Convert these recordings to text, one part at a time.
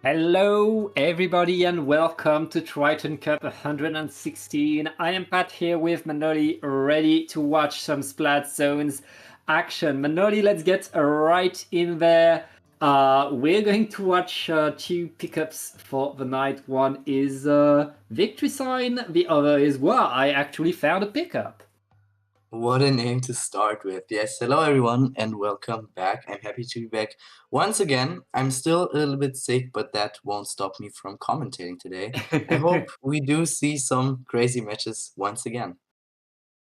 Hello, everybody, and welcome to Triton-Cup 116. I am Pat here with Manoli, ready to watch some Splat Zones action. Manoli, let's get right in there. We're going to watch two pickups for the night. One is Victory Sign, the other is, well, I actually found a pickup. What a name to start with. Yes, hello everyone and welcome back. I'm happy to be back once again. I'm still a little bit sick, but that won't stop me from commentating today. I hope we do see some crazy matches once again.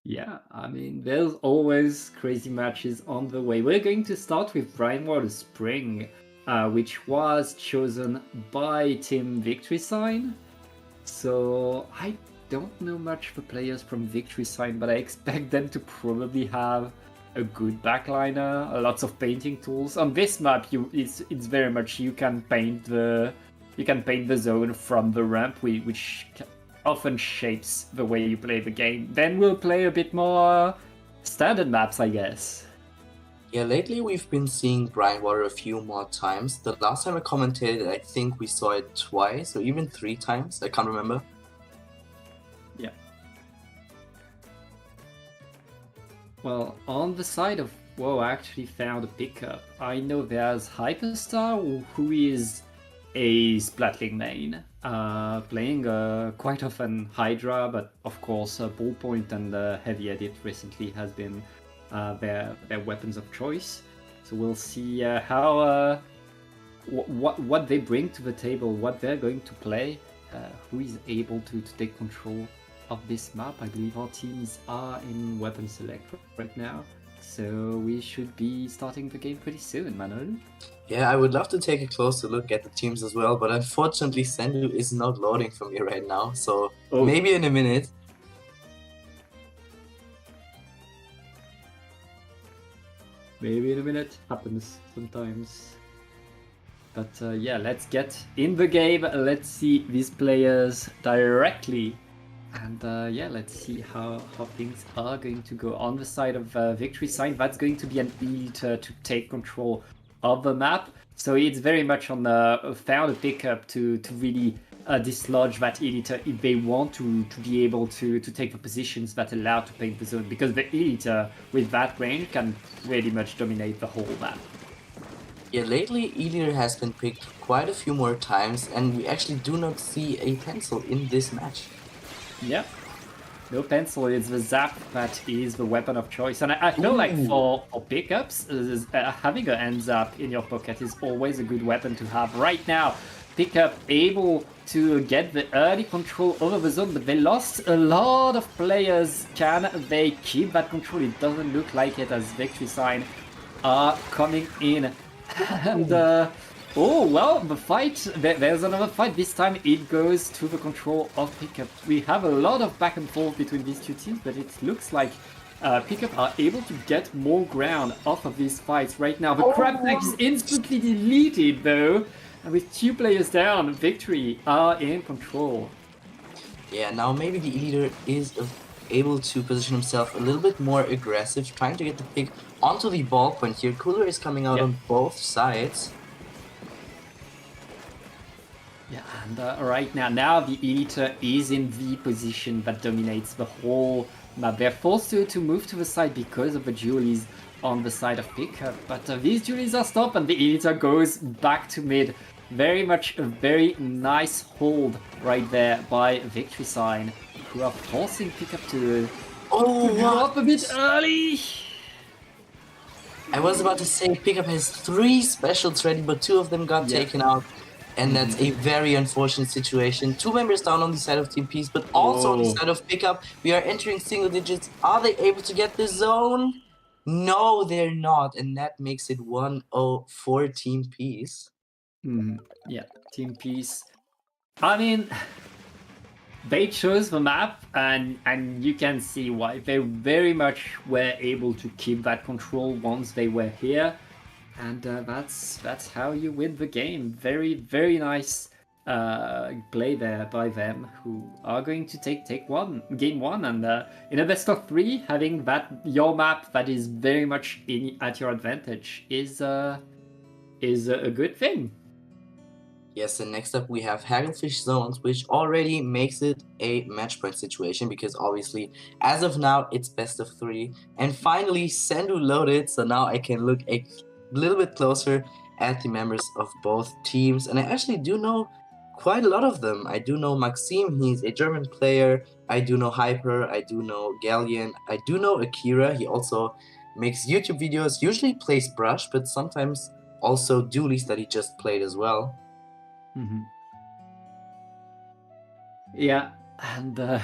Yeah, I mean, there's always crazy matches on the way. We're going to start with Brinewater Spring, which was chosen by Team Victory Sign. So I don't know much the players from Victory Sign, but I expect them to probably have a good backliner, lots of painting tools. On this map, it's very much you can paint the zone from the ramp, which often shapes the way you play the game. Then we'll play a bit more standard maps, I guess. Yeah, lately we've been seeing Brinewater a few more times. The last time I commentated, I think we saw it twice or even 3 times. I can't remember. Yeah. Well, on the side of whoa, I actually found a pickup. I know there's Hyperstar, who is a Splatling main, playing quite often Hydra, but of course Ballpoint and Heavy Edit recently has been their weapons of choice. So we'll see how what they bring to the table, what they're going to play, who is able to take control of this map. I believe our teams are in weapon select right now, so we should be starting the game pretty soon, Manuel. Yeah, I would love to take a closer look at the teams as well, but unfortunately Sendu is not loading for me right now, so maybe in a minute. Maybe in a minute. Happens sometimes. But yeah, let's get in the game. Let's see these players directly. And yeah, let's see how things are going to go. On the side of Victory Sign, that's going to be an Eater to take control of the map. So it's very much on the found a pickup to really dislodge that Eliter if they want to be able to take the positions that allow to paint the zone, because the Eliter with that range can pretty much dominate the whole map. Yeah, lately Eliter has been picked quite a few more times, and we actually do not see a pencil in this match. Yeah. No pencil, it's the zap that is the weapon of choice. And I feel like for pickups, having an end zap in your pocket is always a good weapon to have. Right now, pickup able to get the early control over the zone, but they lost a lot of players. Can they keep that control? It doesn't look like it, as Victory Sign are coming in. And oh, well, the fight, there's another fight. This time it goes to the control of Pickup. We have a lot of back and forth between these two teams, but it looks like Pickup are able to get more ground off of these fights right now. The crab tag is instantly deleted, though. And with 2 players down, Victory are in control. Yeah, now maybe the Eliter is able to position himself a little bit more aggressive, trying to get the pick onto the ball point here. Cooler is coming out on both sides. Yeah, and right now the Eliter is in the position that dominates the whole map. They're forced to move to the side because of the Julies on the side of Pickup, but these Julies are stopped and the Eliter goes back to mid. Very much a very nice hold right there by Victory Sign, who are forcing Pickup to drop a bit early. I was about to say Pickup has 3 specials ready, but 2 of them got taken out. And that's a very unfortunate situation. 2 members down on the side of Team Peace, but also on the side of Pickup. We are entering single digits. Are they able to get the zone? No, they're not. And that makes it 1-0 for Team Peace. Yeah, Team Peace. I mean, they chose the map, and you can see why. They very much were able to keep that control once they were here. And that's how you win the game. Very, very nice play there by them, who are going to take game one, and in a best of 3, having that your map that is very much at your advantage is a good thing. Yes, and next up we have Hagglefish Zones, which already makes it a match point situation because obviously, as of now, it's best of 3. And finally, Sendu loaded, so now I can look a little bit closer at the members of both teams. And I actually do know quite a lot of them. I do know Maxim, he's a German player. I do know Hyper, I do know Galleon, I do know Akira, he also makes YouTube videos, usually plays Brush, but sometimes also dualies that he just played as well. Yeah, and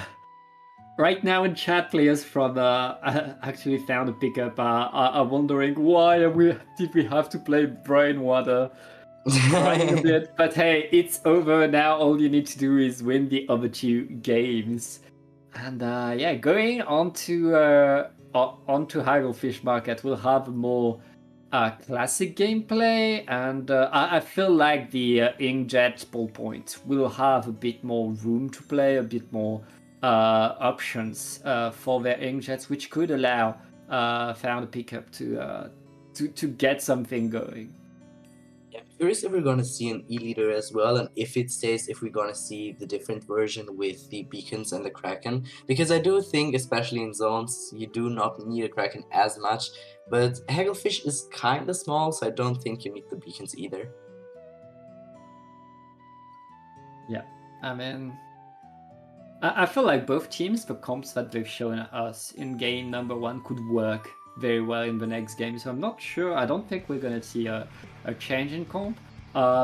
right now in chat, players from actually found a pickup are wondering why did we have to play Brain Water, crying a bit. But hey, it's over now. All you need to do is win the other 2 games. And yeah, going onto Hagglefish Market, we'll have more classic gameplay, and I feel like the Inkjet Ballpoint will have a bit more room to play, a bit more options for their Inkjets, which could allow Found a Pickup to get something going. Yeah, I'm curious if we're gonna see an E-leader as well, and if it stays, if we're gonna see the different version with the beacons and the Kraken, because I do think, especially in zones, you do not need a Kraken as much, but Hagglefish is kinda small, so I don't think you need the beacons either. Yeah, I mean, I feel like both teams, the comps that they've shown us in game number 1 could work very well in the next game, so I'm not sure. I don't think we're gonna see a change in comp.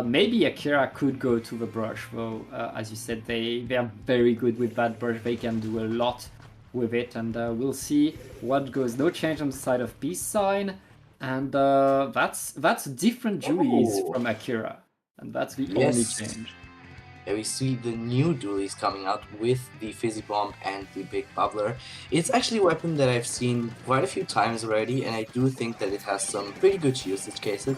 Maybe Akira could go to the brush, though. As you said, they are very good with that brush. They can do a lot with it, and we'll see what goes. No change on the side of Peace Sign, and that's different dualies from Akira, and that's the only change. Yeah, we see the new dualies coming out with the Fizzy Bomb and the Big Bubbler. It's actually a weapon that I've seen quite a few times already, and I do think that it has some pretty good usage cases.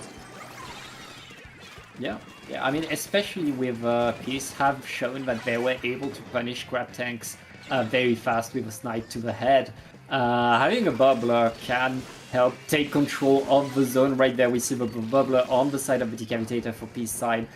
Yeah, I mean, especially with Peace have shown that they were able to punish grab tanks very fast with a snipe to the head. Having a bubbler can help take control of the zone. Right there we see the bubbler on the side of the decapitator for Peace side.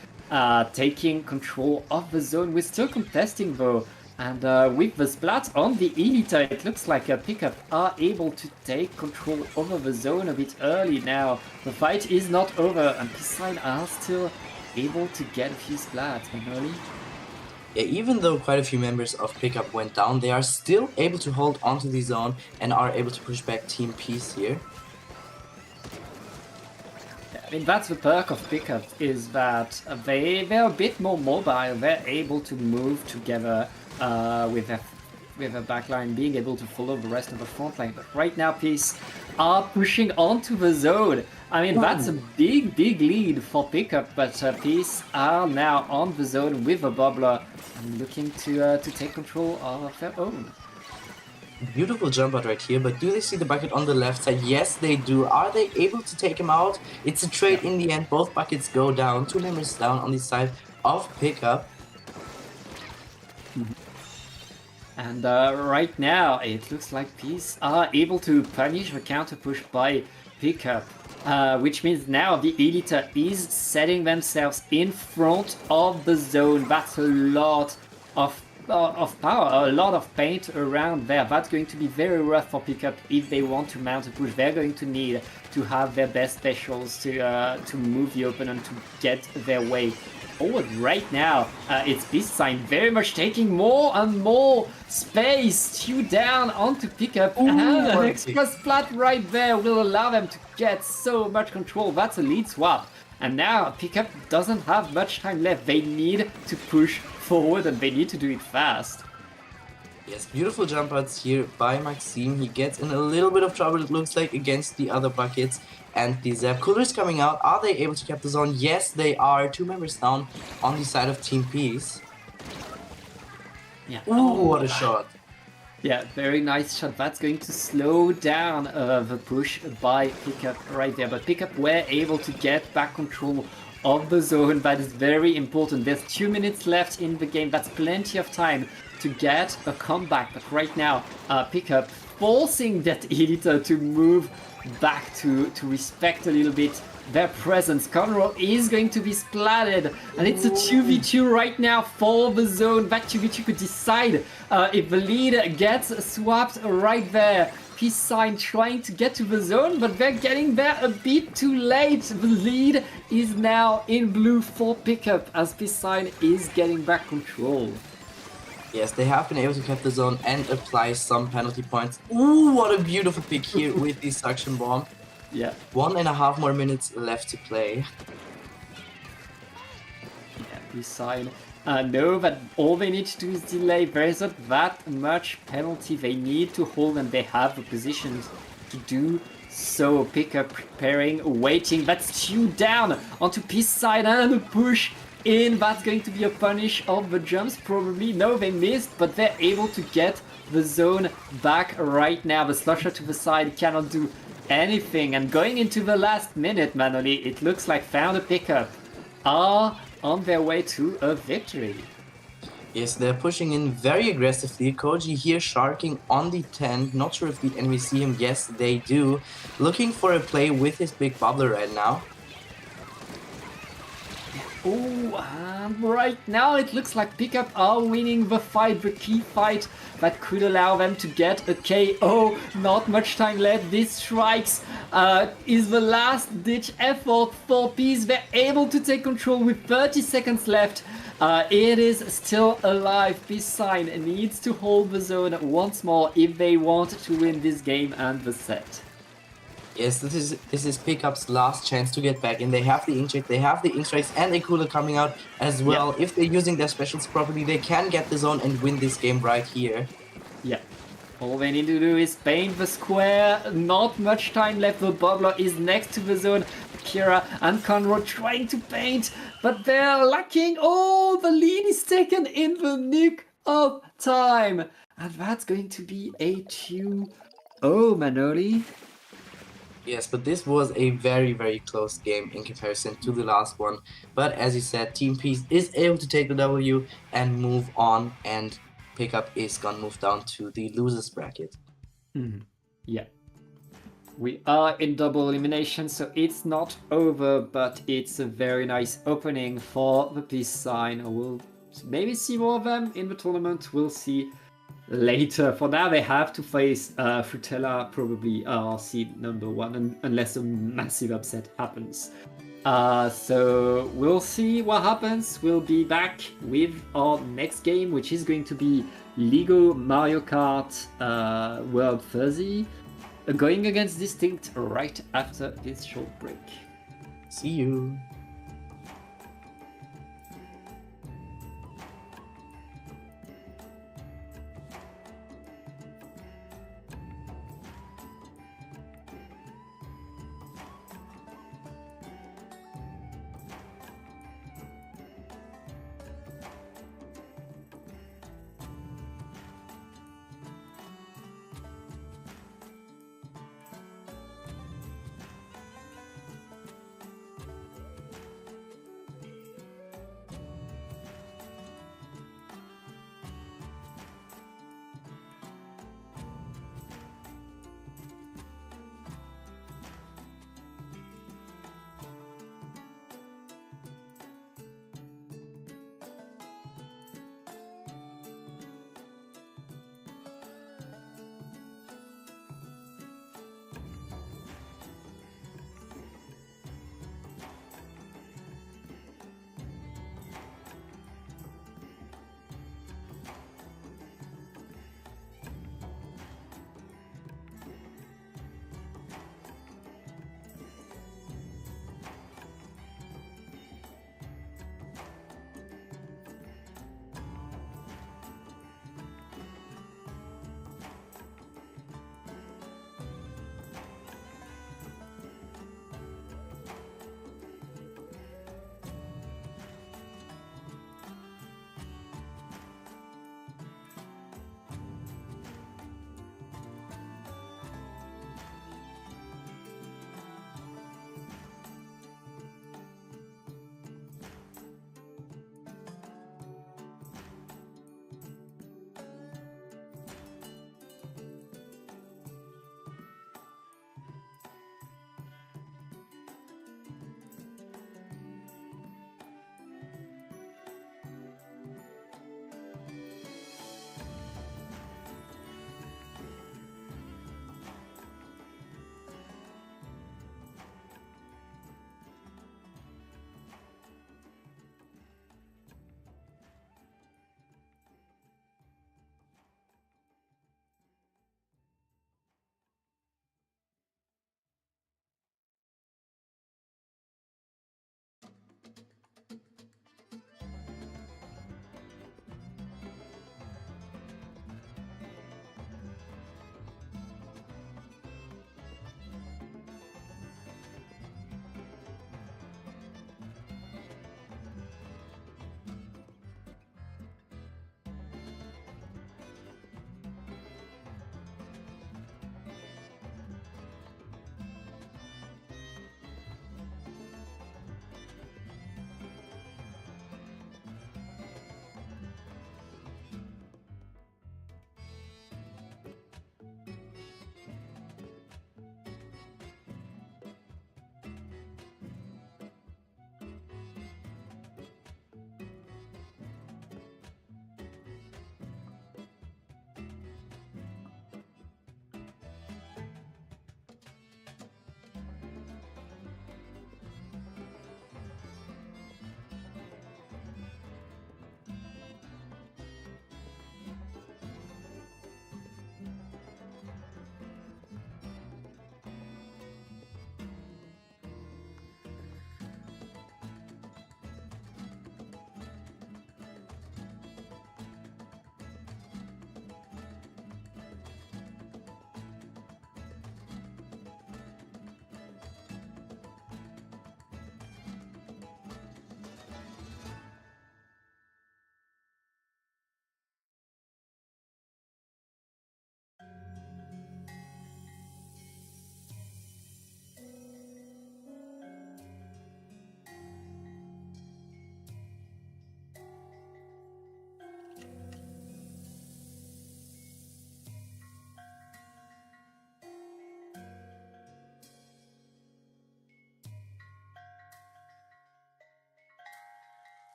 Taking control of the zone. We're still contesting though, and with the splat on the Elita, it looks like Pickup are able to take control over the zone a bit early now. The fight is not over, and Peace are still able to get a few splats manually. Yeah, even though quite a few members of Pickup went down, they are still able to hold onto the zone and are able to push back Team Peace here. I mean, that's the perk of Pickup, is that they're a bit more mobile. They're able to move together with their backline, being able to follow the rest of the front line. But right now, Peace are pushing onto the zone. I mean, that's a big lead for Pickup, but Peace are now on the zone with a bubbler and looking to take control of their own. Beautiful jump out right here, but do they see the bucket on the left side? Yes, they do. Are they able to take him out? It's a trade in the end. Both buckets go down. 2 members down on the side of Pickup. And right now, it looks like Peace are able to punish the counter push by Pickup, which means now the Elita is setting themselves in front of the zone. That's a lot of power, a lot of paint around there. That's going to be very rough for Pickup if they want to mount a push. They're going to need to have their best specials to move the opponent to get their way forward. Right now, it's Beast Sign very much taking more and more space. 2 down onto Pickup, and an extra splat right there will allow them to get so much control. That's a lead swap. And now Pickup doesn't have much time left. They need to push forward, and they need to do it fast. Yes, beautiful jump outs here by Maxim. He gets in a little bit of trouble, it looks like, against the other buckets. And the Zap Cooler is coming out. Are they able to cap the zone? Yes, they are. 2 members down on the side of Team Peace. Yeah. Ooh, what a shot. Yeah, very nice shot. That's going to slow down the push by Pickup right there. But Pickup were able to get back control of the zone. That is very important. There's 2 minutes left in the game. That's plenty of time to get a comeback. But right now, Pickup forcing that editor to move back to respect a little bit their presence. Conroe is going to be splatted, and it's a 2v2 right now for the zone. That 2v2 could decide if the lead gets swapped right there. Peace Sign trying to get to the zone, but they're getting there a bit too late. The lead is now in blue for pickup as Peace Sign is getting back control. Yes, they have been able to keep the zone and apply some penalty points. Ooh, what a beautiful pick here with the suction bomb. Yeah. 1.5 more minutes left to play. Yeah, Peace Sign know that all they need to do is delay. There isn't that much penalty they need to hold, and they have the positions to do so. Pickup preparing, waiting. That's two down onto Peace Sign and a push in. That's going to be a punish of the jumps, probably. No, they missed, but they're able to get the zone back right now. The slusher to the side cannot do anything, and going into the last minute, Manoli, it looks like Found a Pickup are on their way to a victory. Yes, they're pushing in very aggressively. Koji here sharking on the 10. Not sure if the enemies see him. Yes, they do. Looking for a play with his big bubbler right now. Oh, right now it looks like Pickup are winning the fight, the key fight that could allow them to get a KO. Not much time left. This strikes is the last ditch effort for Peace. They're able to take control with 30 seconds left. It is still alive. Peace Sign needs to hold the zone once more if they want to win this game and the set. Yes, this is Pickup's last chance to get back in. They have the ink check, they have the ink strikes, and a cooler coming out as well. Yeah. If they're using their specials properly, they can get the zone and win this game right here. Yeah. All they need to do is paint the square. Not much time left. The bubbler is next to the zone. Kira and Conroe trying to paint, but they're lacking. Oh, the lead is taken in the nick of time. And that's going to be a 2-0, Manoli. Yes, but this was a very, very close game in comparison to the last one. But as you said, Team Peace is able to take the W and move on, and Pickup is gonna move down to the losers bracket. Yeah. We are in double elimination, so it's not over, but it's a very nice opening for the Peace Sign. We'll maybe see more of them in the tournament. We'll see later. For now, they have to face Frutella, probably seed number 1, unless a massive upset happens. So we'll see what happens. We'll be back with our next game, which is going to be Lego Mario Kart World Fuzzy, going against Distinct right after this short break. See you.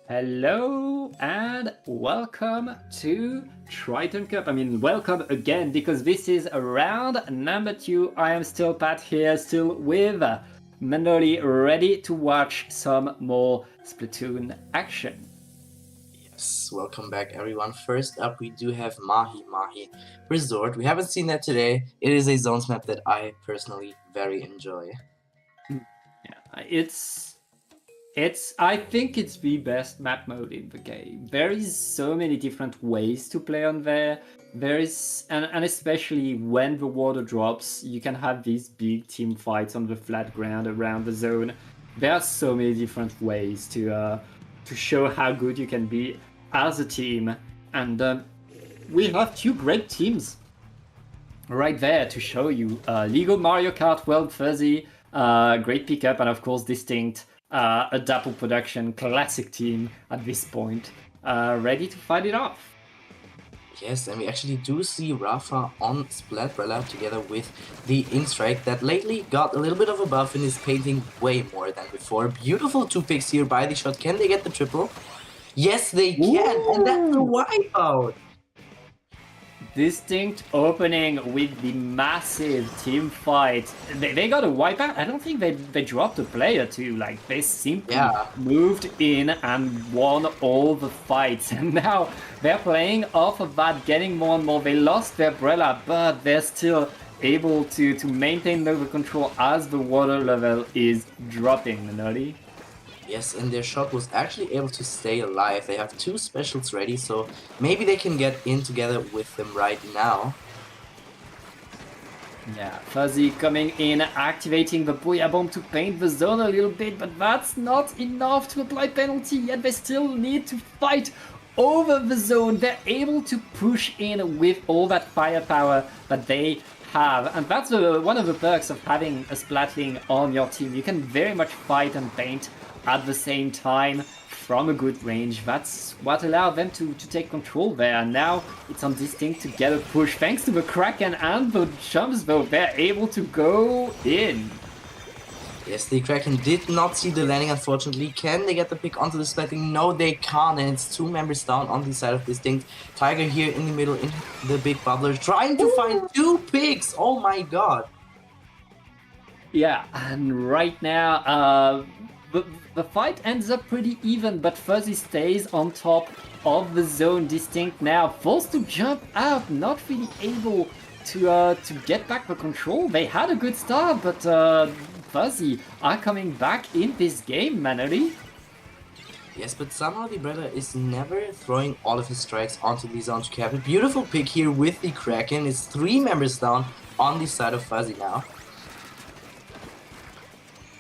Hello and welcome to Triton-Cup. I mean, welcome again because this is round number 2. I am still Pat here, still with Manoli, ready to watch some more Splatoon action. Yes, welcome back everyone. First up, we do have Mahi Resort. We haven't seen that today. It is a zones map that I personally very enjoy. Yeah, I think it's the best map mode in the game. There is so many different ways to play on there. There is, and especially when the water drops, you can have these big team fights on the flat ground around the zone. There are so many different ways to show how good you can be as a team, and we have 2 great teams right there to show you. Lego Mario Kart World Fuzzy, great pickup, and of course Distinct, a Dapple Production classic team at this point, ready to fight it off. Yes, and we actually do see Rafa on Splatbrella together with the Inkstrike that lately got a little bit of a buff and is painting way more than before. Beautiful 2 picks here by the shot. Can they get the triple? Yes, they can, and that's a wipeout! Distinct opening with the massive team fight. They got a wipeout. I don't think they dropped a player too. Like, they simply moved in and won all the fights. And now they're playing off of that, getting more and more. They lost their Brella, but they're still able to maintain the control as the water level is dropping, Manoli. Yes, and their shot was actually able to stay alive. They have 2 specials ready, so maybe they can get in together with them right now. Yeah, Fuzzy coming in, activating the Booyah Bomb to paint the zone a little bit, but that's not enough to apply penalty, yet they still need to fight over the zone. They're able to push in with all that firepower that they have, and that's one of the perks of having a Splatling on your team. You can very much fight and paint at the same time from a good range. That's what allowed them to take control there. Now it's on Distinct to get a push. Thanks to the Kraken and the jumps though, they're able to go in. Yes, the Kraken did not see the landing, unfortunately. Can they get the pick onto the Splatling? No, they can't, and it's 2 members down on the side of Distinct. Tiger here in the middle in the big bubbler, trying to find 2 picks! Oh my god! Yeah, and right now, the fight ends up pretty even, but Fuzzy stays on top of the zone. Distinct now forced to jump out, not really able to get back the control. They had a good start, but Fuzzy are coming back in this game, Manoli. Yes, but somehow the brother is never throwing all of his strikes onto the zone to cap it. Beautiful pick here with the Kraken. It's 3 members down on the side of Fuzzy now.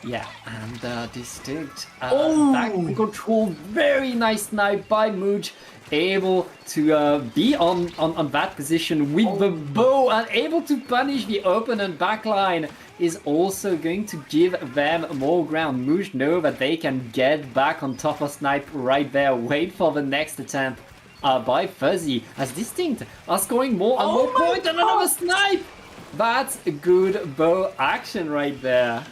Yeah, and Distinct back in control. Very nice snipe by Mooch. Able to be on that position with the bow and able to punish the opponent. Backline is also going to give them more ground. Mooch know that they can get back on top of Snipe right there. Wait for the next attempt by Fuzzy as Distinct are scoring more and more points and another Snipe. That's a good bow action right there.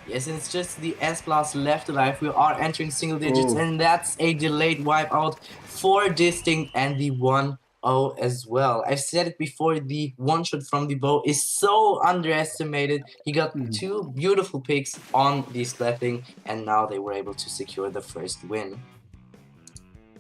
Yes, and it's just the S-Blast left alive. We are entering single digits, and that's a delayed wipeout for Distinct and the 1-0 as well. I've said it before, the one-shot from the bow is so underestimated. He got 2 beautiful picks on the Splatling, and now they were able to secure the first win.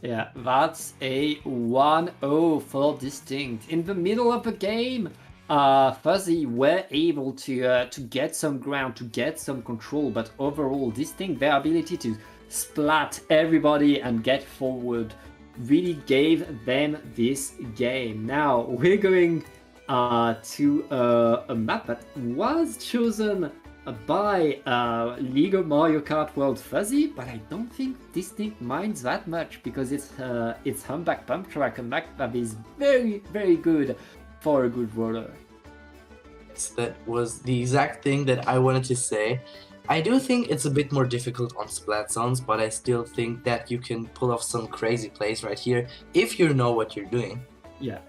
Yeah, that's a 1-0 for Distinct. In the middle of the game, Fuzzy were able to get some ground, to get some control, but overall, Distinct, their ability to splat everybody and get forward really gave them this game. Now, we're going to a map that was chosen by Lego Mario Kart World Fuzzy, but I don't think Distinct minds that much because it's Humpback Pump Track, a map that is very, very good for a good roller. That was the exact thing that I wanted to say. I do think it's a bit more difficult on splat zones, but I still think that you can pull off some crazy plays right here if you know what you're doing. Yeah.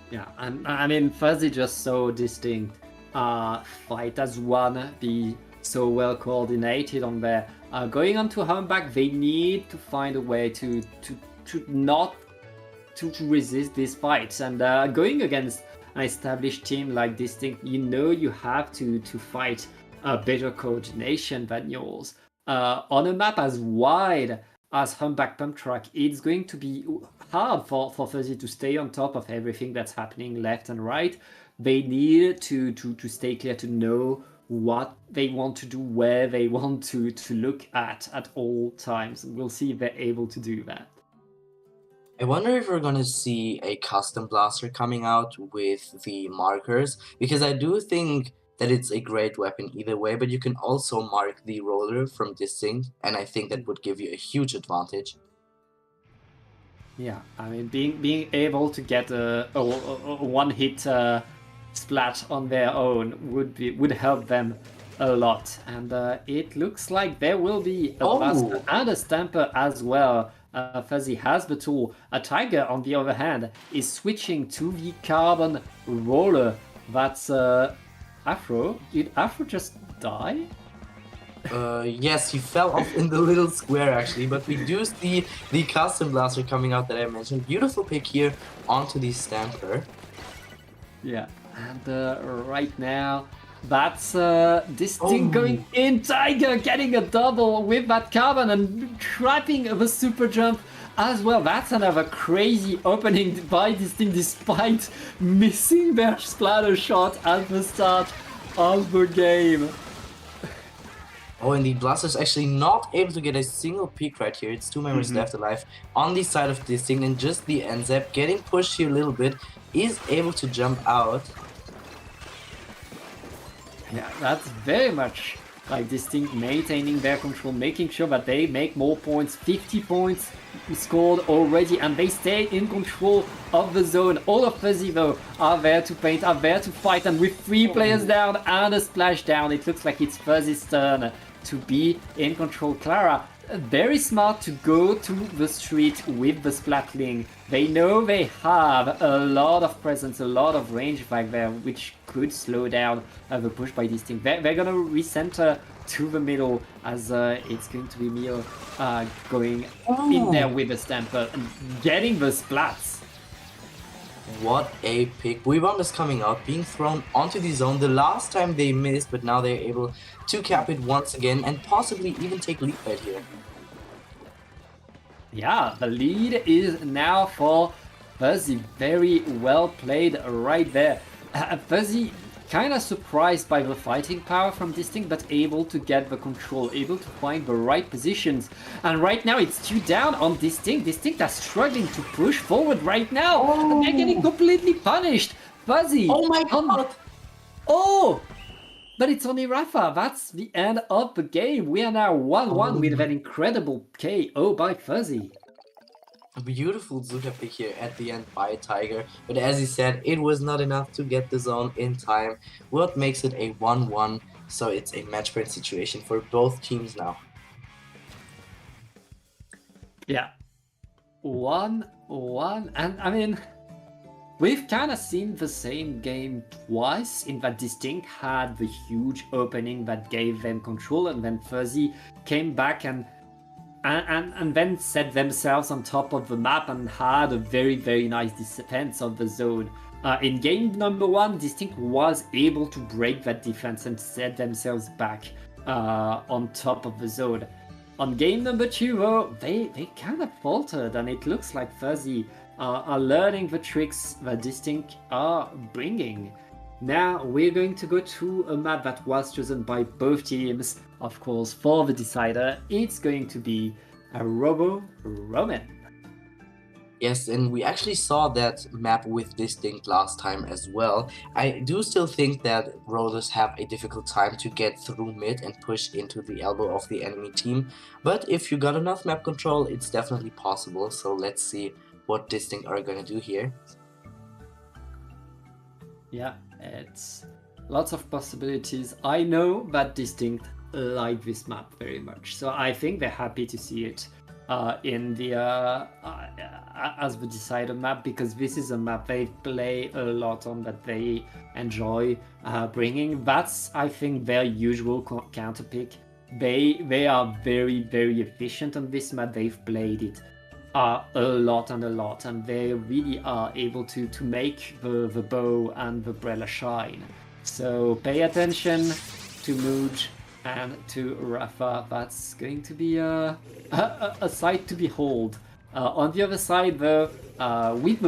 Yeah, and I mean, Fuzzy just so Distinct. Fight has won the so well coordinated on there. Going on to home back, they need to find a way to not to resist these fights. And going against an established team like Distinct, you have to fight a better coordination than yours. On a map as wide as Humpback Pump Track, it's going to be hard for Fuzzy to stay on top of everything that's happening left and right. They need to stay clear, to know what they want to do, where they want to look at all times. We'll see if they're able to do that. I wonder if we're gonna see a custom blaster coming out with the markers, because I do think that it's a great weapon either way, but you can also mark the roller from Distinct, and I think that would give you a huge advantage. Yeah, I mean, being able to get a one-hit splat on their own would help them a lot. And it looks like there will be a blaster and a stamper as well. Fuzzy has the tool. A Tiger, on the other hand, is switching to the carbon roller. That's Afro. Did Afro just die? Yes, he fell off in the little square actually, but we do see the custom blaster coming out that I mentioned. Beautiful pick here onto the stamper. Yeah, and right now, that's Distinct going in. Tiger getting a double with that carbon and trapping the super jump as well. That's another crazy opening by Distinct, despite missing their splatter shot at the start of the game. Oh, and the blaster's actually not able to get a single peek right here. It's two members left alive on the side of Distinct, and just the NZAP getting pushed here a little bit is able to jump out. Yeah, that's very much like Distinct maintaining their control, making sure that they make more points. 50 points scored already, and they stay in control of the zone. All of Fuzzy, though, are there to paint, are there to fight, and with 3 players down and a splash down, it looks like it's Fuzzy's turn to be in control. Clara, very smart to go to the street with the Splatling. They know they have a lot of presence, a lot of range back there, which could slow down the push by Distinct. They're gonna recenter to the middle, as it's going to be Mio going in there with the stamper and getting the splats. What a pick. Weebomb is coming out, being thrown onto the zone. The last time they missed, but now they're able to cap it once again and possibly even take lead right here. Yeah, the lead is now for Fuzzy. Very well played right there. Fuzzy kind of surprised by the fighting power from Distinct, but able to get the control, able to find the right positions. And right now it's 2 down on Distinct. Distinct are struggling to push forward right now. And they're getting completely punished. Fuzzy. Oh my god. Oh! But it's only Rafa. That's the end of the game. We are now 1-1 with an incredible KO by Fuzzy. A beautiful Zuka pick here at the end by Tiger, but as he said, it was not enough to get the zone in time, what makes it a 1-1, so it's a match point situation for both teams now. Yeah, 1-1, and I mean, we've kind of seen the same game twice, in that Distinct had the huge opening that gave them control, and then Fuzzy came back and then set themselves on top of the map and had a very, very nice defense of the zone. In game number 1, Distinct was able to break that defense and set themselves back on top of the zone. On game number 2, though, they kind of faltered, and it looks like Fuzzy are learning the tricks that Distinct are bringing. Now we're going to go to a map that was chosen by both teams. Of course, for the decider, it's going to be a Robo-Roman. Yes, and we actually saw that map with Distinct last time as well. I do still think that rollers have a difficult time to get through mid and push into the elbow of the enemy team, but if you got enough map control, it's definitely possible, so let's see what Distinct are gonna do here. Yeah, it's lots of possibilities. I know that Distinct like this map very much, so I think they're happy to see it in the as the decider map, because this is a map they play a lot on, that they enjoy bringing. That's, I think, their usual counter pick. They are very, very efficient on this map. They've played it a lot, and they really are able to make the bow and the Brella shine. So pay attention to Mooj and to Rafa. That's going to be a sight to behold. On the other side, though, with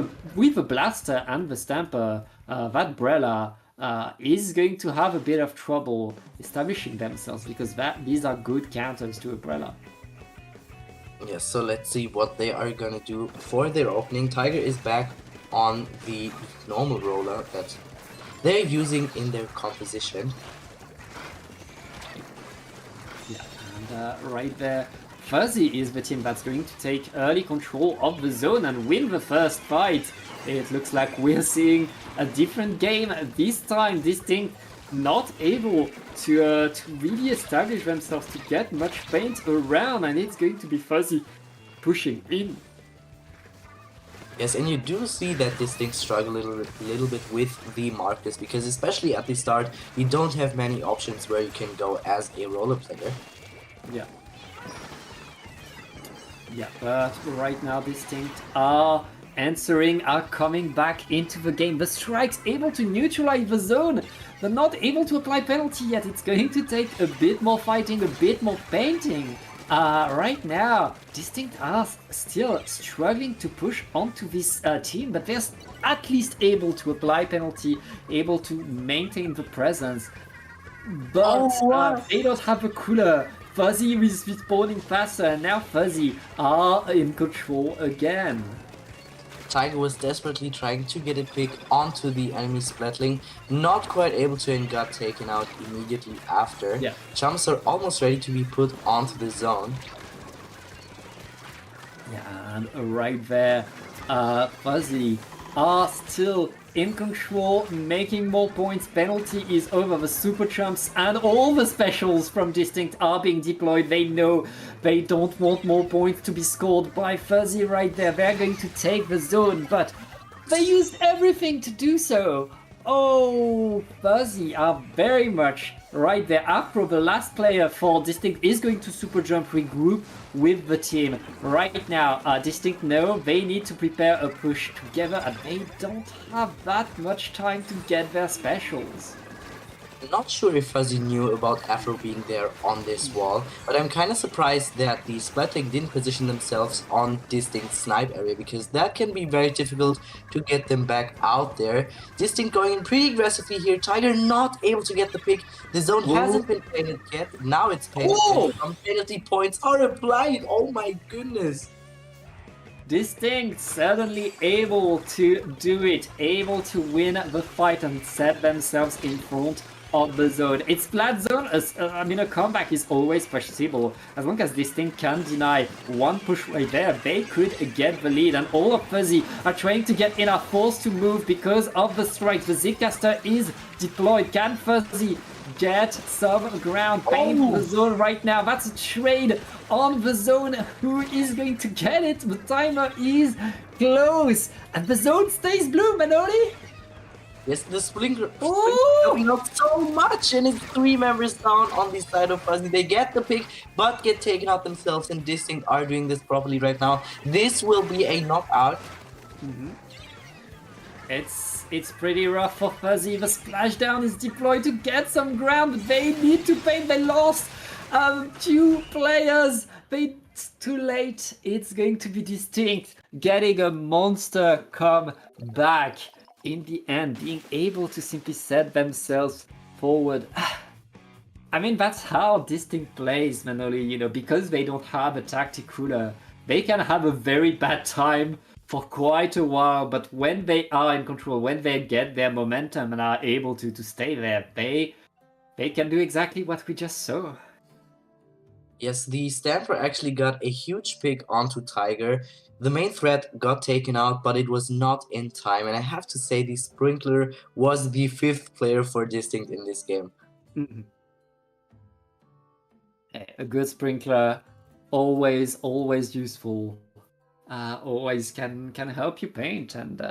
the blaster and the stamper, that Brella is going to have a bit of trouble establishing themselves, because these are good counters to a Brella. Yes, so let's see what they are gonna do for their opening. Tiger is back on the normal roller that they're using in their composition. Yeah, and right there, Fuzzy is the team that's going to take early control of the zone and win the first fight. It looks like we're seeing a different game this time. Distinct not able to really establish themselves, to get much paint around, and it's going to be Fuzzy pushing in. Yes, and you do see that Distinct struggle a little bit with the Marcus, because especially at the start, you don't have many options where you can go as a roller player. Yeah. Yeah, but right now Distinct are answering, are coming back into the game. The Strike's able to neutralize the zone. They're not able to apply penalty yet. It's going to take a bit more fighting, a bit more painting. Right now, Distinct are still struggling to push onto this team, but they're at least able to apply penalty, able to maintain the presence. But they don't have a cooler. Fuzzy is respawning faster, and now Fuzzy are in control again. Tiger was desperately trying to get a pick onto the enemy Splatling, not quite able to, and got taken out immediately after. Yeah. Chumps are almost ready to be put onto the zone. Yeah, and right there, Fuzzy are still in control, making more points. Penalty is over. The super chumps and all the specials from Distinct are being deployed. They know they don't want more points to be scored by Fuzzy right there. They're going to take the zone, but they used everything to do so. Oh, Fuzzy are very much right there. Afro, the last player for Distinct, is going to super jump, regroup with the team. Right now, Distinct know they need to prepare a push together, and they don't have that much time to get their specials. Not sure if Fuzzy knew about Afro being there on this wall, but I'm kind of surprised that the Splatling didn't position themselves on Distinct snipe area, because that can be very difficult to get them back out there. Distinct going in pretty aggressively here. Tiger not able to get the pick. The zone hasn't been painted yet. Now it's painted. Some penalty points are applied. Oh my goodness. Distinct suddenly able to do it, able to win the fight and set themselves in front of the zone. It's flat zone. A comeback is always possible. As long as Distinct can deny one push right there, they could get the lead. And all of Fuzzy are trying to get in, are forced to move because of the strike. The Zcaster is deployed. Can Fuzzy get some ground? Paint the zone right now. That's a trade on the zone. Who is going to get it? The timer is close. And the zone stays blue, Manoli. Yes, the Sprinkler coming up so much, and it's 3 members down on the side of Fuzzy. They get the pick, but get taken out themselves, and Distinct are doing this properly right now. This will be a knockout. It's pretty rough for Fuzzy. The splashdown is deployed to get some ground, but they need to paint. They lost 2 players. It's too late. It's going to be Distinct getting a monster come back. In the end, being able to simply set themselves forward. I mean, that's how Distinct plays, Manoli, because they don't have a tactic cooler. They can have a very bad time for quite a while, but when they are in control, when they get their momentum and are able to stay there, they can do exactly what we just saw. Yes, the Stamper actually got a huge pick onto Tiger. The main threat got taken out, but it was not in time. And I have to say, the Sprinkler was the 5th player for Distinct in this game. A good Sprinkler, always useful. always can help you paint. And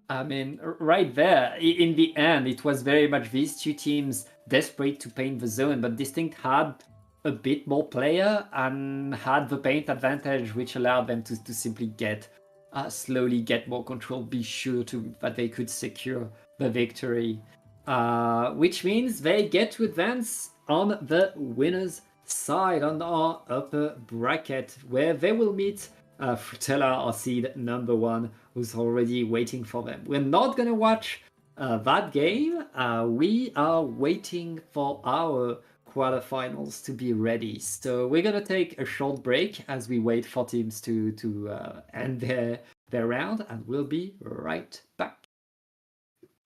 I mean, right there, in the end, it was very much these two teams desperate to paint the zone, but Distinct had a bit more player and had the paint advantage, which allowed them to simply slowly get more control, be sure that they could secure the victory, which means they get to advance on the winner's side on our upper bracket, where they will meet Frutella, our seed number 1, who's already waiting for them. We're not gonna watch that game. We are waiting for our quarterfinals to be ready. So we're gonna take a short break as we wait for teams to end their round, and we'll be right back.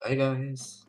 Bye, guys.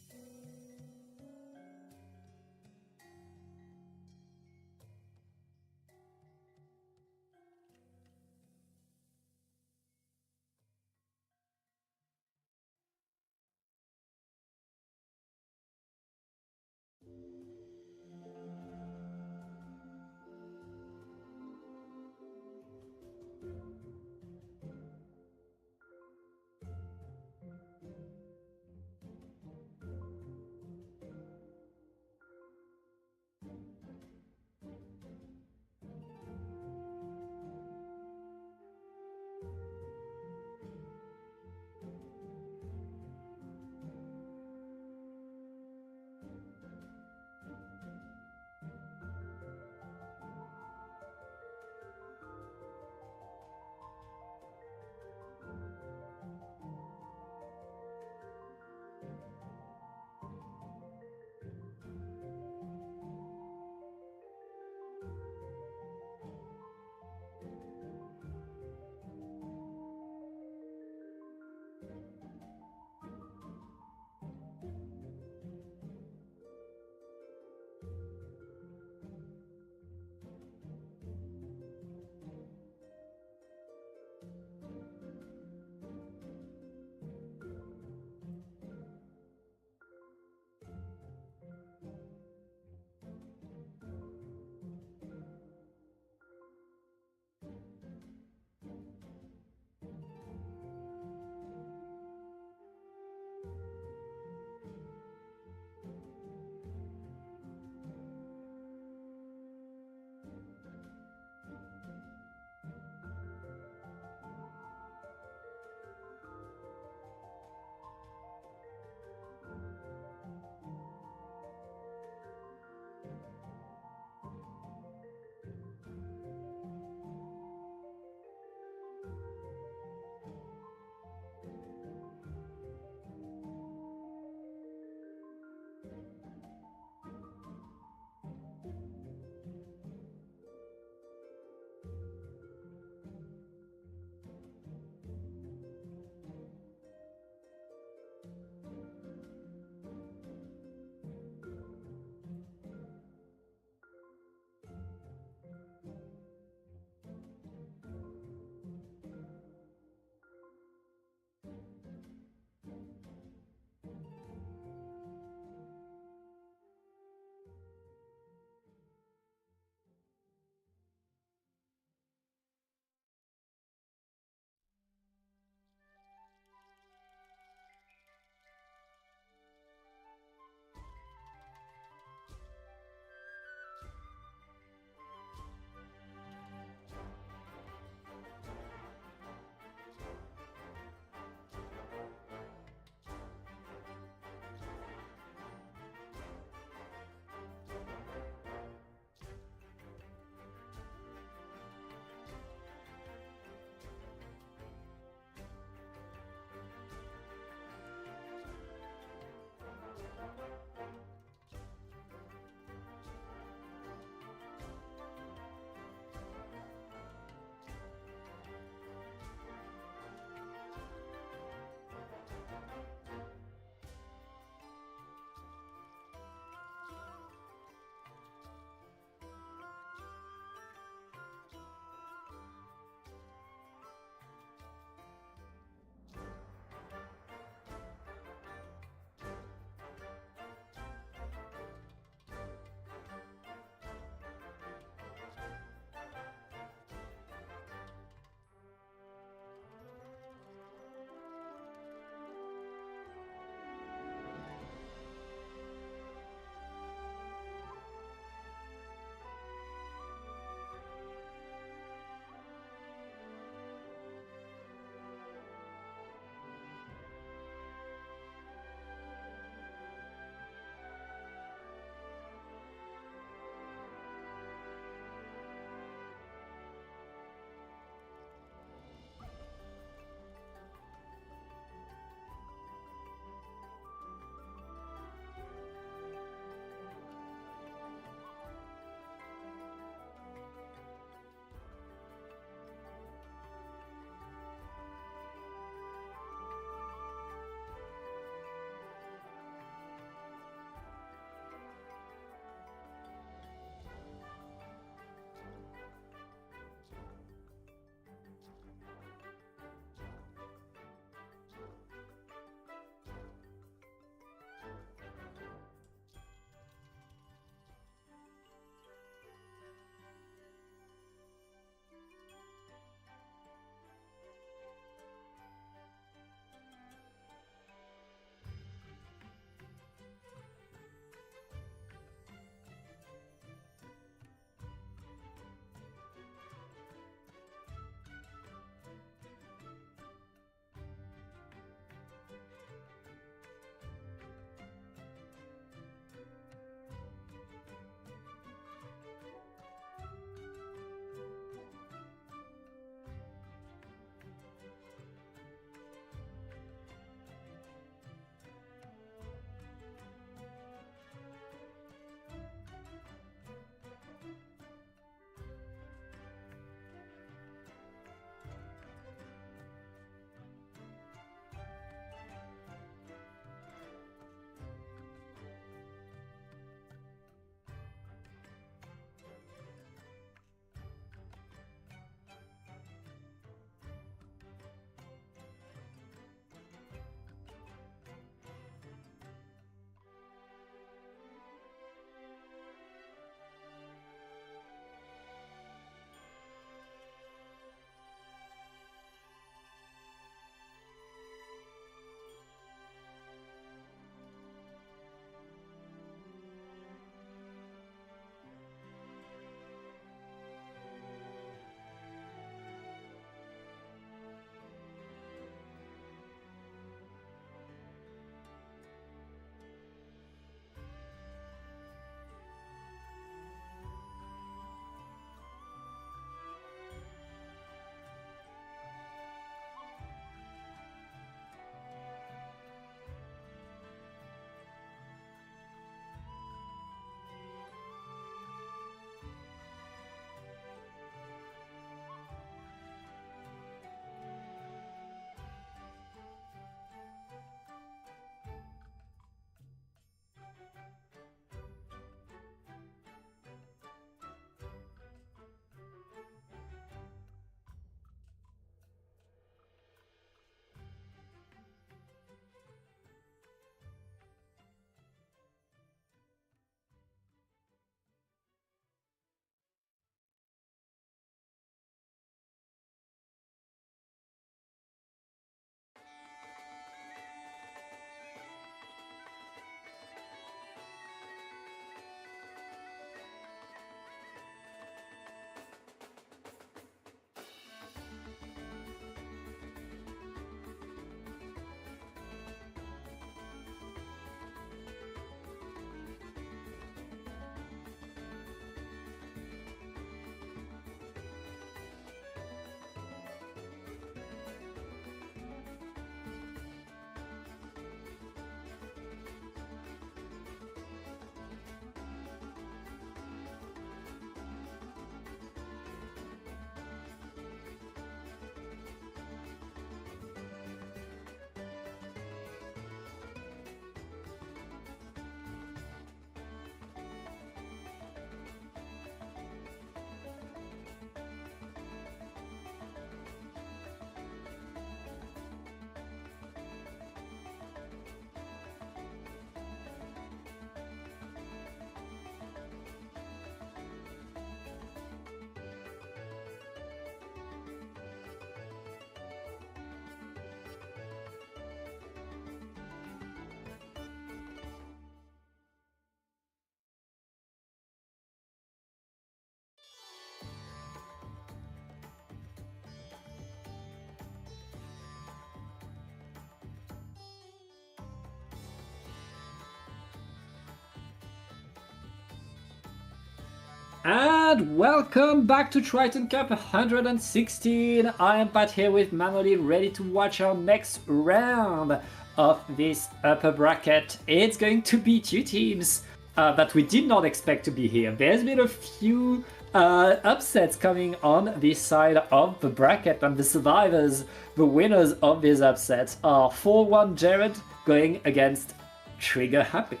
And welcome back to Triton-Cup 116. I am Pat here with Manoli, ready to watch our next round of this upper bracket. It's going to be two teams that we did not expect to be here. There's been a few upsets coming on this side of the bracket, and the survivors, the winners of these upsets, are 4-1 Jared going against Trigger Happy.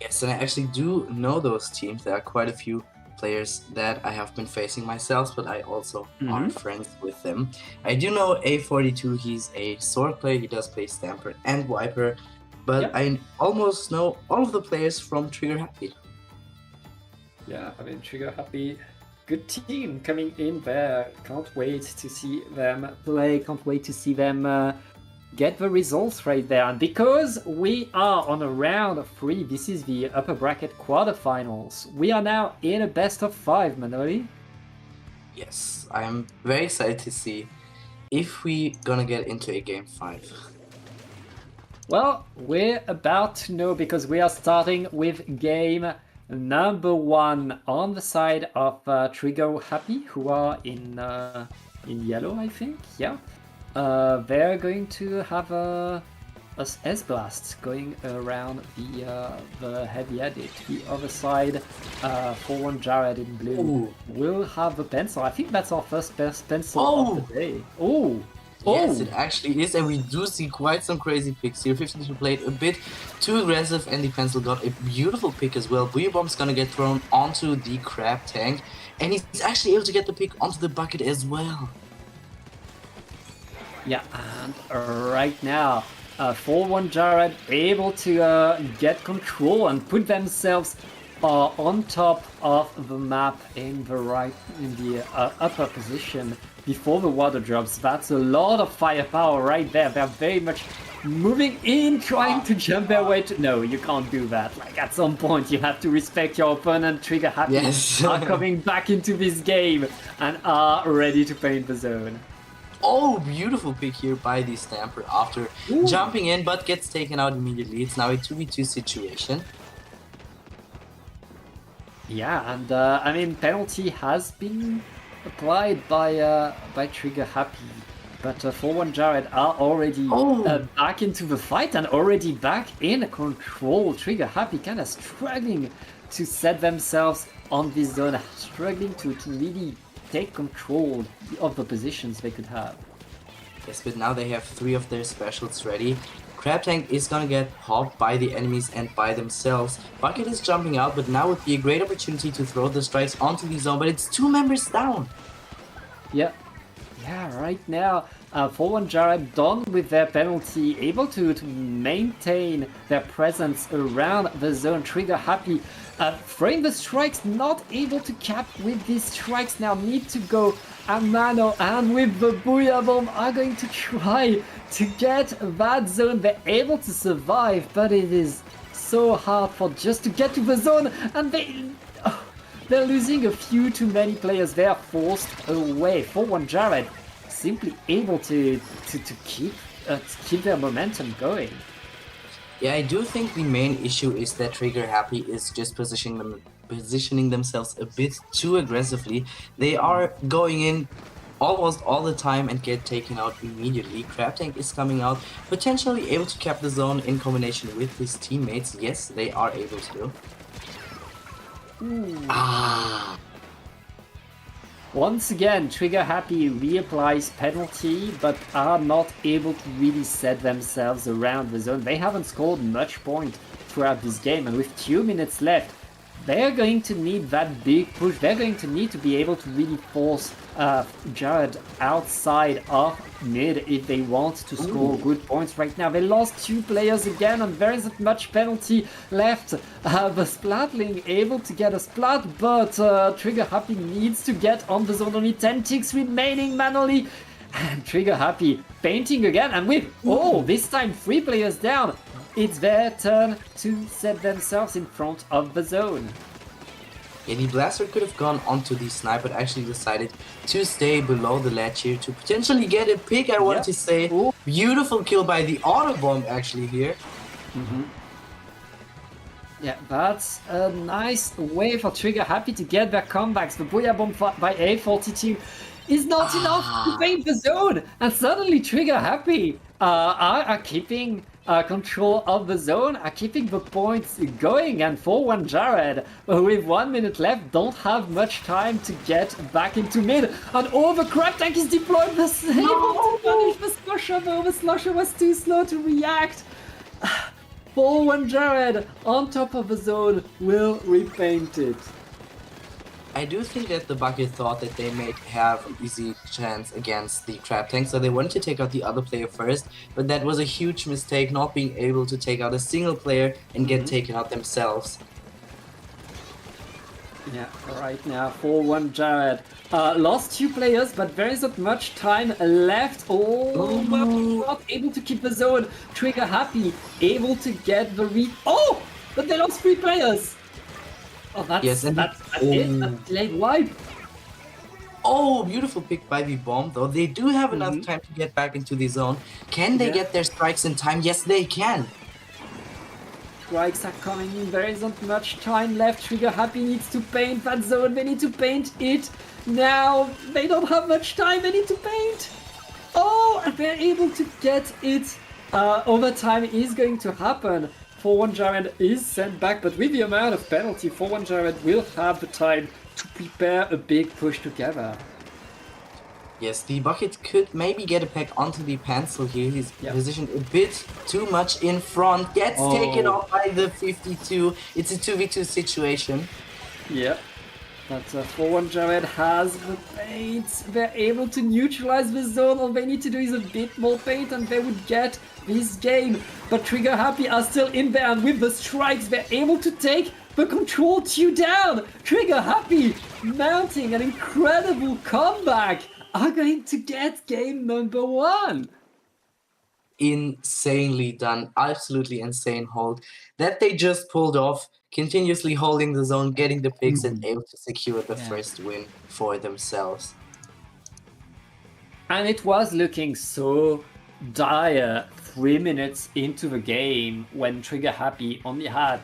Yes, and I actually do know those teams. There are quite a few players that I have been facing myself, but I also are friends with them. I do know A42, he's a sword player, he does play Stamper and Wiper, but I almost know all of the players from Trigger Happy. Yeah, I mean, Trigger Happy, good team coming in there. Can't wait to see them play, can't wait to see them get the results right there. And because we are on a round of 3, this is the upper bracket quarterfinals. We are now in a best of 5, Manoli. Yes, I'm very excited to see if we gonna get into a game 5. Well, we're about to know because we are starting with game number 1 on the side of Trigger Happy, who are in yellow, I think. Yeah. They're going to have a S-Blast going around the heavy edit. The other side, 4-1 Jared in blue will have a pencil. I think that's our first pencil of the day. Yes, it actually is, and we do see quite some crazy picks here. 52 played a bit too aggressive, and the pencil got a beautiful pick as well. Booyah Bomb's gonna get thrown onto the crab tank, and he's actually able to get the pick onto the bucket as well. Yeah, and right now, 4-1 Jared able to get control and put themselves on top of the map in the upper position before the water drops. That's a lot of firepower right there. They're very much moving in, trying to jump their way to... No, you can't do that. Like, at some point, you have to respect your opponent. Trigger Happy are coming back into this game and are ready to paint the zone. Oh, beautiful pick here by the Stamper after jumping in, but gets taken out immediately. It's now a 2v2 situation. Yeah, and I mean, penalty has been applied by Trigger Happy, but 4-1 Jared are already back into the fight and already back in control. Trigger Happy kind of struggling to set themselves on this zone, struggling to really take control of the positions they could have. Yes, but now they have 3 of their specials ready. Crab Tank is gonna get popped by the enemies and by themselves. Bucket is jumping out, but now would be a great opportunity to throw the strikes onto the zone, but it's 2 members down. Yeah, right now, 4-1 Jared done with their penalty, able to maintain their presence around the zone. Trigger Happy throwing the strikes, not able to cap with these strikes now, need to go Amano, and with the Booyah Bomb are going to try to get that zone. They're able to survive, but it is so hard for just to get to the zone, and they're losing a few too many players. They are forced away. 4-1 Jared simply able to keep their momentum going. Yeah, I do think the main issue is that Trigger Happy is just positioning themselves a bit too aggressively. They are going in almost all the time and get taken out immediately. Crab Tank is coming out, potentially able to cap the zone in combination with his teammates. Yes, they are able to. Once again, Trigger Happy reapplies penalty, but are not able to really set themselves around the zone. They haven't scored much point throughout this game, and with 2 minutes left, they're going to need that big push. They're going to need to be able to really force Jared outside of mid if they want to score good points right now. They lost 2 players again, and there isn't much penalty left. The Splatling able to get a splat, but Trigger Happy needs to get on the zone. Only 10 ticks remaining manually. And Trigger Happy painting again, and with, this time 3 players down. It's their turn to set themselves in front of the zone. Yeah, the blaster could have gone onto the sniper, but actually decided to stay below the ledge here to potentially get a pick, I wanted to say. Beautiful kill by the auto bomb actually here. Yeah, that's a nice way for Trigger Happy to get their comebacks. The Booyah Bomb by A42 is not enough to Ah, paint the zone, and suddenly Trigger Happy are keeping control of the zone, are keeping the points going, and 4-1 Jared, with 1 minute left, don't have much time to get back into mid. And the Crab Tank is deployed, was able to punish the Slosher, though the Slosher was too slow to react. 4-1 Jared on top of the zone will repaint it. I do think that the Bucket thought that they may have an easy chance against the Crab Tank, so they wanted to take out the other player first, but that was a huge mistake, not being able to take out a single player and get taken out themselves. Yeah, right now 4-1 Jared. Lost 2 players, but there isn't much time left. Oh, well, not able to keep the zone. Trigger Happy, able to get the read. Oh, but they lost 3 players. Oh, that's Yes, and that's it. That's delayed wipe. Oh, beautiful pick by the bomb, though. They do have enough time to get back into the zone. Can they get their strikes in time? Yes, they can. Strikes are coming in. There isn't much time left. Trigger Happy needs to paint that zone. They need to paint it now. They don't have much time. They need to paint. Oh, and they're able to get it. Overtime is going to happen. 4-1 Jared is sent back, but with the amount of penalty, 4-1 Jared will have the time to prepare a big push together. Yes, the Bucket could maybe get a pack onto the pencil here. He's positioned a bit too much in front. Gets taken off by the 52. It's a 2v2 situation. Yeah. But 4-1 Jared has the paint. They're able to neutralize the zone. All they need to do is a bit more paint and they would get this game. But Trigger Happy are still in there, and with the strikes they're able to take the control 2 down. Trigger Happy mounting an incredible comeback are going to get game number 1. Insanely done. Absolutely insane hold that they just pulled off, continuously holding the zone, getting the picks, and able to secure the first win for themselves. And it was looking so dire 3 minutes into the game when Trigger Happy only had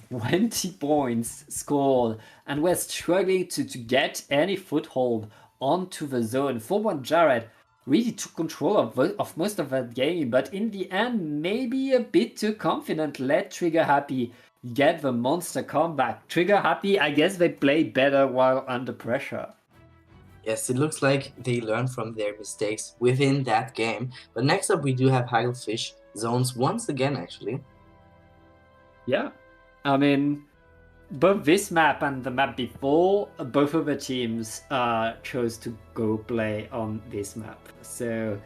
20 points scored and were struggling to get any foothold onto the zone. 4-1 Jared really took control of most of that game, but in the end, maybe a bit too confident, let Trigger Happy get the monster comeback. Trigger Happy, I guess they play better while under pressure. Yes, it looks like they learned from their mistakes within that game. But next up, we do have Hagglefish zones once again, actually. Yeah, I mean, both this map and the map before, both of the teams chose to go play on this map. So,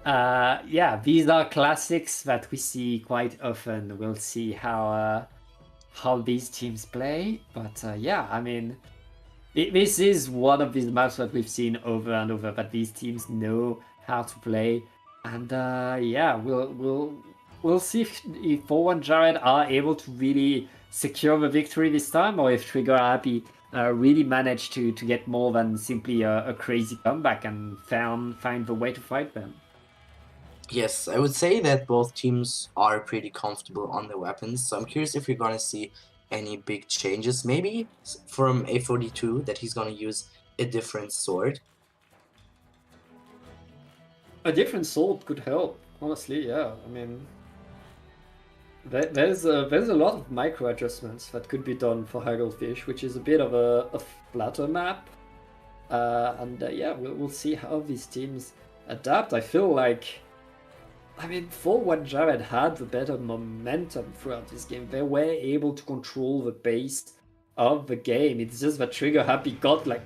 yeah, these are classics that we see quite often. We'll see how these teams play. But yeah, I mean, this is one of these maps that we've seen over and over. But these teams know how to play, and yeah, we'll see if 4-1 Jared are able to really secure the victory this time, or if Trigger Happy really managed to get more than simply a crazy comeback and find the way to fight them. Yes, I would say that both teams are pretty comfortable on their weapons, so I'm curious if you're going to see any big changes. Maybe from A42 that he's going to use a different sword. A different sword could help, honestly, yeah. I mean, there's a lot of micro adjustments that could be done for Hagglefish, which is a bit of a flatter map. And yeah, we'll see how these teams adapt. I feel like, I mean, 4-1 Jared had the better momentum throughout this game. They were able to control the pace of the game. It's just that Trigger Happy got like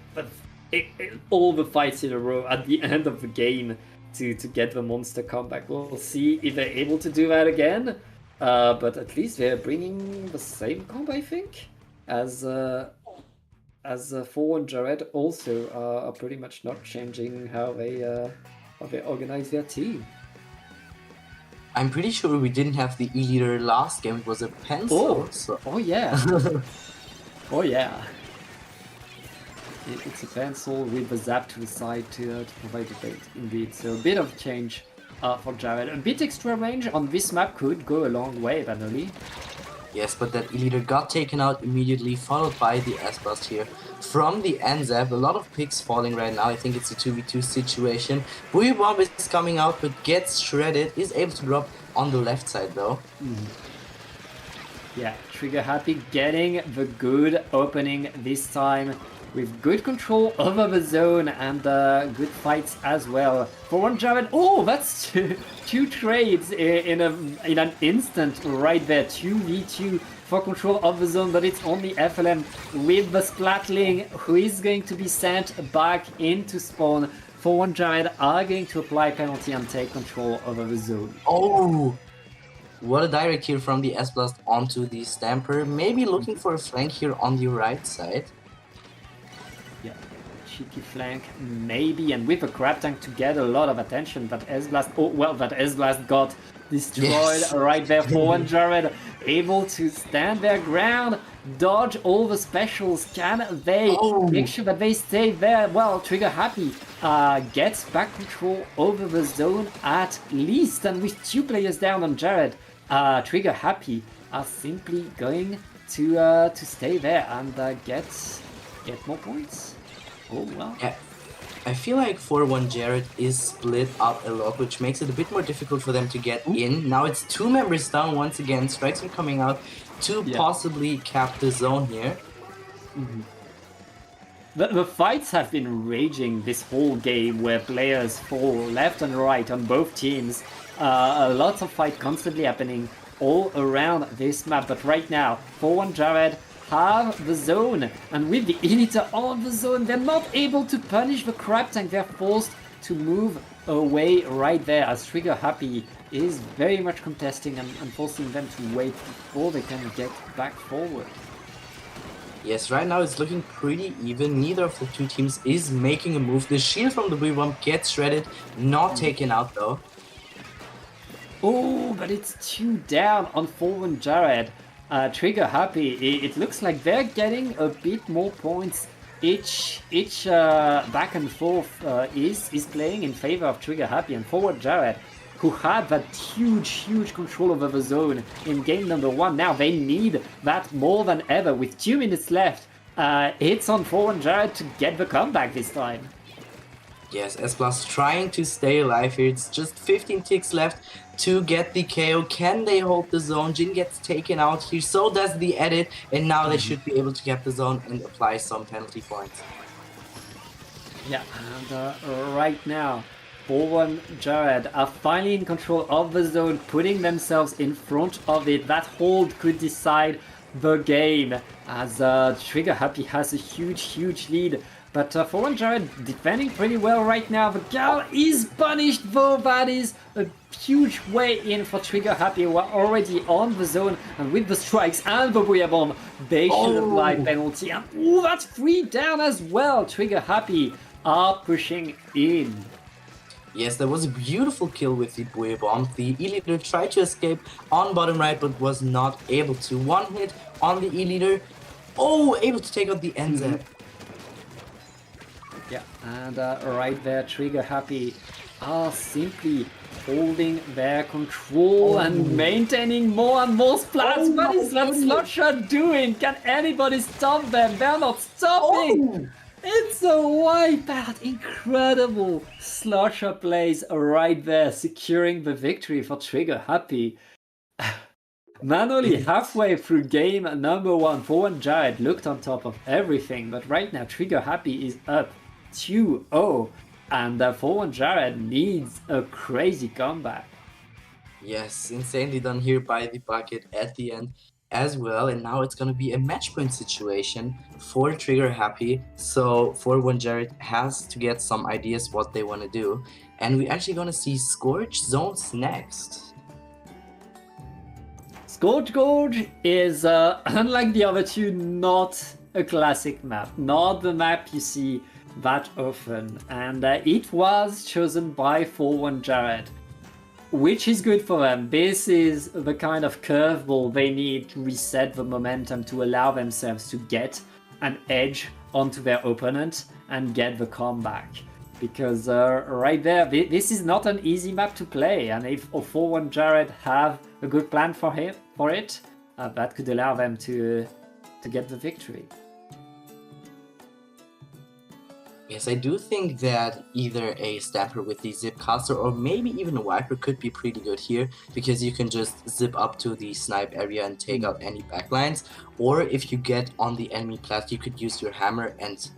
all the fights in a row at the end of the game to get the monster comeback. We'll see if they're able to do that again. But at least they're bringing the same comp, I think, as 4-1 Jared also are pretty much not changing how they organize their team. I'm pretty sure we didn't have the E-leader last game. It was a pencil. Oh yeah. Oh yeah. It's a pencil with a zap to the side to provide the bait, indeed. So a bit of change for Jared. A bit extra range on this map could go a long way, Vanelli. Yes, but that E-leader got taken out immediately, followed by the S-Blast here from the NZAP. A lot of picks falling right now. I think it's a 2v2 situation. Booyah Bomb is coming out, but gets shredded. Is able to drop on the left side, though. Yeah, Trigger Happy getting the good opening this time with good control over the zone and good fights as well. For one Jared, oh, that's two trades in an instant right there. 2v2 for control of the zone, but it's only FLM with the Splatling who is going to be sent back into spawn. For one Jared are going to apply penalty and take control over the zone. Oh! What a direct here from the S-Blast onto the Stamper. Maybe looking for a flank here on the right side. Yeah, cheeky flank, maybe, and with a crab tank to get a lot of attention, but S-Blast, oh well, that S-Blast got destroyed right there for one Jared, able to stand their ground, dodge all the specials. Can they make sure that they stay there? Well, Trigger Happy gets back control over the zone at least, and with 2 players down on Jared, Trigger Happy are simply going to stay there and get more points. Oh well. Yeah. I feel like 4-1 Jared is split up a lot, which makes it a bit more difficult for them to get in. Now it's 2 members down once again. Strikes are coming out to possibly cap the zone here. The fights have been raging this whole game, where players fall left and right on both teams. Lots of fight constantly happening all around this map, but right now 4-1 Jared have the zone, and with the Eliter on the zone, they're not able to punish the crab tank. They're forced to move away right there, as Trigger Happy is very much contesting and forcing them to wait before they can get back forward. Yes, right now it's looking pretty even. Neither of the two teams is making a move. The shield from the Booyah Bomb gets shredded, not taken out though. Oh, but it's 2 down on 4-1 Jared. Trigger Happy, it looks like they're getting a bit more points. Each back and forth is playing in favor of Trigger Happy, and 4-1 Jared, who had that huge control over the zone in game number 1. Now they need that more than ever. With 2 minutes left, it's on 4-1 Jared to get the comeback this time. Yes, S-Blast trying to stay alive here. It's just 15 ticks left to get the KO. Can they hold the zone? Jin gets taken out here, so does the edit, and now they should be able to cap the zone and apply some penalty points. Yeah, and right now 4-1 Jared are finally in control of the zone, putting themselves in front of it. That hold could decide the game, as Trigger Happy has a huge lead. But 4-1 Jared defending pretty well right now. The Gal is punished, though. That is a huge way in for Trigger Happy, who are already on the zone. And with the strikes and the Booyah Bomb, they should apply penalty. And that's 3 down as well. Trigger Happy are pushing in. Yes, that was a beautiful kill with the Booyah Bomb. The E-leader tried to escape on bottom right, but was not able to. 1 hit on the E-leader. Oh, able to take out the NZ. Yeah, and right there, Trigger Happy are simply holding their control and maintaining more and more splats. What is that Slotshot doing? Can anybody stop them? They're not stopping! It's a wipeout! Incredible Slotshot plays right there, securing the victory for Trigger Happy. Only halfway through game number 1, 4-1 Jared looked on top of everything, but right now Trigger Happy is up 2-0, and 4-1 Jared needs a crazy comeback. Yes, insanely done here by the bucket at the end as well, and now it's gonna be a match point situation for Trigger Happy. So 4-1 Jared has to get some ideas what they want to do, and we're actually gonna see Scorch Zones next. Scorch Gorge is, unlike the other two, not a classic map, not the map you see that often, and it was chosen by 4-1 Jared, which is good for them. This is the kind of curveball they need to reset the momentum, to allow themselves to get an edge onto their opponent and get the comeback. Because right there, this is not an easy map to play, and if 4-1 Jared have a good plan for it, that could allow them to get the victory. Yes, I do think that either a Stamper with the Zip Caster or maybe even a Viper could be pretty good here, because you can just zip up to the snipe area and take out any backlines. Or if you get on the enemy plat, you could use your hammer and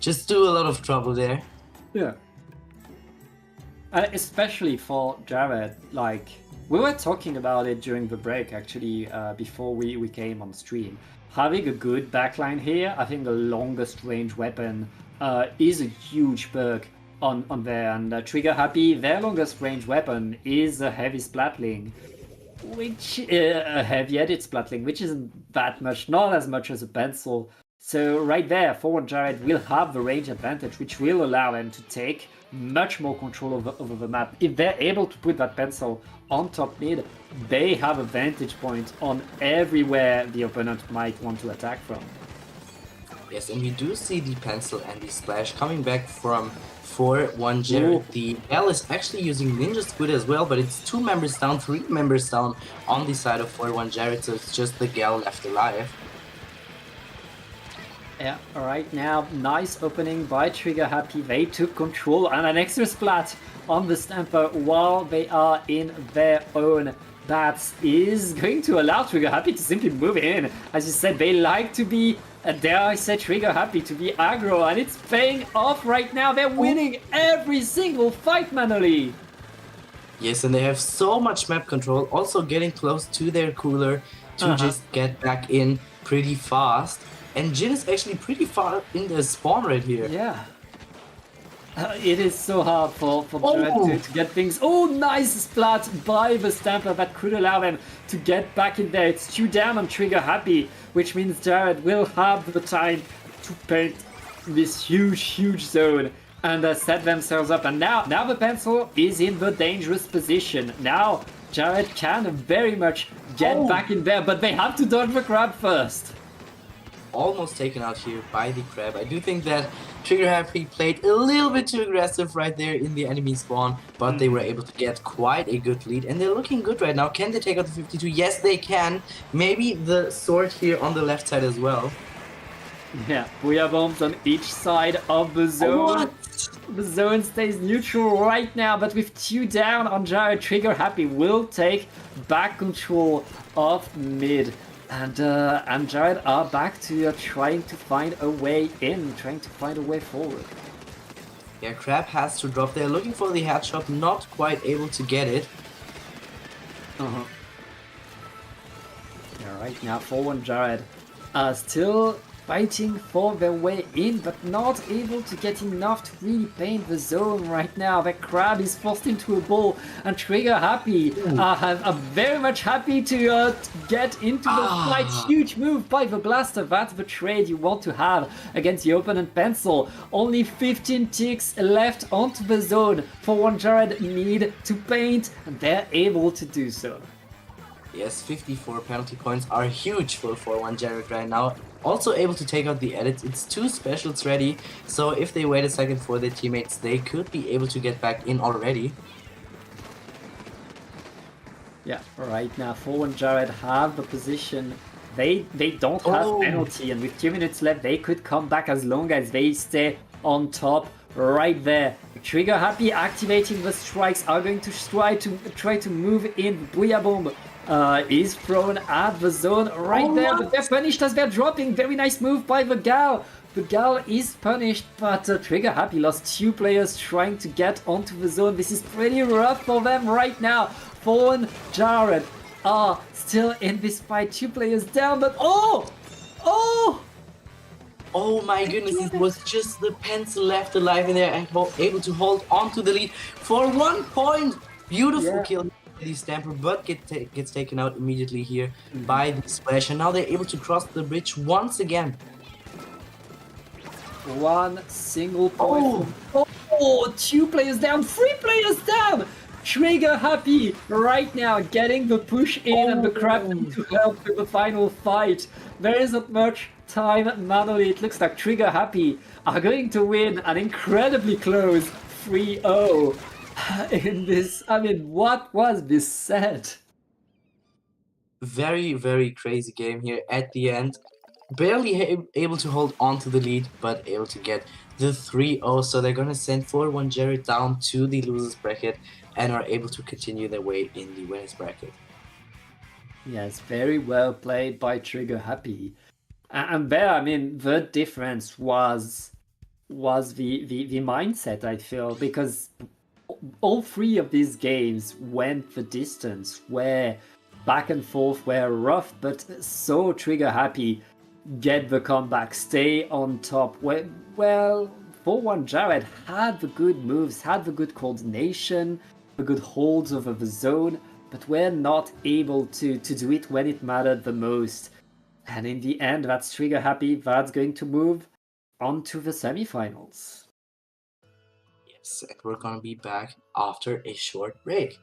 just do a lot of trouble there. Yeah. Especially for Jared, like, we were talking about it during the break, actually, before we came on stream. Having a good backline here, I think the longest range weapon is a huge perk on there. And Trigger Happy, their longest range weapon is a heavy splatling, which a heavy edit splatling, which isn't that much, not as much as a pencil. So right there, Forward Jared will have the range advantage, which will allow them to take much more control over the map. If they're able to put that pencil on top mid, they have a vantage point on everywhere the opponent might want to attack from. Yes, and we do see the pencil and the splash coming back from 4-1 Jared. Ooh. The L is actually using Ninja Squid as well, but it's 2 members down, 3 members down on the side of 4-1 Jared, so it's just the Gal left alive. Yeah, right now, nice opening by Trigger Happy. They took control and an extra splat on the Stamper while they are in their own. That is going to allow Trigger Happy to simply move in. As you said, they like to be, dare I say, Trigger Happy to be aggro, and it's paying off right now. They're winning every single fight manually. Yes, and they have so much map control, also getting close to their cooler to just get back in pretty fast. And Jin is actually pretty far in the spawn right here. Yeah. It is so hard for Jared to get things. Oh, nice splat by the Stamper that could allow them to get back in there. It's 2 down on Trigger Happy, which means Jared will have the time to paint this huge zone and set themselves up. And now the pencil is in the dangerous position. Now Jared can very much get back in there, but they have to dodge the grab first. Almost taken out here by the crab. I do think that Trigger Happy played a little bit too aggressive right there in the enemy spawn, but they were able to get quite a good lead, and they're looking good right now. Can they take out the 52? Yes, they can. Maybe the sword here on the left side as well. Yeah, Booyah bombs on each side of the zone. The zone stays neutral right now, but with 2 down on Jared, Trigger Happy will take back control of mid. And Jared are back to trying to find a way in, trying to find a way forward. Yeah, Crab has to drop there, looking for the headshot, not quite able to get it. Yeah, right now, 4-1 Jared still fighting for their way in, but not able to get enough to really paint the zone right now. The Crab is forced into a ball, and Trigger Happy are very much happy to get into the fight. Huge move by the Blaster. That's the trade you want to have against the opponent pencil. Only 15 ticks left onto the zone. 4-1 Jared need to paint, and they're able to do so. Yes, 54 penalty points are huge for 4-1 Jared right now. Also able to take out the edits. It's 2 specials ready, so if they wait a second for their teammates, they could be able to get back in already. Yeah, right now 4-1 Jared have the position. They don't have penalty, and with 2 minutes left, they could come back as long as they stay on top right there. Trigger Happy activating the strikes, are going to try to move in. Booyah Bomb is thrown at the zone right there, but they're punished as they're dropping. Very nice move by the Gal. The Gal is punished, but Trigger Happy lost 2 players trying to get onto the zone. This is pretty rough for them right now. 4-1 Jared are still in this fight. 2 players down, but oh my goodness, it was just the pencil left alive in there and able to hold on to the lead for 1 point. Beautiful kill. The Stamper, but gets taken out immediately here by the splash, and now they're able to cross the bridge once again. 1 single point. 2 players down, 3 players down. Trigger Happy right now getting the push in, and the Crab to help with the final fight. There isn't much time manually. It looks like Trigger Happy are going to win an incredibly close 3-0. In this, I mean, what was this set? Very, very crazy game here at the end. Barely able to hold on to the lead, but able to get the 3-0. So they're going to send 4-1 Jared down to the losers bracket and are able to continue their way in the winners bracket. Yes, very well played by Trigger Happy. And there, I mean, the difference was the mindset, I feel, because all three of these games went the distance, where back and forth were rough, but so Trigger Happy get the comeback, stay on top. Well, 4-1 Jared had the good moves, had the good coordination, the good holds over the zone, but were not able to do it when it mattered the most. And in the end, that's Trigger Happy. That's going to move on to the semifinals. Yes, and we're going to be back after a short break.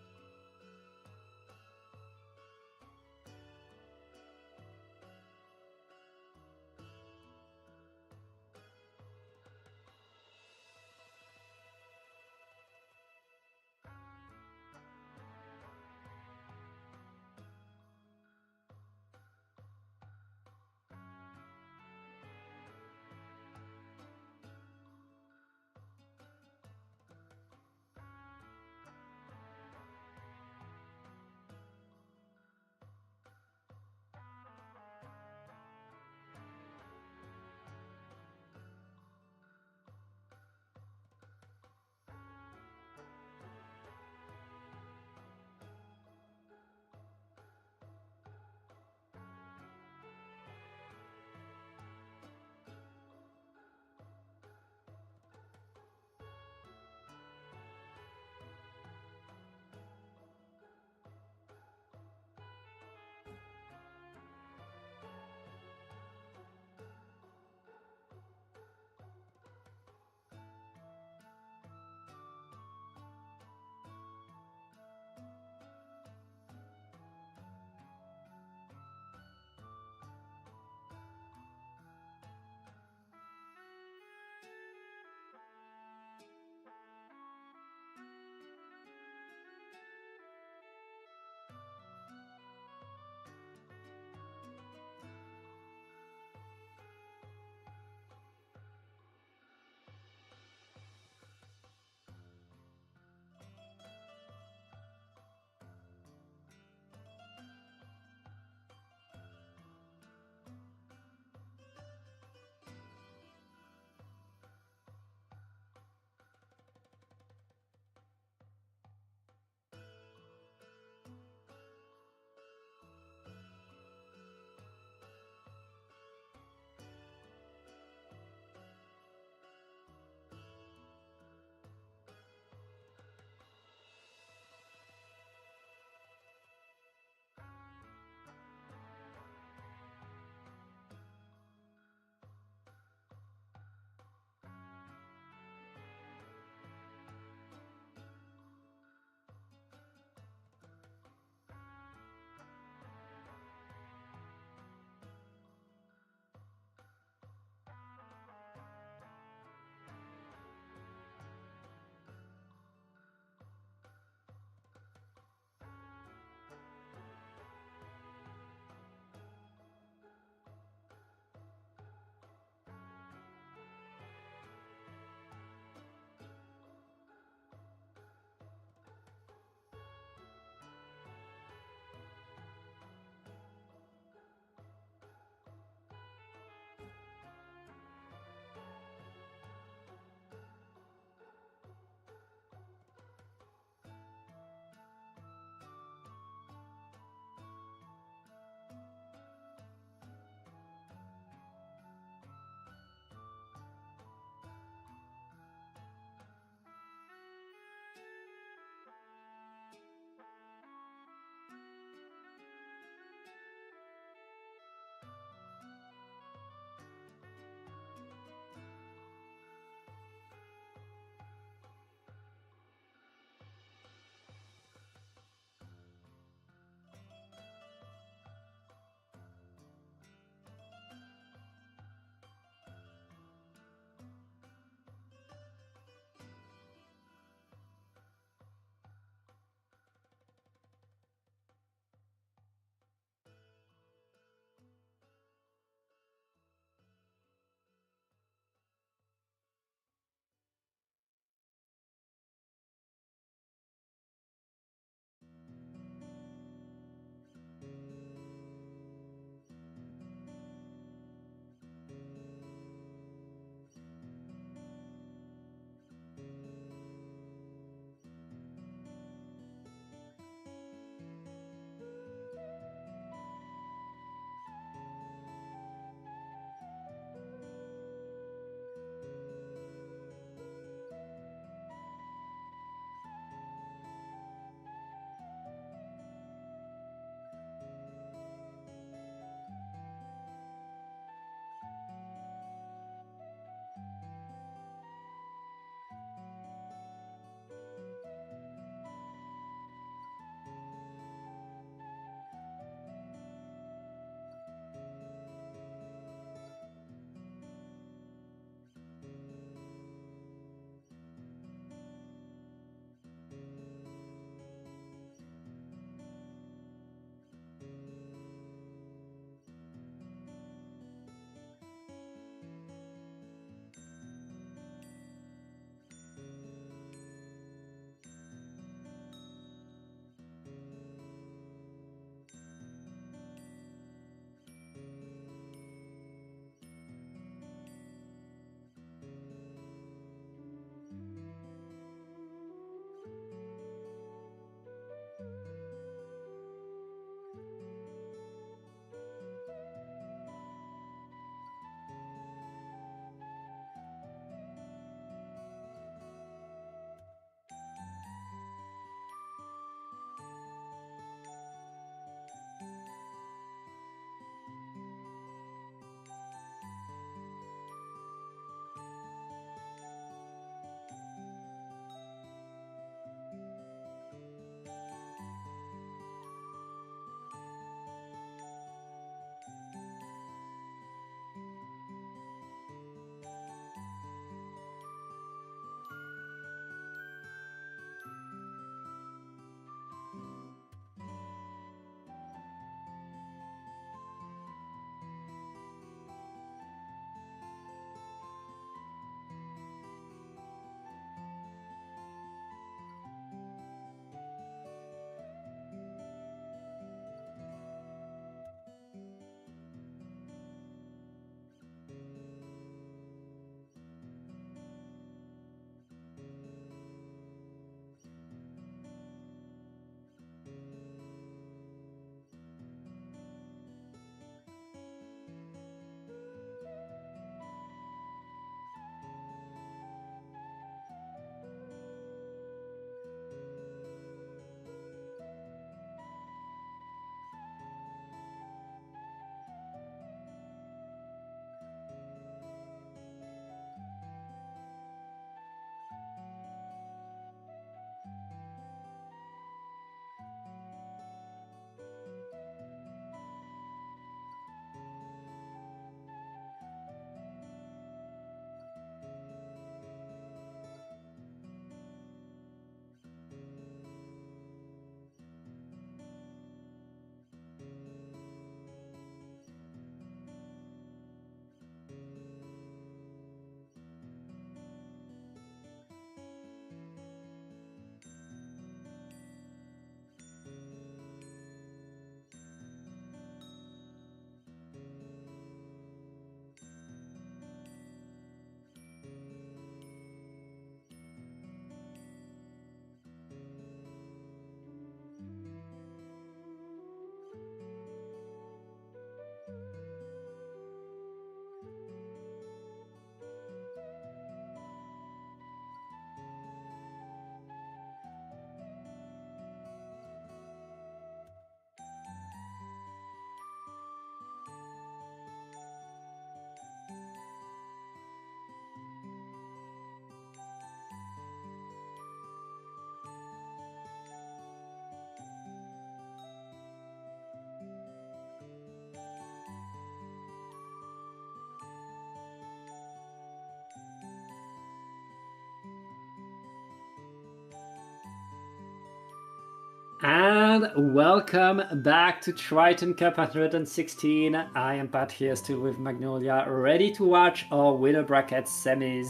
And welcome back to Triton-Cup 116. I am Pat here, still with Magnolia, ready to watch our winner bracket semis.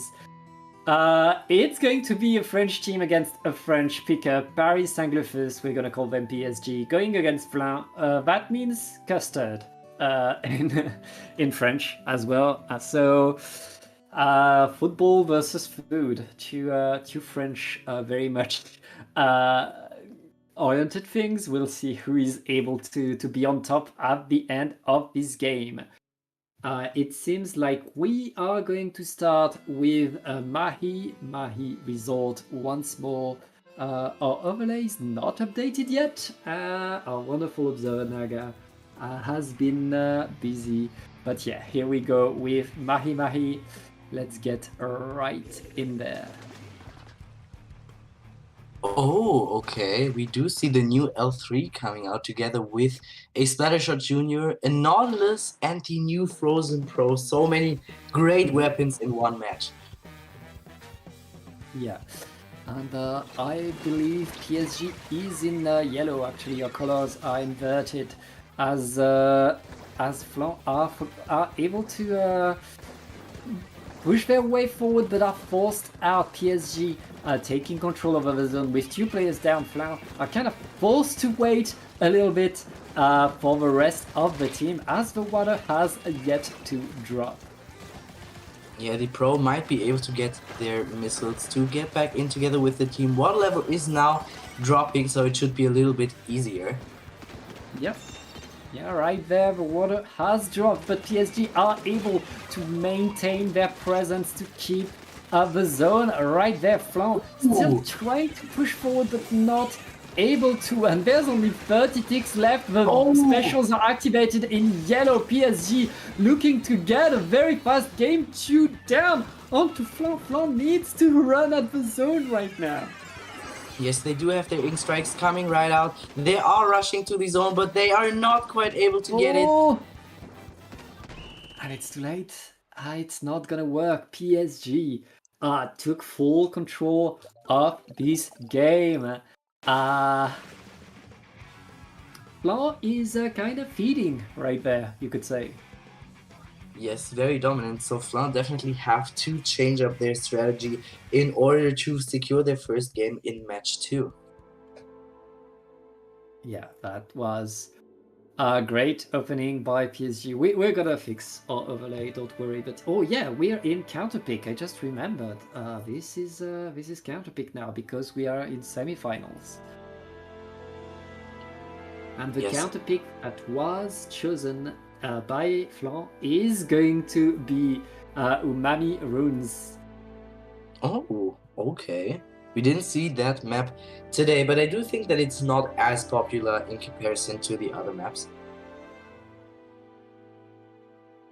It's going to be a French team against a French pickup. Paris Saint-Gleufus, we're gonna call them PSG, going against Flin. That means custard in French as well. Football versus food. Two French very much oriented things. We'll see who is able to be on top at the end of this game. It seems like we are going to start with Mahi Resort once more. Our overlay is not updated yet. Our wonderful observer Naga has been busy. But yeah, here we go with Mahi. Let's get right in there. Oh, okay. We do see the new L3 coming out together with a Splattershot Junior, a Nautilus, and the new Frozen Pro. So many great weapons in one match. Yeah, and I believe PSG is in yellow. Actually, your colors are inverted, as Flan are able to push their way forward, but are forced out. PSG taking control over the zone with two players down. Flan are kind of forced to wait a little bit for the rest of the team, as the water has yet to drop. Yeah, the Pro might be able to get their missiles to get back in together with the team. Water level is now dropping, so it should be a little bit easier. Yep. Yeah, right there, the water has dropped, but PSG are able to maintain their presence to keep the zone right there. Flan still trying to push forward, but not able to, and there's only 30 ticks left. The specials are activated in yellow. PSG looking to get a very fast game 2 down onto Flan. Flan needs to run at the zone right now. Yes, they do have their ink strikes coming right out. They are rushing to the zone, but they are not quite able to get it. And it's too late. It's not gonna work. PSG took full control of this game. Flan is kind of feeding right there, you could say. Yes, very dominant. So Flan definitely have to change up their strategy in order to secure their first game in match 2. Yeah, that was a great opening by PSG. We're gonna fix our overlay, don't worry. But oh yeah, we're in counterpick. I just remembered. This is counterpick now because we are in semifinals. And the counterpick that was chosen by Flan is going to be Umami Runes. Oh, okay. We didn't see that map today, but I do think that it's not as popular in comparison to the other maps.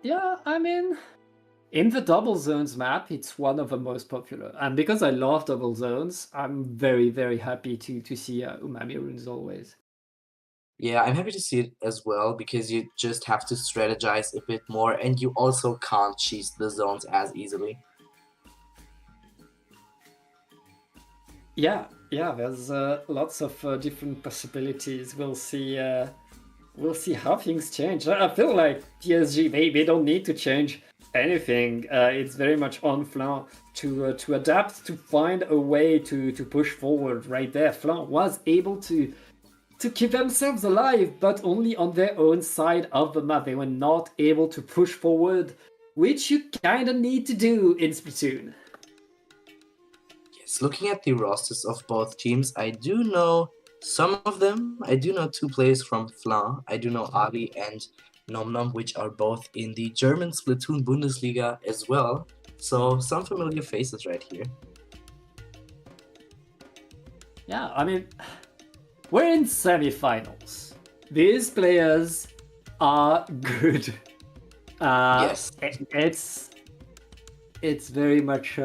Yeah, I mean, in the double zones map, it's one of the most popular. And because I love double zones, I'm very, very happy to see Umami Runes always. Yeah, I'm happy to see it as well, because you just have to strategize a bit more, and you also can't cheese the zones as easily. Yeah, there's lots of different possibilities. We'll see how things change. I feel like PSG, they don't need to change anything. It's very much on Flan to adapt, to find a way to push forward right there. Flan was able to keep themselves alive, but only on their own side of the map. They were not able to push forward, which you kind of need to do in Splatoon. Yes, looking at the rosters of both teams, I do know some of them. I do know 2 players from Flan. I do know Ali and Nom Nom, which are both in the German Splatoon Bundesliga as well. So some familiar faces right here. Yeah, I mean, we're in semifinals. These players are good. Yes. It's very much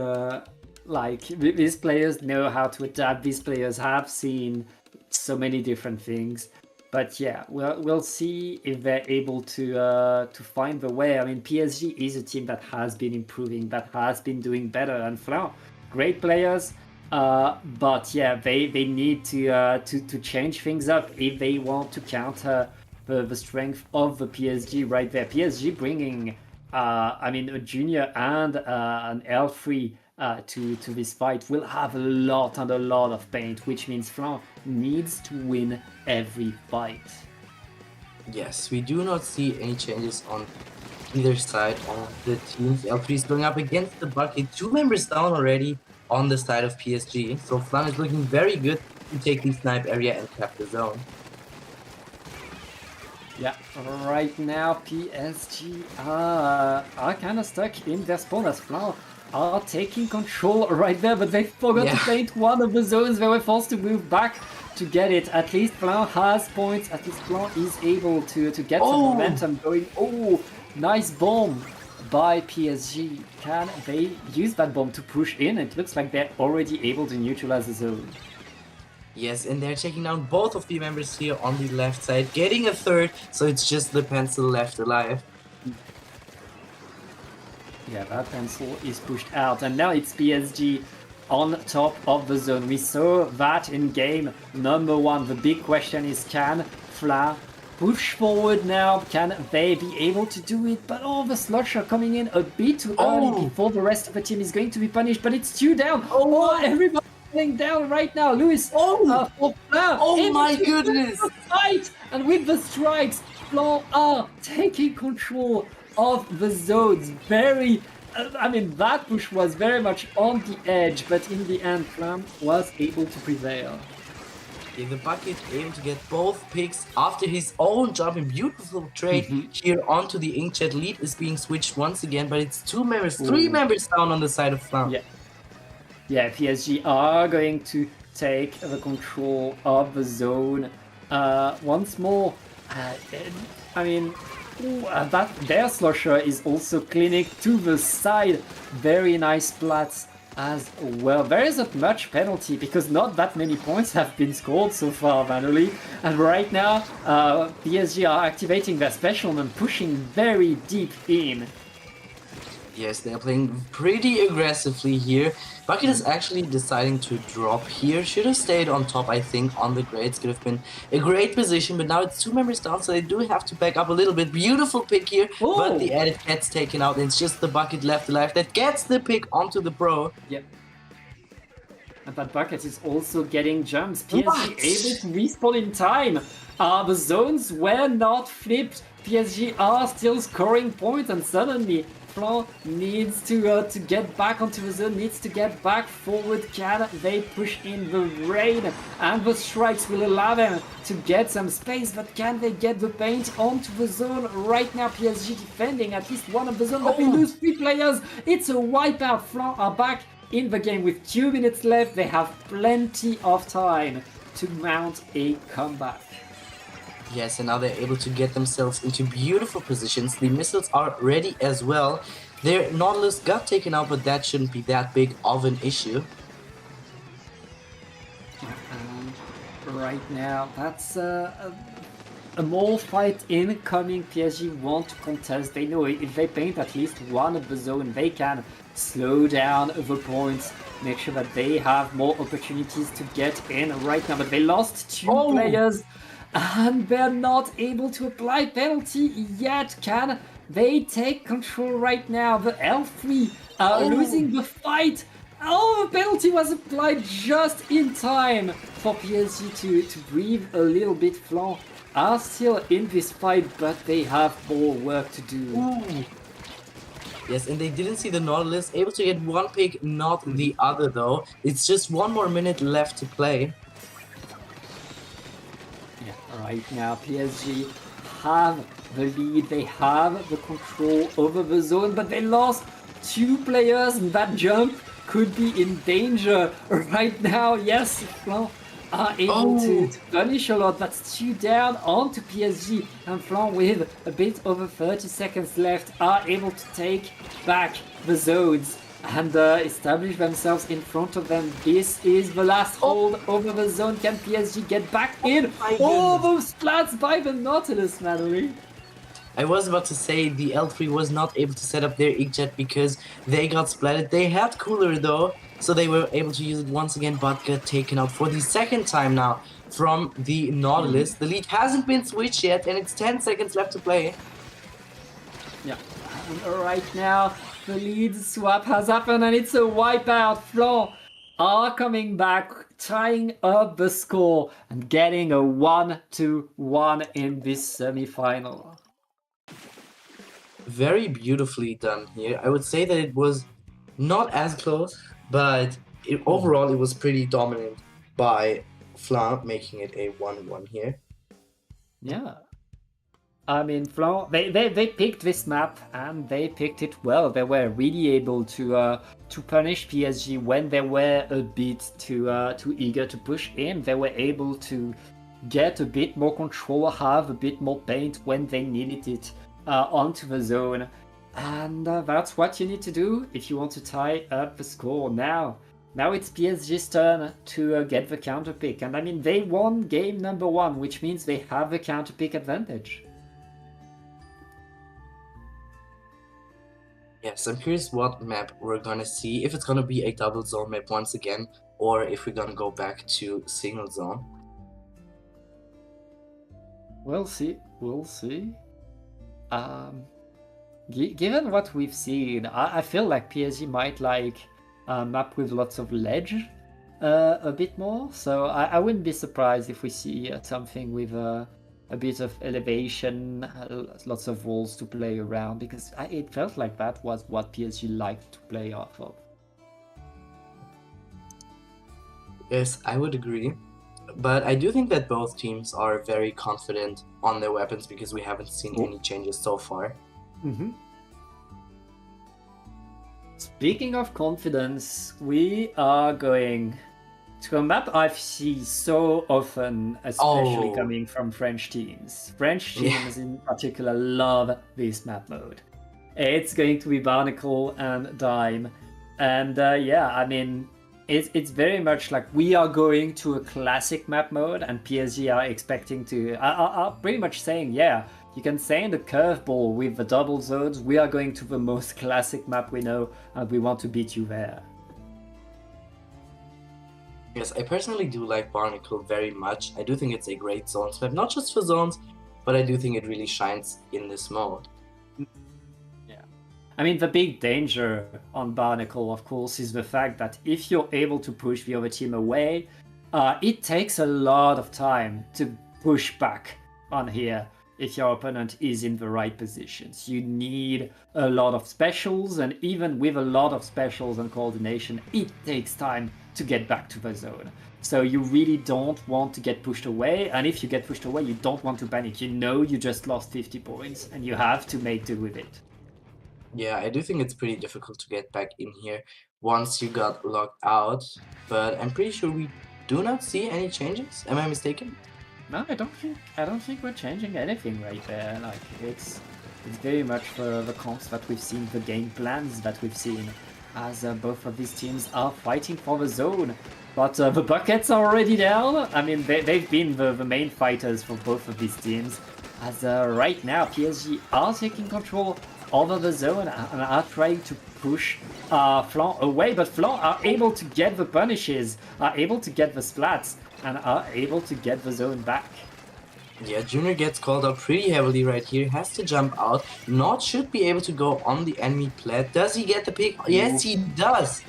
like these players know how to adapt. These players have seen so many different things. But yeah, we'll see if they're able to find the way. I mean, PSG is a team that has been improving, that has been doing better, and Flan, great players, But yeah, they need to change things up if they want to counter the strength of the PSG right there. PSG bringing, I mean, a junior and an L3 to this fight will have a lot and a lot of paint, which means Flan needs to win every fight. Yes, we do not see any changes on either side of the teams. L3 is going up against the bucket. 2 members down already on the side of PSG. So Flan is looking very good to take the snipe area and cap the zone. Yeah, right now PSG are kind of stuck in their spawn as Flan are taking control right there, but they forgot to paint one of the zones. They were forced to move back to get it. At least Flan has points. At least Flan is able to get some momentum going. Oh, nice bomb by PSG. Can they use that bomb to push in? It looks like they're already able to neutralize the zone. Yes, and they're taking down both of the members here on the left side, getting a third, so it's just the pencil left alive. Yeah, that pencil is pushed out, and now it's PSG on top of the zone. We saw that in game number 1. The big question is, can Flan push forward now? Can they be able to do it? But the Slosher coming in a bit too early before the rest of the team is going to be punished, but it's 2 down. Everybody down right now. Lewis for Flan. Oh my goodness! Fight! And with the strikes, Flan are taking control of the zones. Very, I mean, that push was very much on the edge, but in the end, Flan was able to prevail. Yeah, the bucket able to get both picks after his own jump in beautiful trade here onto the Inkjet. Lead is being switched once again, but it's 2 members, 3 members down on the side of Flan. Yeah, PSG are going to take the control of the zone once more. I mean, that their Slosher is also clinic to the side. Very nice splats as well. There isn't much penalty because not that many points have been scored so far manually. And right now, PSG are activating their special and pushing very deep in. Yes, they're playing pretty aggressively here. Bucket is actually deciding to drop here. Should have stayed on top, I think, on the grades. Could have been a great position, but now it's 2 members down, so they do have to back up a little bit. Beautiful pick here, but the edit gets taken out, and it's just the Bucket left alive that gets the pick onto the pro. Yep. And that Bucket is also getting jumps. PSG able to respawn in time. The zones were not flipped. PSG are still scoring points, and suddenly Flan needs to get back onto the zone, needs to get back forward. Can they push in the rain? And the strikes will allow them to get some space, but can they get the paint onto the zone? Right now, PSG defending at least one of the zone, but we lose 3 players. It's a wipeout. Flan are back in the game with 2 minutes left. They have plenty of time to mount a comeback. Yes, and now they're able to get themselves into beautiful positions. The missiles are ready as well. Their Nautilus got taken out, but that shouldn't be that big of an issue. And right now, that's a more fight incoming. PSG want to contest. They know if they paint at least one of the zone, they can slow down the points, make sure that they have more opportunities to get in right now. But they lost 2 players. And they're not able to apply penalty yet. Can they take control right now? The L3 are losing the fight. The penalty was applied just in time for PSG to breathe a little bit. Flan are still in this fight, but they have more work to do. Yes, and they didn't see the Nautilus. Able to get 1 pick, not the other though. It's just 1 more minute left to play. Right now, PSG have the lead, they have the control over the zone, but they lost 2 players, and that jump could be in danger right now. Yes, Flan are able to punish a lot. That's 2 down onto PSG, and Flan with a bit over 30 seconds left are able to take back the zones and establish themselves in front of them. This is the last hold over the zone. Can PSG get back in? Those splats by the Nautilus, Madeline. I was about to say the L3 was not able to set up their Inkjet because they got splatted. They had Cooler though, so they were able to use it once again, but got taken out for the second time now from the Nautilus. The lead hasn't been switched yet, and it's 10 seconds left to play. Yeah, and right now the lead swap has happened and it's a wipeout. Flan are coming back, tying up the score and getting a 1-1 in this semi-final. Very beautifully done here. I would say that it was not as close, but overall it was pretty dominant by Flan, making it a 1-1 here. Yeah. I mean, Flan, they picked this map and they picked it well. They were really able to punish PSG when they were a bit too eager to push in. They were able to get a bit more control, have a bit more paint when they needed it onto the zone. And that's what you need to do if you want to tie up the score. Now it's PSG's turn to get the counter pick. And I mean, they won game number 1, which means they have the counter pick advantage. Yes, I'm curious what map we're gonna see, if it's gonna be a double zone map once again, or if we're gonna go back to single zone. We'll see. Given what we've seen, I feel like PSG might like a map with lots of ledge a bit more, so I wouldn't be surprised if we see something with a bit of elevation, lots of walls to play around, because it felt like that was what PSG liked to play off of. Yes, I would agree. But I do think that both teams are very confident on their weapons because we haven't seen any changes so far. Mm-hmm. Speaking of confidence, we are going to a map I see so often, especially coming from French teams. French teams in particular love this map mode. It's going to be Barnacle and Dime. And yeah, I mean, it's very much like we are going to a classic map mode, and PSG are expecting to, are pretty much saying, yeah, you can send a curveball with the double zones, we are going to the most classic map we know, and we want to beat you there. Yes, I personally do like Barnacle very much. I do think it's a great zones map, not just for zones, but I do think it really shines in this mode. Yeah. I mean, the big danger on Barnacle, of course, is the fact that if you're able to push the other team away, it takes a lot of time to push back on here if your opponent is in the right positions. You need a lot of specials, and even with a lot of specials and coordination, it takes time to get back to the zone. So you really don't want to get pushed away, and if you get pushed away, you don't want to panic. You know you just lost 50 points, and you have to make do with it. Yeah, I do think it's pretty difficult to get back in here once you got locked out, but I'm pretty sure we do not see any changes. Am I mistaken? No, I don't think we're changing anything right there. Like it's very much the comps that we've seen, the game plans that we've seen, as both of these teams are fighting for the zone. But the buckets are already down. I mean, they've been the main fighters for both of these teams. As right now, PSG are taking control over the zone and are trying to push Flan away. But Flan are able to get the punishes, are able to get the splats, and are able to get the zone back. Yeah, Junior gets called out pretty heavily right here, has to jump out. Not should be able to go on the enemy plat. Does he get the pick? Yes, he does!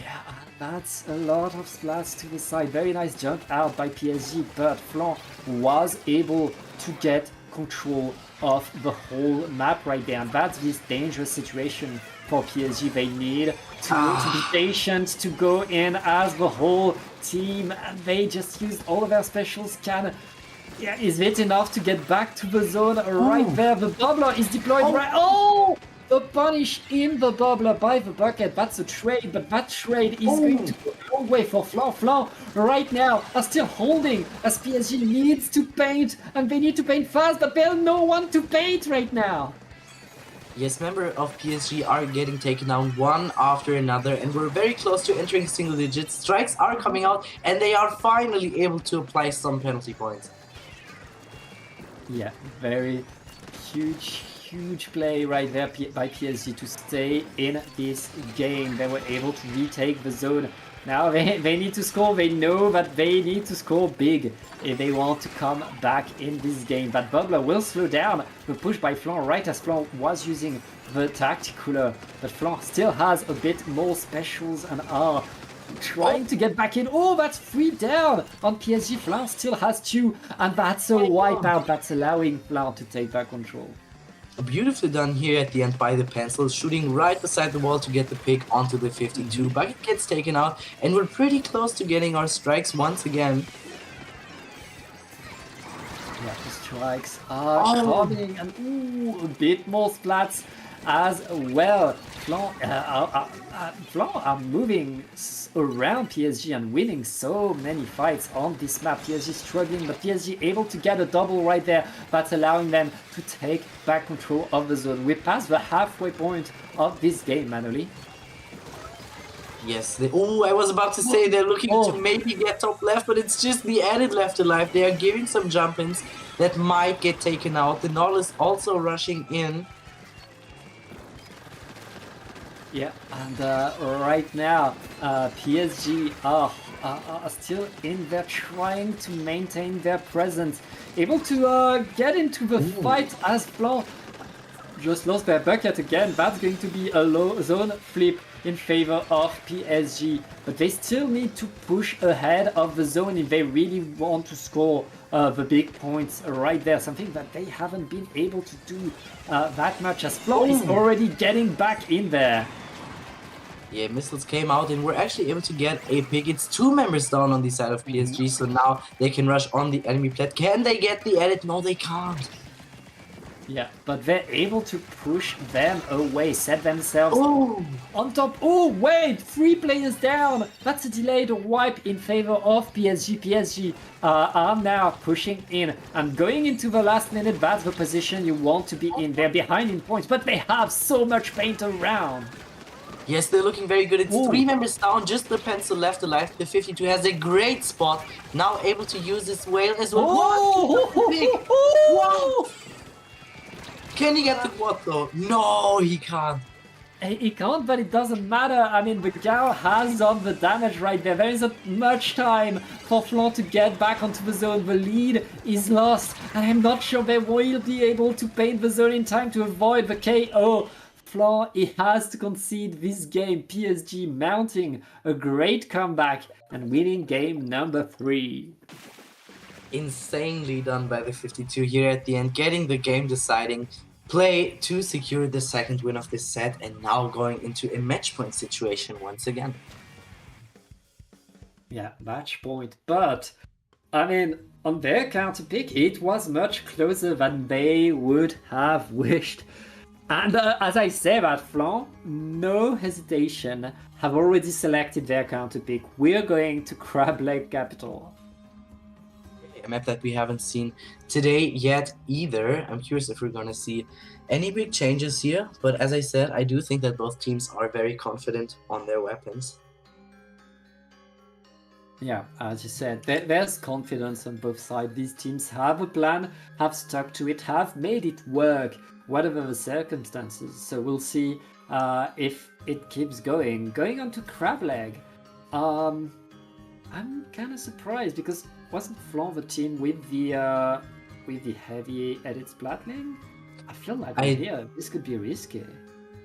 Yeah, that's a lot of splats to the side. Very nice jump out by PSG, but Flan was able to get control of the whole map right there. And that's this dangerous situation for PSG. They need to be patient, to go in as the whole team, and they just used all of their specials. Is it enough to get back to the zone right there? The bubbler is deployed right. Oh! The punish in the bubbler by the bucket. That's a trade, but that trade is going to go a long way for Flan. Flan right now are still holding as PSG needs to paint, and they need to paint fast, but there's no one to paint right now. Yes, members of PSG are getting taken down one after another, and we're very close to entering single digits. Strikes are coming out, and they are finally able to apply some penalty points. Yeah, very huge huge play right there by PSG to stay in this game. They were able to retake the zone. Now they need to score. They know that they need to score big if they want to come back in this game. But Bubbler will slow down the push by Flan right as Flan was using the tactical. But Flan still has a bit more specials and are trying to get back in. Oh, that's 3 down on PSG. Flan still has 2, and that's a wipeout that's allowing Flan to take back control. Beautifully done here at the end by the pencil, shooting right beside the wall to get the pick onto the 52. Bucket gets taken out, and we're pretty close to getting our strikes once again. Yeah, the strikes are coming, and ooh, a bit more splats as well. Flan are moving around PSG and winning so many fights on this map. PSG struggling, but PSG able to get a double right there. That's allowing them to take back control of the zone. We're past the halfway point of this game, Manoli. Yes, I was about to say they're looking to maybe get top left, but it's just the added left alive. They are giving some jump-ins that might get taken out. The Nautilus also rushing in. Yeah, and right now PSG are still in there trying to maintain their presence, able to get into the fight as Flan just lost their bucket again. That's going to be a low zone flip in favor of PSG, but they still need to push ahead of the zone if they really want to score the big points right there, something that they haven't been able to do that much, as Flan is already getting back in there. Yeah, missiles came out and we're actually able to get a pick. It's 2 members down on the side of PSG, so now they can rush on the enemy plat. Can they get the edit? No, they can't. Yeah, but they're able to push them away, set themselves on top. Oh, wait, 3 players down. That's a delayed wipe in favor of PSG. PSG are now pushing in and going into the last minute. That's the position you want to be in. They're behind in points, but they have so much paint around. Yes, they're looking very good. It's 3 members down, just the pencil left alive. The 52 has a great spot. Now able to use this whale as well. Wow! Can he get the quad though? No, he can't. He can't, but it doesn't matter. I mean, the Gao has done the damage right there. There isn't much time for Flan to get back onto the zone. The lead is lost, and I'm not sure they will be able to paint the zone in time to avoid the KO. Flan, he has to concede this game. PSG mounting a great comeback and winning game number 3. Insanely done by the 52 here at the end, getting the game deciding play to secure the second win of this set, and now going into a match point situation once again. Yeah, match point, but I mean, on their counter pick, it was much closer than they would have wished. And as I say about Flan, no hesitation, have already selected their counter pick. We're going to Crab Lake Capital. A map that we haven't seen today yet either. I'm curious if we're going to see any big changes here, but as I said, I do think that both teams are very confident on their weapons. Yeah, as you said, there's confidence on both sides. These teams have a plan, have stuck to it, have made it work, whatever the circumstances. So we'll see if it keeps going. Going on to Crab Leg, I'm kind of surprised because wasn't Flan the team with the heavy edits platling? I feel like this could be risky.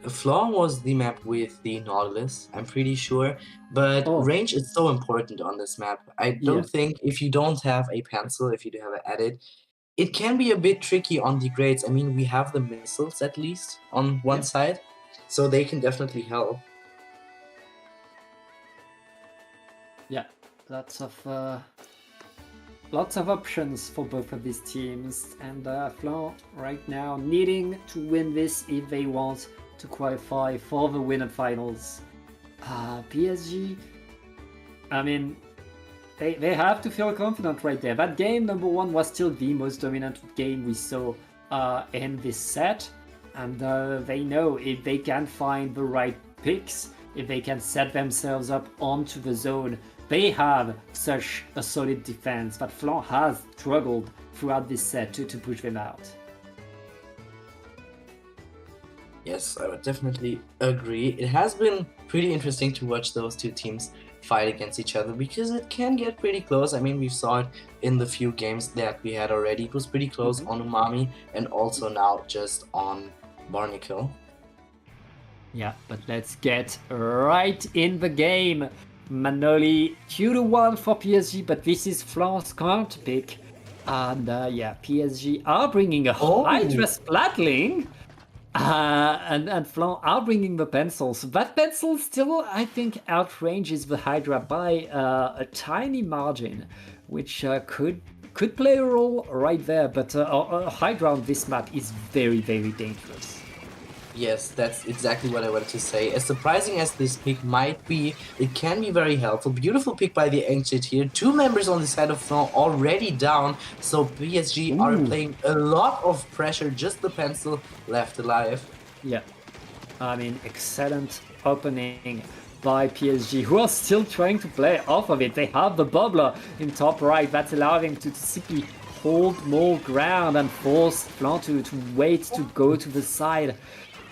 Flan was the map with the Nautilus, I'm pretty sure, but range is so important on this map. I don't think if you don't have a pencil, if you do have an edit, it can be a bit tricky on the grades. I mean, we have the missiles at least on one side, so they can definitely help. Yeah, lots of options for both of these teams, and Flan right now needing to win this if they want to qualify for the winner finals. PSG, I mean, they have to feel confident right there. That game number 1 was still the most dominant game we saw in this set, and they know if they can find the right picks, if they can set themselves up onto the zone, they have such a solid defense that Flan has struggled throughout this set to push them out. Yes, I would definitely agree. It has been pretty interesting to watch those two teams fight against each other because it can get pretty close. I mean, we saw it in the few games that we had already. It was pretty close on Umami and also now just on Barnacle. Yeah, but let's get right in the game. Manoli 2-1 for PSG, but this is Flan's current pick. And yeah, PSG are bringing a Hydra Splatling. And Flan are bringing the pencils. That pencil still, I think, outranges the Hydra by a tiny margin, which could play a role right there. But a Hydra on this map is very, very dangerous. Yes, that's exactly what I wanted to say. As surprising as this pick might be, it can be very helpful. Beautiful pick by the Ancient here. Two members on the side of Flan already down, so PSG are playing a lot of pressure. Just the pencil left alive. Yeah, I mean, excellent opening by PSG, who are still trying to play off of it. They have the bubbler in top right. That's allowing them to simply hold more ground and force Flan to wait to go to the side.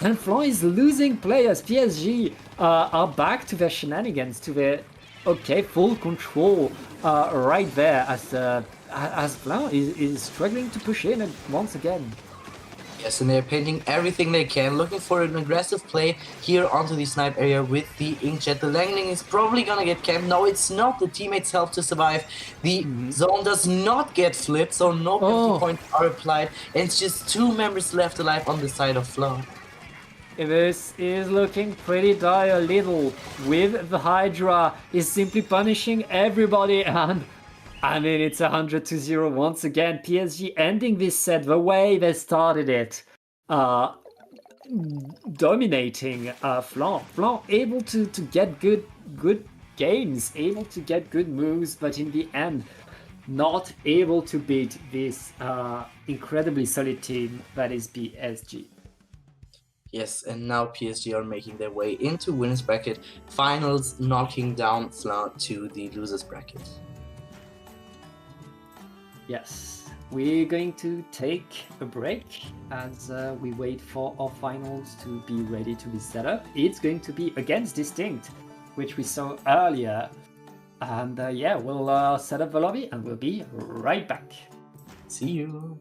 And Flan is losing players. PSG are back to their shenanigans, to their full control right there as Flan is struggling to push in once again. Yes, and they're painting everything they can, looking for an aggressive play here onto the snipe area with the Inkjet. The Langling is probably gonna get camped. No, it's not. The teammates help to survive. The zone does not get flipped, so no penalty points are applied. And it's just two members left alive on the side of Flan. This is looking pretty dire. Little with the Hydra is simply punishing everybody, and I mean it's 100-0 once again. PSG ending this set the way they started it, dominating Flan. Flan able to get good games, able to get good moves, but in the end not able to beat this incredibly solid team that is PSG. Yes, and now PSG are making their way into winners bracket finals, knocking down Flan to the losers bracket. Yes, we're going to take a break as we wait for our finals to be ready to be set up. It's going to be against Distinct, which we saw earlier. And yeah, we'll set up the lobby and we'll be right back. See you.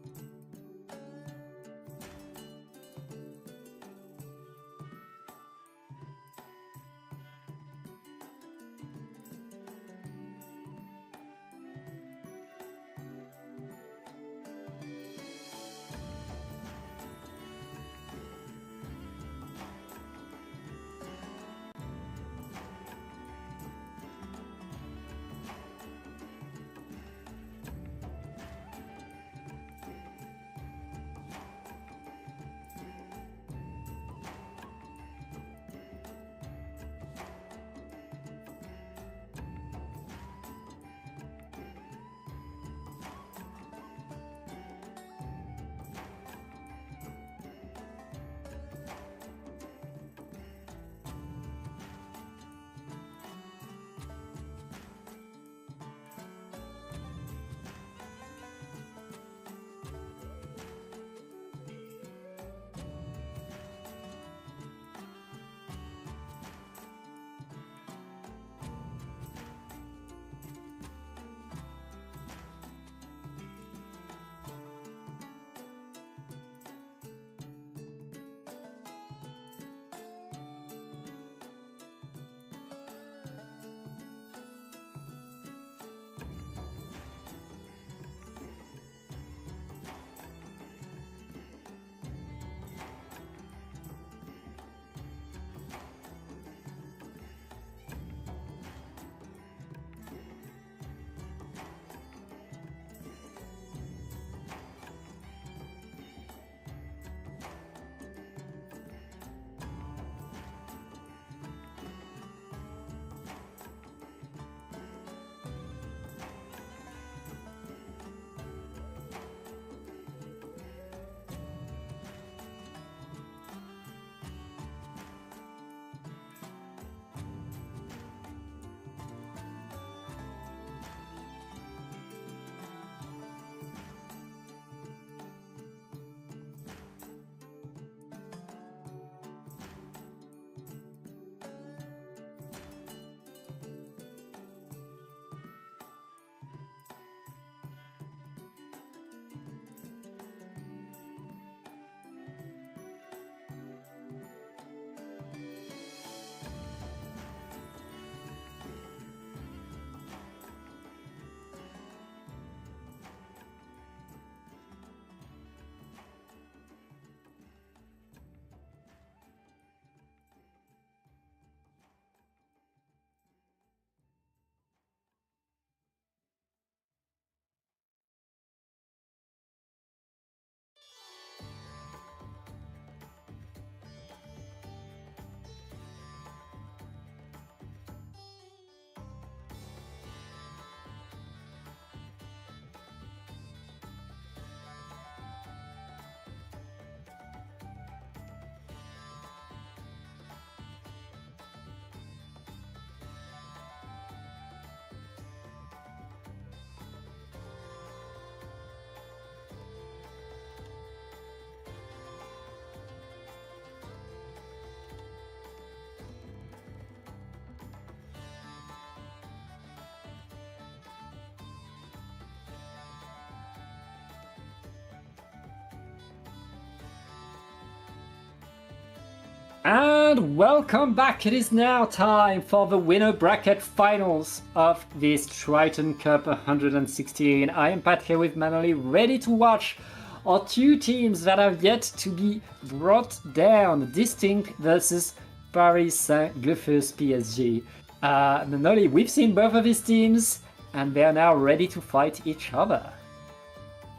And welcome back. It is now time for the winner bracket finals of this Triton Cup 116. I am Pat here with Manoli, ready to watch our two teams that have yet to be brought down. Distinct versus Paris Saint-Germain's PSG. Manoli, we've seen both of these teams and they are now ready to fight each other.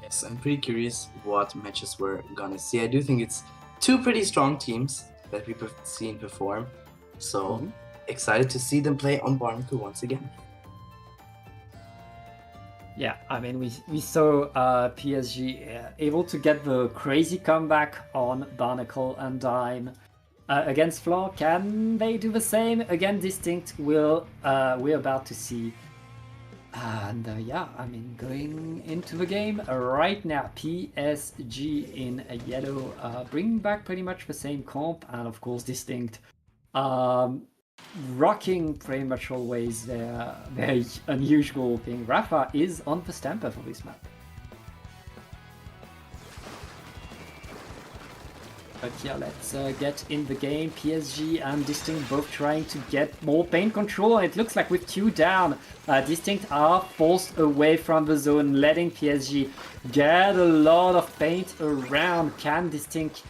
Yes, I'm pretty curious what matches we're gonna see. I do think it's two pretty strong teams that we've seen perform. So excited to see them play on Barnacle once again. Yeah, I mean, we saw PSG able to get the crazy comeback on Barnacle and Dime against Floor. Can they do the same? Again, Distinct we're about to see. And yeah, I mean, going into the game right now, PSG in yellow, bringing back pretty much the same comp, and of course Distinct rocking pretty much always their very unusual thing. Rafa is on the stamper for this map. But yeah, let's get in the game. PSG and Distinct both trying to get more paint control. It looks like with 2 down, Distinct are forced away from the zone, letting PSG get a lot of paint around. Can Distinct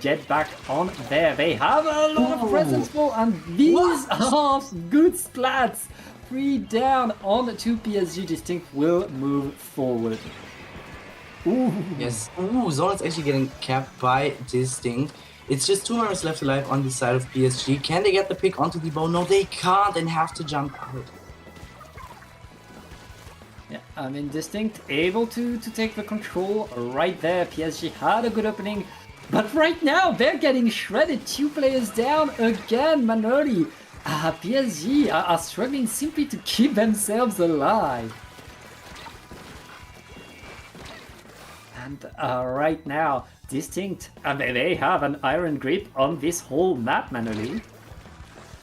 get back on there? They have a lot of presence for, and these are good splats. 3 down on 2 PSG. Distinct will move forward. Ooh. Yes. Ooh, Zone is actually getting capped by Distinct. It's just 2 members left alive on the side of PSG. Can they get the pick onto the bow? No, they can't and have to jump out. Yeah, I mean, Distinct able to take the control right there. PSG had a good opening, but right now they're getting shredded. 2 players down again. Manoli. PSG are struggling simply to keep themselves alive. And right now, Distinct, they have an iron grip on this whole map, Manoli.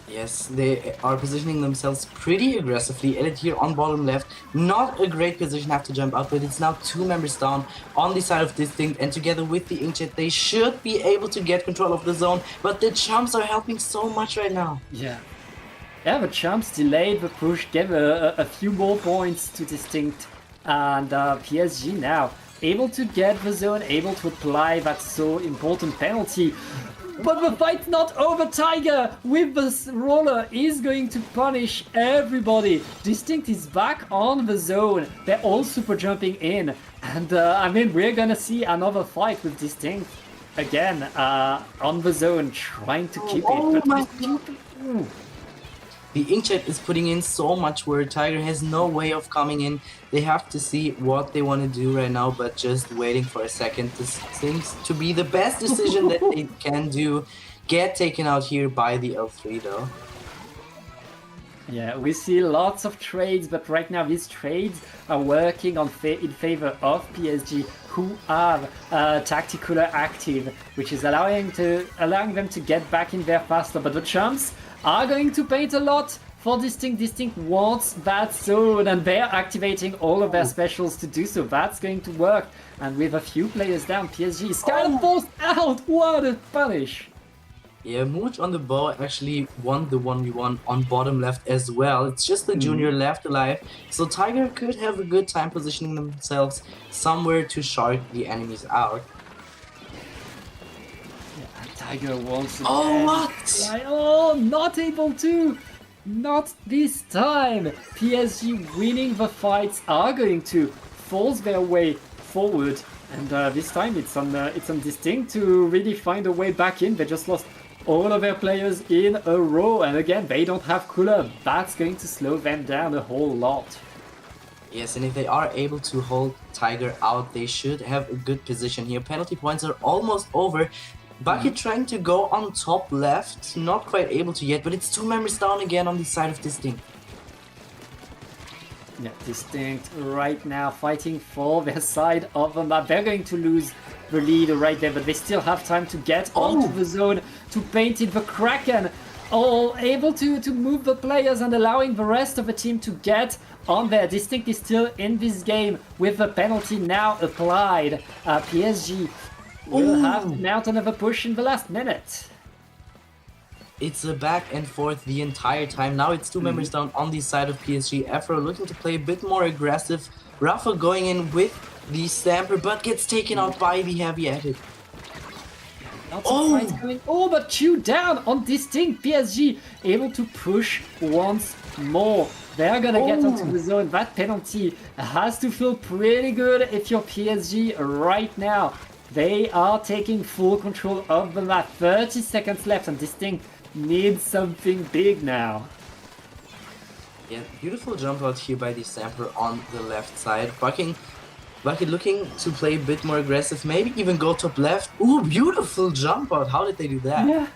Yes, they are positioning themselves pretty aggressively. Edit here on bottom left. Not a great position, have to jump out, but it's now 2 members down on the side of Distinct, and together with the Inkjet, they should be able to get control of the zone, but the chumps are helping so much right now. Yeah. Yeah, the chumps delayed the push, gave a few more points to Distinct, and PSG now able to get the zone, able to apply that so important penalty. But the fight's not over. Tiger with the roller is going to punish everybody. Distinct is back on the zone. They're all super jumping in. And I mean, we're gonna see another fight with Distinct again on the zone, trying to keep it. But the Inkjet is putting in so much work. Tiger has no way of coming in. They have to see what they want to do right now, but just waiting for a second. This seems to be the best decision that they can do. Get taken out here by the L3 though. Yeah, we see lots of trades, but right now these trades are working in favor of PSG, who have Tacticular active, which is allowing them to get back in there faster. But the chumps are going to paint a lot for Distinct. Distinct wants that zone, and they're activating all of their specials to do so. That's going to work. And with a few players down, PSG is kind of forced out. What a punish! Yeah, Mooch on the bow actually won the 1v1 on bottom left as well. It's just the junior left alive, so Tiger could have a good time positioning themselves somewhere to shark the enemies out. Yeah, Tiger wants to not able to! Not this time! PSG winning the fights are going to force their way forward, and this time it's on Distinct to really find a way back in. They just lost all of their players in a row, and again they don't have cooler. That's going to slow them down a whole lot. Yes, and if they are able to hold Tiger out, they should have a good position here. Penalty points are almost over. Bucket trying to go on top left, not quite able to yet, but it's 2 members down again on the side of Distinct. Yeah, Distinct right now fighting for their side of the map. They're going to lose the lead right there, but they still have time to get onto the zone to paint it. The Kraken all able to move the players and allowing the rest of the team to get on there. Distinct is still in this game with the penalty now applied. PSG will have to mount another push in the last minute. it's a back and forth the entire time. Now it's two members down on the side of PSG. Afro looking to play a bit more aggressive. Rafa going in with the Stamper, but gets taken out by the heavy-handed. Lots of fights going. Oh, but 2 down on Distinct. PSG able to push once more. They're gonna get onto the zone. That penalty has to feel pretty good if you're PSG right now. They are taking full control of the map. 30 seconds left, and Distinct needs something big now. Yeah, beautiful jump out here by the Stamper on the left side. Bucket looking to play a bit more aggressive, maybe even go top left. Ooh, beautiful jump out. How did they do that? Yeah.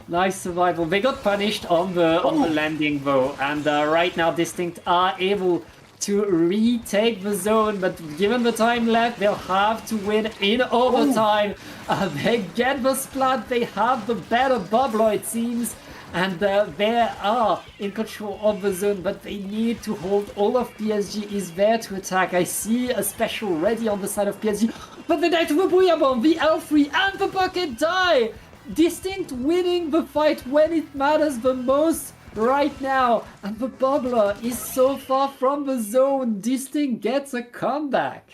Nice survival. They got punished on the landing though, and right now Distinct are able to retake the zone, but given the time left, they'll have to win in overtime. They get the splat, they have the better bubbler it seems, and they are in control of the zone, but they need to hold. All of PSG is there to attack. I see a special ready on the side of PSG, but they die to the Booyah Bomb, the L3 and the Bucket die! Distinct winning the fight when it matters the most right now, and the bubbler is so far from the zone. Distinct gets a comeback.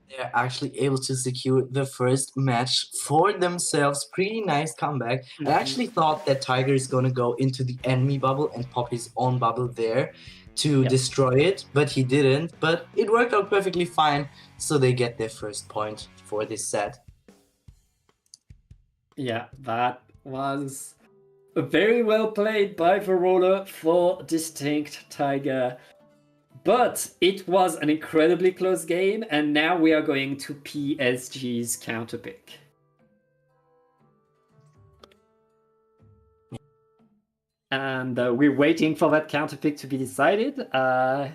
They're actually able to secure the first match for themselves. Pretty nice comeback. I actually thought that Tiger is going to go into the enemy bubble and pop his own bubble there to destroy it, but he didn't. But it worked out perfectly fine, so they get their first point for this set. Yeah, that was very well played by the roller for Distinct Tiger. But it was an incredibly close game, and now we are going to PSG's counterpick. And we're waiting for that counterpick to be decided. I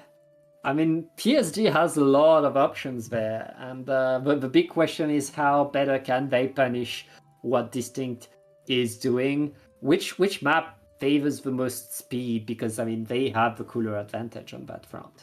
mean, PSG has a lot of options there, and the big question is how better can they punish what Distinct is doing? Which map favors the most speed? Because I mean, they have the cooler advantage on that front.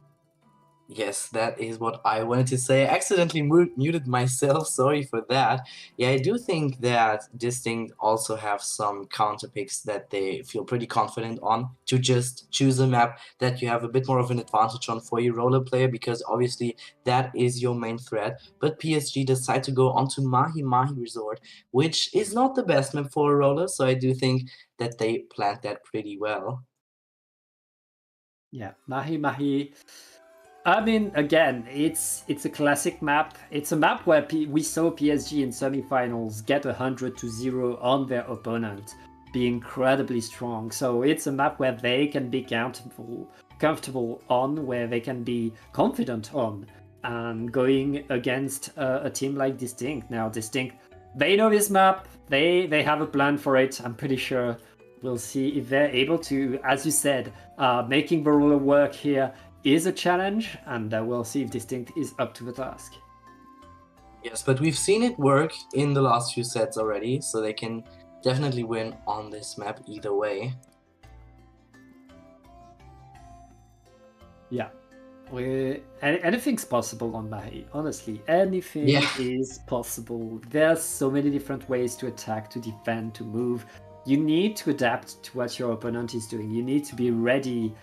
Yes, that is what I wanted to say. I accidentally muted myself. Sorry for that. Yeah, I do think that Distinct also have some counter picks that they feel pretty confident on to just choose a map that you have a bit more of an advantage on for your roller player, because obviously that is your main threat. But PSG decide to go onto Mahi Mahi Resort, which is not the best map for a roller, so I do think that they planned that pretty well. Yeah, Mahi Mahi. I mean, again, it's a classic map. It's a map where we saw PSG in semifinals get 100-0 on their opponent, be incredibly strong. So it's a map where they can be comfortable on, where they can be confident on, and going against a team like Distinct. Now, Distinct, they know this map. They have a plan for it. I'm pretty sure. We'll see if they're able to, as you said, making the roller work here is a challenge, and we'll see if Distinct is up to the task. Yes, but we've seen it work in the last few sets already, so they can definitely win on this map either way. Yeah, anything's possible on Mahi. Honestly, anything is possible. There's so many different ways to attack, to defend, to move. You need to adapt to what your opponent is doing. You need to be ready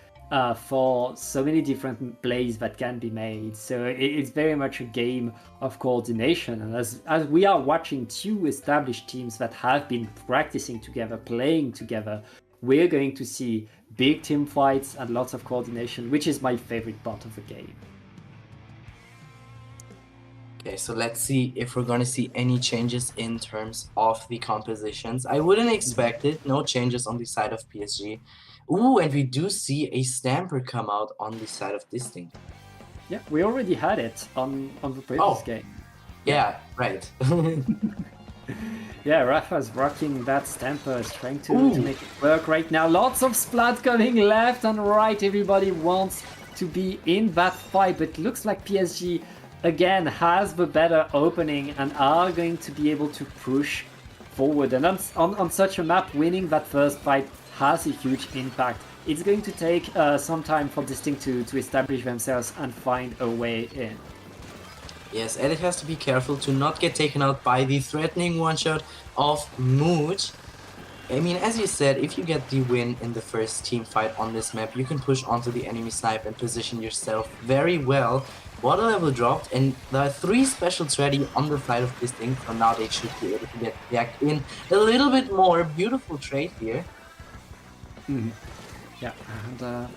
for so many different plays that can be made. So it's very much a game of coordination. And as we are watching two established teams that have been practicing together, playing together, we're going to see big team fights and lots of coordination, which is my favorite part of the game. Okay, so let's see if we're going to see any changes in terms of the compositions. I wouldn't expect it. No changes on the side of PSG. Ooh, and we do see a Stamper come out on the side of Distinct. Yeah, we already had it on the previous game. Yeah, right. Yeah, Rafa's rocking that Stamper, trying to make it work right now. Lots of splat coming left and right. Everybody wants to be in that fight, but it looks like PSG again has the better opening and are going to be able to push forward. And on such a map, winning that first fight has a huge impact. It's going to take some time for Distinct to establish themselves and find a way in. Yes, and it has to be careful to not get taken out by the threatening one-shot of Mood. I mean, as you said, if you get the win in the first team fight on this map, you can push onto the enemy snipe and position yourself very well. Water level dropped, and there are 3 specials ready on the side of this thing, so now they should be able to get back in a little bit more. Beautiful trade here. Yeah, and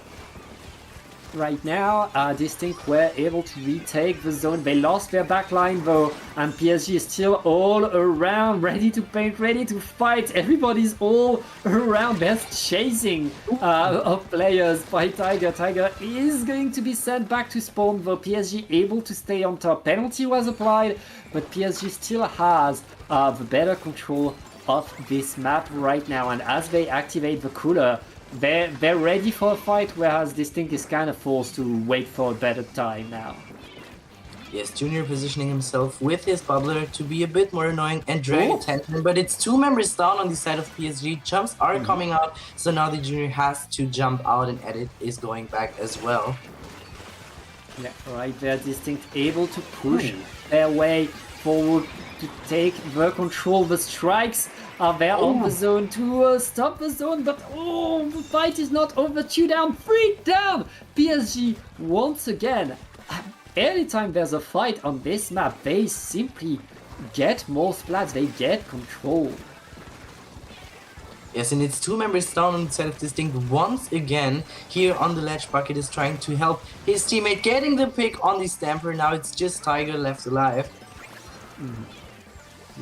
right now, Distinct were able to retake the zone. They lost their backline though, and PSG is still all around, ready to paint, ready to fight. Everybody's all around. They're chasing of players by Tiger. Tiger is going to be sent back to spawn though. PSG able to stay on top. Penalty was applied, but PSG still has the better control of this map right now. And as they activate the cooler, they're ready for a fight, whereas Distinct is kind of forced to wait for a better time now. Yes, Junior positioning himself with his bubbler to be a bit more annoying and drag attention, but it's 2 members down on the side of PSG. Jumps are coming out, so now the Junior has to jump out, and Edit is going back as well. Yeah, right there, Distinct able to push their way forward to take the control. The strikes are there on the zone to stop the zone, but the fight is not over. 2 down, 3 down. PSG once again. Anytime there's a fight on this map, they simply get more splats, they get control. Yes, and it's 2 members down on the side of Distinct once again. Here on the ledge, Bucket is trying to help his teammate getting the pick on the Stamper. Now it's just Tiger left alive.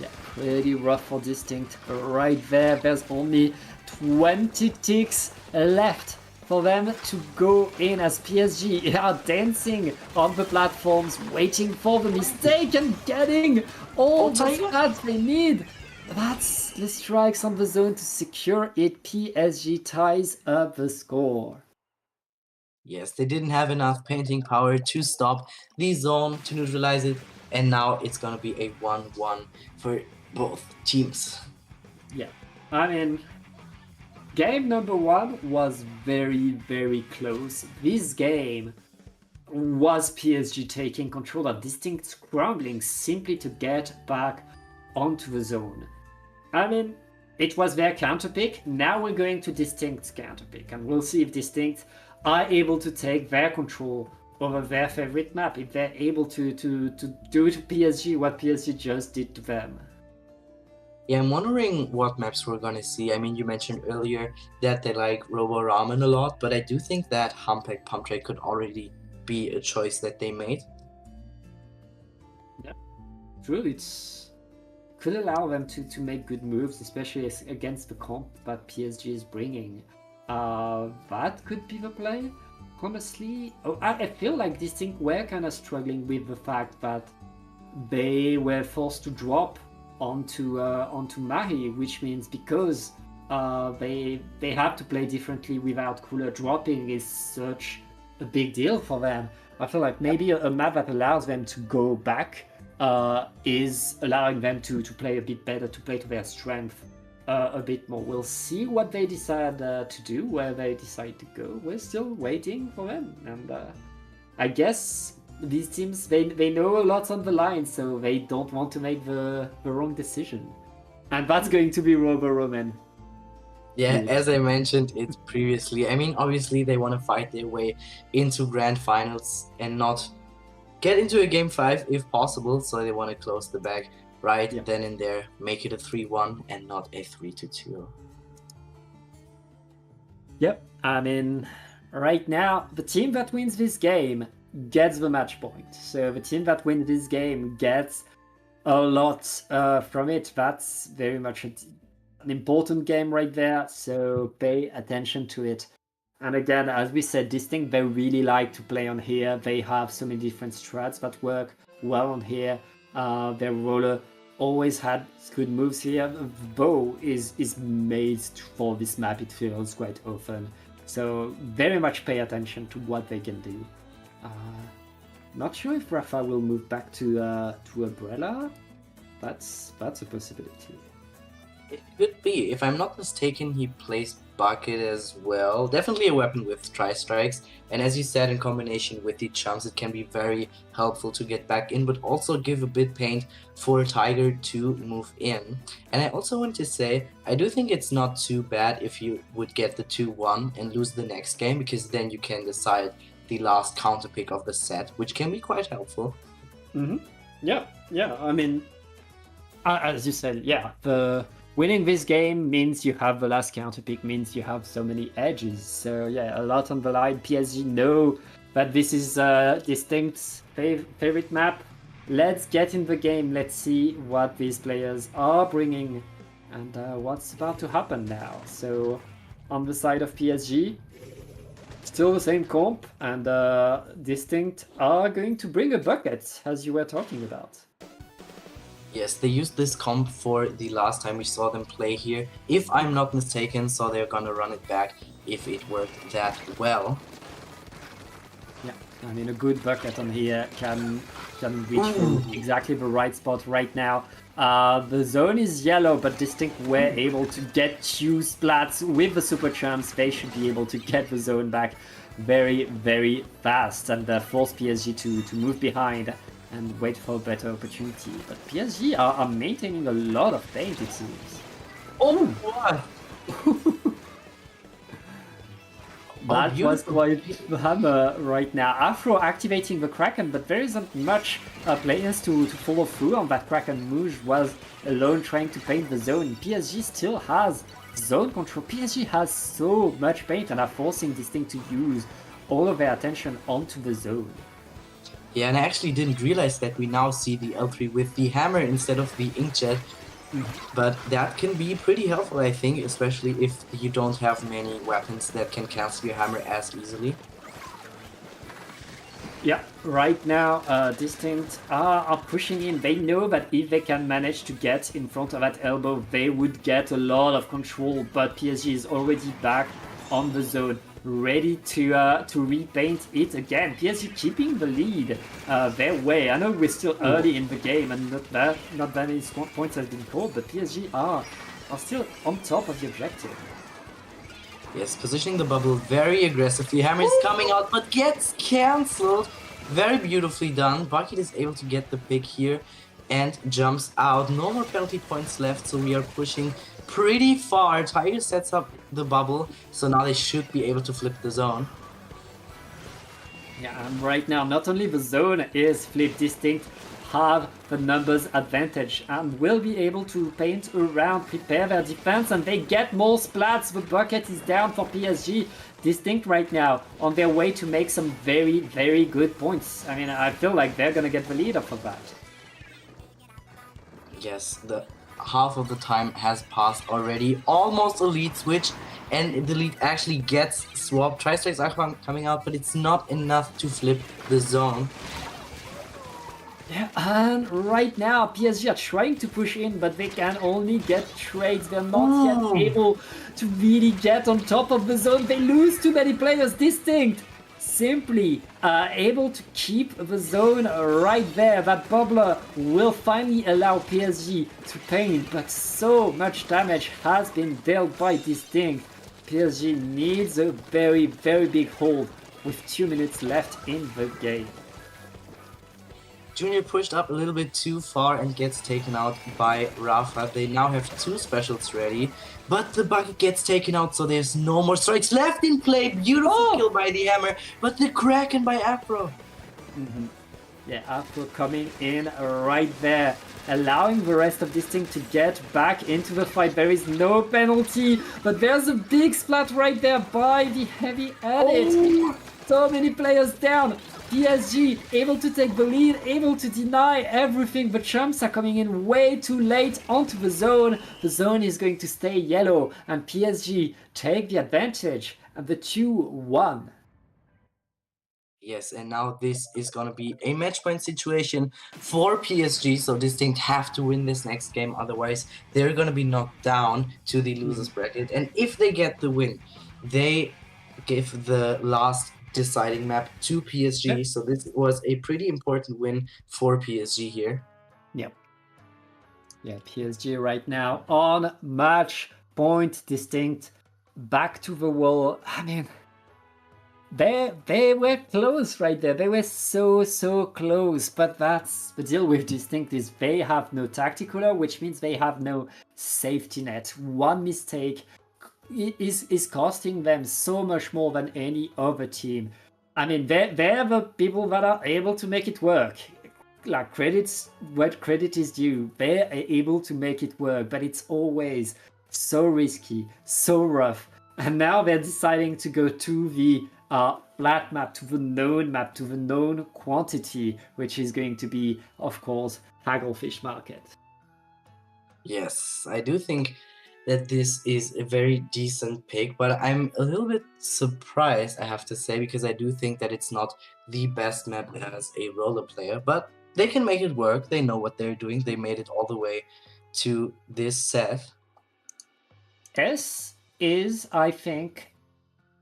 Yeah, pretty rough for Distinct right there. There's only 20 ticks left for them to go in, as PSG are dancing on the platforms, waiting for the mistake and getting all the stats they need. That's the strikes on the zone to secure it. PSG ties up the score. Yes, they didn't have enough painting power to stop the zone, to neutralize it, and now it's gonna be a 1-1 for both teams. Yeah, I mean, game number 1 was very, very close. This game was PSG taking control of Distinct, scrambling simply to get back onto the zone. I mean, it was their counterpick. Now we're going to Distinct's counterpick, and we'll see if Distinct are able to take their control over their favorite map, if they're able to do to PSG what PSG just did to them. Yeah, I'm wondering what maps we're gonna see. I mean, you mentioned earlier that they like Robo Ramen a lot, but I do think that Humpback Pump Track could already be a choice that they made. Yeah, true. It's could allow them to make good moves, especially against the comp that PSG is bringing. That could be the play. Honestly, I feel like Distinct were kind of struggling with the fact that they were forced to drop onto Mahi, which means because they have to play differently without cooler, dropping is such a big deal for them. I feel like maybe a map that allows them to go back is allowing them to play a bit better, to play to their strength a bit more. We'll see what they decide to do, where they decide to go. We're still waiting for them, and I guess these teams, they know a lot's on the line, so they don't want to make the wrong decision. And that's going to be Robo Roman. Yeah, as I mentioned it previously, I mean, obviously they want to fight their way into grand finals and not get into a game 5 if possible, so they want to close the bag right then and there, make it a 3-1 and not a 3-2. Yep, I mean, right now, the team that wins this game gets the match point. So the team that wins this game gets a lot from it. That's very much an important game right there, so pay attention to it. And again, as we said, Distinct, they really like to play on here. They have so many different strats that work well on here. Their roller always had good moves here. The bow is made for this map, it feels quite often. So very much pay attention to what they can do. Not sure if Rafa will move back to Umbrella. That's a possibility. It could be. If I'm not mistaken, he plays Bucket as well. Definitely a weapon with Tri-Strikes. And as you said, in combination with the Chumps, it can be very helpful to get back in, but also give a bit paint for Tiger to move in. And I also want to say, I do think it's not too bad if you would get the 2-1 and lose the next game, because then you can decide the last counter pick of the set, which can be quite helpful. Yeah. I mean, as you said, yeah, the winning this game means you have the last counter pick, means you have so many edges. So yeah, a lot on the line. PSG know that this is a distinct favorite map. Let's get in the game. Let's see what these players are bringing and what's about to happen now. So on the side of PSG, still the same comp, and Distinct are going to bring a bucket, as you were talking about. Yes, they used this comp for the last time we saw them play here, if I'm not mistaken, so they're gonna run it back if it worked that well. Yeah, I mean, a good bucket on here can reach for exactly the right spot right now. The zone is yellow, but Distinct were able to get 2 splats with the Super Champs. They should be able to get the zone back very, very fast and force PSG to move behind and wait for a better opportunity. But PSG are maintaining a lot of paint, it seems. Oh, what? That was quite the hammer right now. Afro activating the Kraken, but there isn't much players to follow through on that Kraken. Mouge was alone trying to paint the zone. PSG still has zone control. PSG has so much paint and are forcing this thing to use all of their attention onto the zone. Yeah, and I actually didn't realize that we now see the L3 with the hammer instead of the inkjet. But that can be pretty helpful, I think, especially if you don't have many weapons that can cancel your hammer as easily. Yeah, right now, Distinct are pushing in. They know that if they can manage to get in front of that elbow, they would get a lot of control, but PSG is already back on the zone, ready to repaint it again. PSG keeping the lead their way. I know we're still early in the game and not that many points have been called, but PSG are still on top of the objective. Yes, positioning the bubble very aggressively. Hammer is coming out, but gets cancelled. Very beautifully done. Bucket is able to get the pick here and jumps out. No more penalty points left, so we are pushing pretty far. Tiger sets up the bubble, so now they should be able to flip the zone. Yeah, and right now, not only the zone is flipped, Distinct have the numbers advantage and will be able to paint around, prepare their defense, and they get more splats. The bucket is down for PSG. Distinct right now on their way to make some very, very good points. I mean, I feel like they're gonna get the lead off of that. Yes, the half of the time has passed already. Almost a lead switch, and the lead actually gets swapped. Tri-strikes are coming out, but it's not enough to flip the zone. Yeah, and right now PSG are trying to push in, but they can only get trades. They're not yet able to really get on top of the zone. They lose too many players. Distinct simply able to keep the zone right there. That bubbler will finally allow PSG to paint, but so much damage has been dealt by Distinct. PSG needs a very, very big hold with 2 minutes left in the game. Junior pushed up a little bit too far and gets taken out by Rafa. They now have 2 specials ready, but the bucket gets taken out, so there's no more strikes left in play. Beautiful kill by the hammer, but the Kraken by Afro. Yeah, Afro coming in right there, allowing the rest of this thing to get back into the fight. There is no penalty, but there's a big splat right there by the heavy edit. So many players down. PSG able to take the lead, able to deny everything. The Chumps are coming in way too late onto the zone. The zone is going to stay yellow, and PSG take the advantage and the 2-1. Yes, and now this is gonna be a match point situation for PSG, so Distinct have to win this next game, otherwise they're gonna be knocked down to the losers bracket. And if they get the win, they give the last deciding map to PSG, so this was a pretty important win for PSG here. Yep. Yeah, PSG right now on match point distinct. Back to the wall. I mean, they were close right there. They were so close. But that's the deal with distinct is they have no tactical, which means they have no safety net. One mistake is costing them so much more than any other team. I mean, they're the people that are able to make it work. Like credits, what credit is due. They're able to make it work, but it's always so risky, so rough. And now they're deciding to go to the flat map, to the known map, to the known quantity, which is going to be, of course, Hagglefish Market. Yes, I do think that this is a very decent pick, but I'm a little bit surprised, I have to say, because I do think that it's not the best map as a roller player, but they can make it work. They know what they're doing. They made it all the way to this set. S is, I think,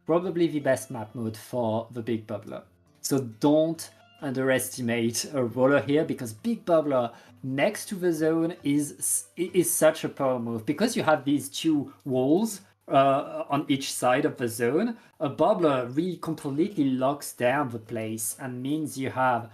probably the best map mode for the Big Bubbler. So don't underestimate a roller here, because Big Bubbler next to the zone is such a power move. Because you have these two walls on each side of the zone, a bubbler really completely locks down the place and means you have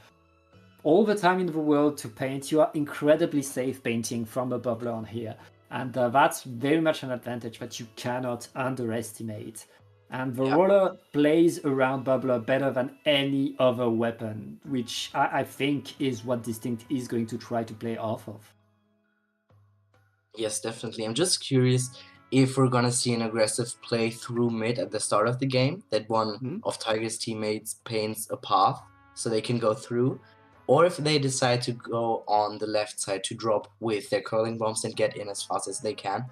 all the time in the world to paint. You are incredibly safe painting from a bubbler on here. And that's very much an advantage that you cannot underestimate. And the roller plays around bubbler better than any other weapon, which I think is what Distinct is going to try to play off of. Yes, definitely. I'm just curious if we're gonna see an aggressive play through mid at the start of the game, that one of Tiger's teammates paints a path so they can go through, or if they decide to go on the left side to drop with their curling bombs and get in as fast as they can.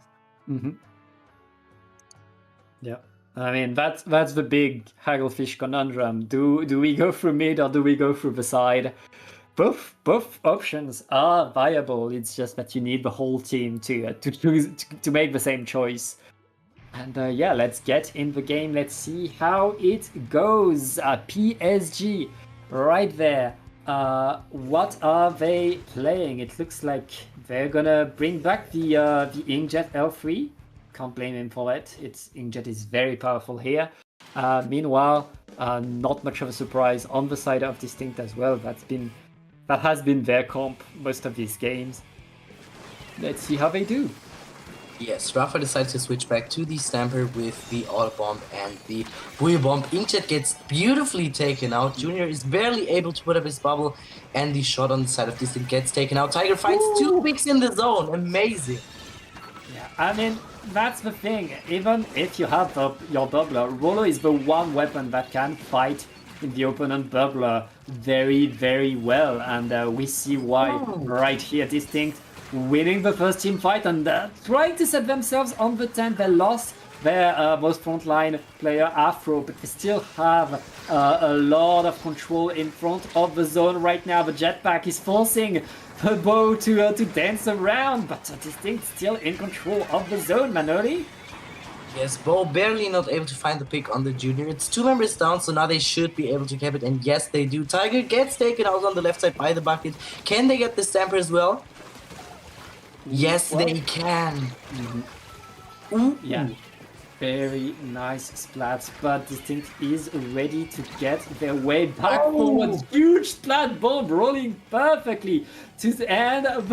Yeah. I mean, that's the big Hagglefish conundrum. Do we go through mid or do we go through the side? Both options are viable. It's just that you need the whole team to choose to make the same choice. And yeah, let's get in the game. Let's see how it goes. PSG, right there. What are they playing? It looks like they're gonna bring back the Inkjet L3. Can't blame him for it. Inkjet is very powerful here. Meanwhile, not much of a surprise on the side of Distinct as well. That has been their comp most of these games. Let's see how they do. Yes, Rafa decides to switch back to the Stamper with the Auto Bomb and the Booyah Bomb. Inkjet gets beautifully taken out. Junior is barely able to put up his bubble, and the shot on the side of Distant gets taken out. Tiger finds 2 picks in the zone. Amazing. Yeah, I mean, that's the thing. Even if you have your bubbler, Roller is the one weapon that can fight in the opponent bubbler very well, and we see why right here. Distinct winning the first team fight and trying to set themselves on the 10. They lost their most frontline player Afro, but they still have a lot of control in front of the zone right now. The jetpack is forcing the bow to dance around, but Distinct still in control of the zone. Manoli? Yes, Bo barely not able to find the pick on the Junior. It's 2 members down, so now they should be able to cap it, and yes, they do. Tiger gets taken out on the left side by the bucket. Can they get the Stamper as well? Yes, they can. Yeah, very nice splats, but Distinct is ready to get their way back forwards. Huge splat bomb rolling perfectly to the end of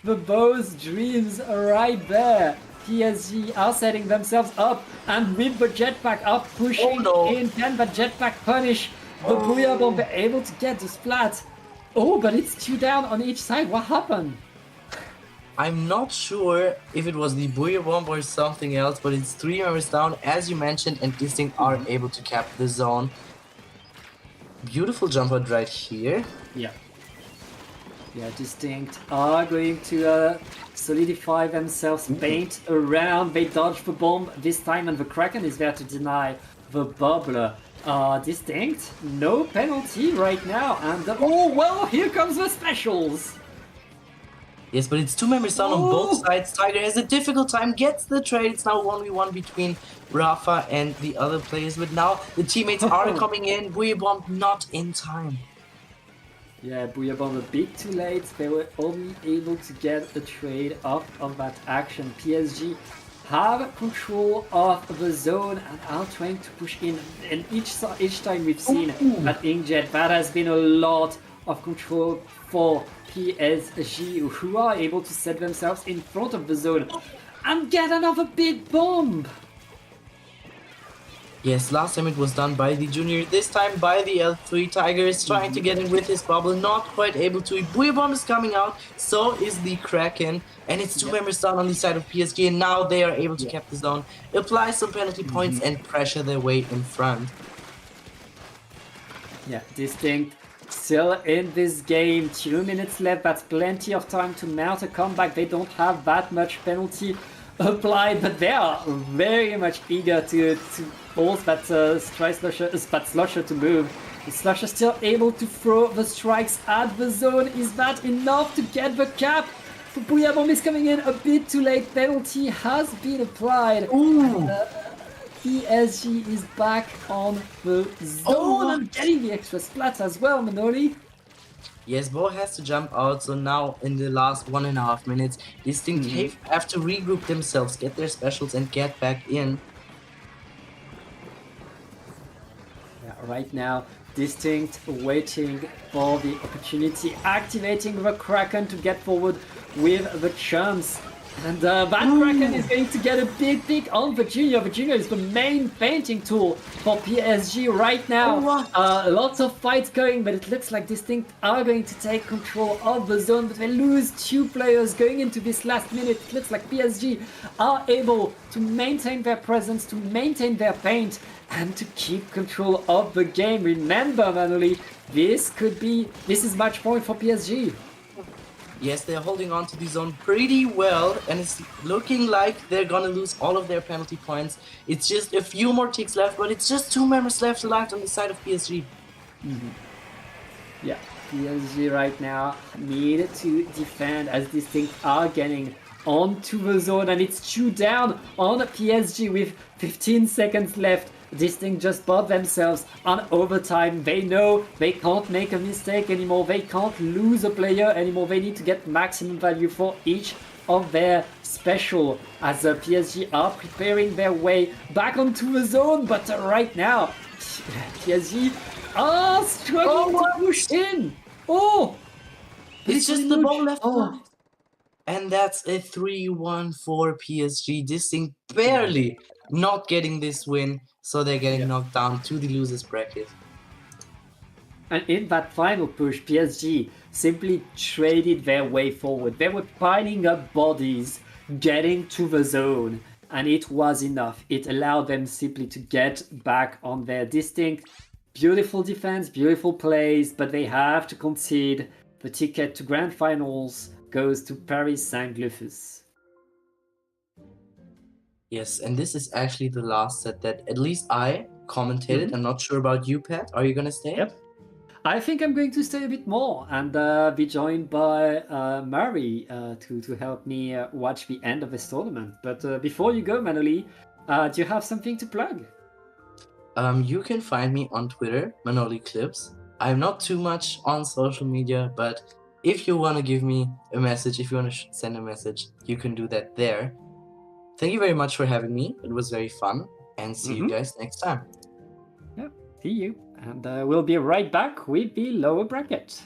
the Bow's dreams right there. PSG are setting themselves up, and with the jetpack are pushing in. Can the jetpack punish the Booyah Bomb? They're able to get the splat. Oh, but it's 2 down on each side. What happened? I'm not sure if it was the Booyah Bomb or something else, but it's 3 members down, as you mentioned, and Distinct are able to cap the zone. Beautiful jump out right here. Yeah, Distinct are going to solidify themselves, paint around. They dodge the bomb this time, and the Kraken is there to deny the bubbler. Distinct, no penalty right now, and oh well, here comes the specials. Yes, but it's 2 members down on both sides. Tiger has a difficult time, gets the trade. It's now 1v1 between Rafa and the other players, but now the teammates are coming in. Booyah Bomb not in time. Yeah, Booyabomb a bit too late. They were only able to get a trade off of that action. PSG have control of the zone and are trying to push in. And each time we've seen that Inkjet, that has been a lot of control for PSG, who are able to set themselves in front of the zone and get another big bomb. Yes, last time it was done by the Junior, this time by the L3. Tiger is trying to get in with his bubble, not quite able to. Booyah Bomb is coming out, so is the Kraken, and it's two members down on the side of PSG, and now they are able to cap the zone, apply some penalty points, and pressure their way in front. Yeah, Distinct still in this game. 2 minutes left. That's plenty of time to mount a comeback. They don't have that much penalty applied, but they are very much eager to force that Slusher to move. The Slusher still able to throw the strikes at the zone. Is that enough to get the cap? Booyah Bomb is coming in a bit too late. Penalty has been applied. PSG is back on the zone and getting the extra splats as well, Manoli. Yes, Bo has to jump out, so now in the last 1.5 minutes, Distinct have to regroup themselves, get their specials, and get back in. Yeah, right now, Distinct waiting for the opportunity, activating the Kraken to get forward with the chumps. And that Kraken is going to get a big pick on the Junior. The Junior is the main painting tool for PSG right now. Lots of fights going, but it looks like Distinct are going to take control of the zone, but they lose 2 players going into this last minute. It looks like PSG are able to maintain their presence, to maintain their paint, and to keep control of the game. Remember, Manoli, this is match point for PSG. Yes, they're holding on to the zone pretty well, and it's looking like they're gonna lose all of their penalty points. It's just a few more ticks left, but it's just 2 members left alive on the side of PSG. Yeah, PSG right now need to defend as Distinct are getting onto the zone, and it's 2 down on PSG with 15 seconds left. Distinct just bought themselves on overtime. They know they can't make a mistake anymore. They can't lose a player anymore. They need to get maximum value for each of their special as PSG are preparing their way back onto the zone. But right now, PSG are struggling to push in. It's just the ball left. And that's a 3-1 for PSG. Distinct barely not getting this win, so they're getting knocked down to the losers bracket. And in that final push, PSG simply traded their way forward. They were piling up bodies, getting to the zone, and it was enough. It allowed them simply to get back on their Distinct. Beautiful defense, beautiful plays, but they have to concede. The ticket to grand finals goes to Paris Saint-Glufus. Yes, and this is actually the last set that at least I commentated. I'm not sure about you, Pat. Are you gonna stay? Yep. I think I'm going to stay a bit more and be joined by Murray to help me watch the end of this tournament. But before you go, Manoli, do you have something to plug? You can find me on Twitter, Manoli Clips. I'm not too much on social media, but if you want to give me a message, if you want to send a message, you can do that there. Thank you very much for having me. It was very fun, and see you guys next time. Yeah, see you. And we'll be right back with the lower bracket.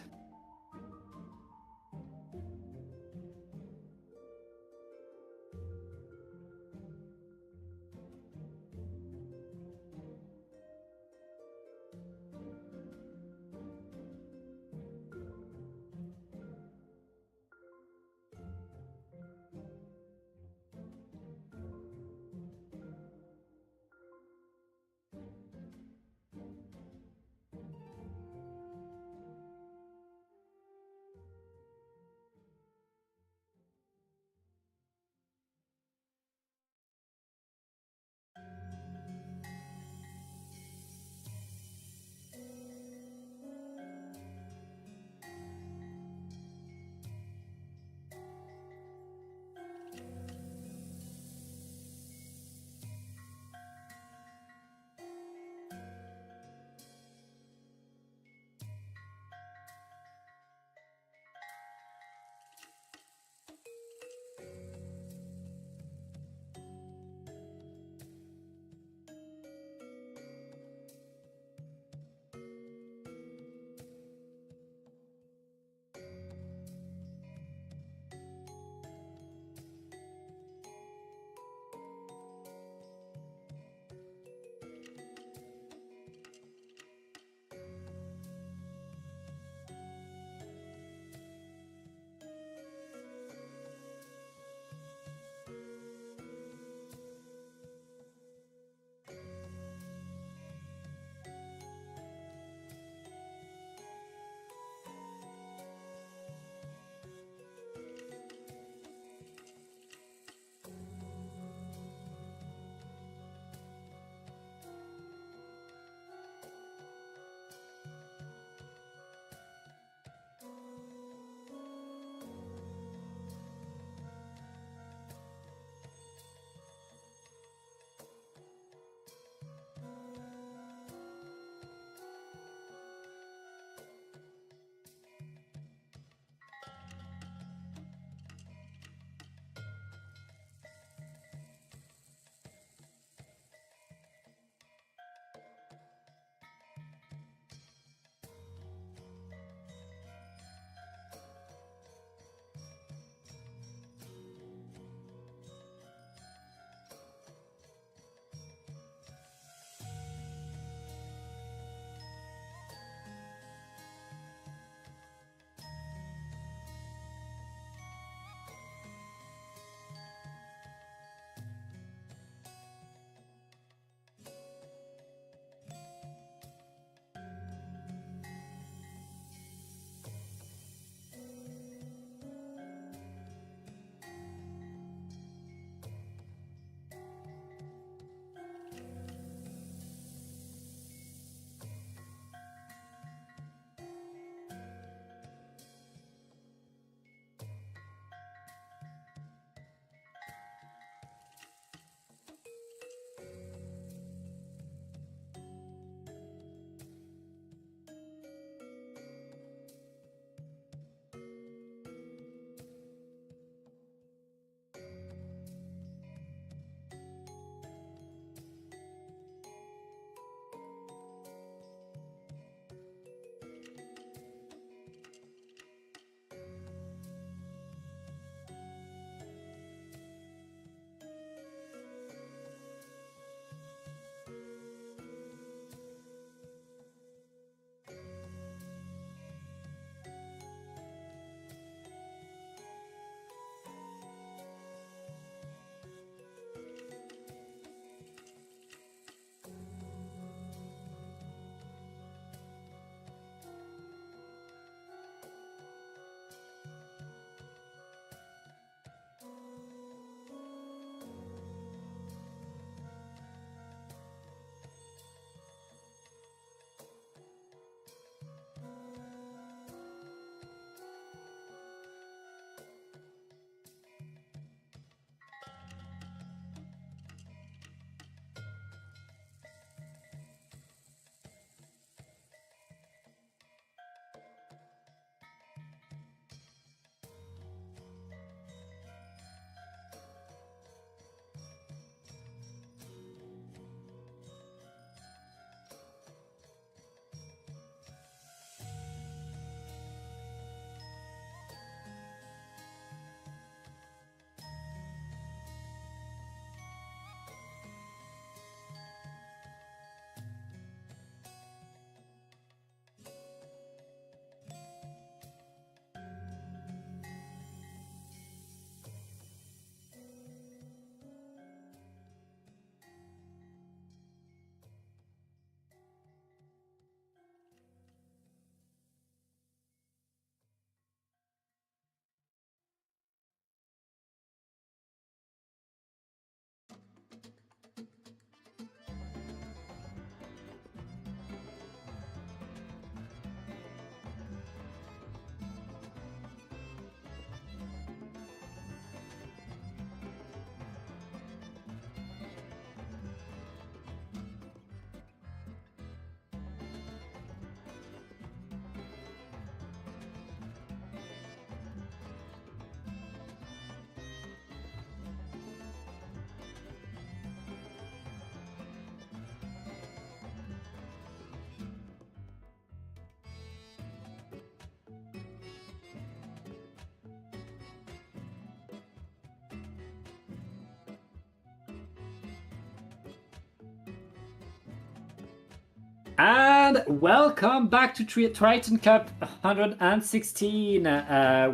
And welcome back to Triton-Cup 116.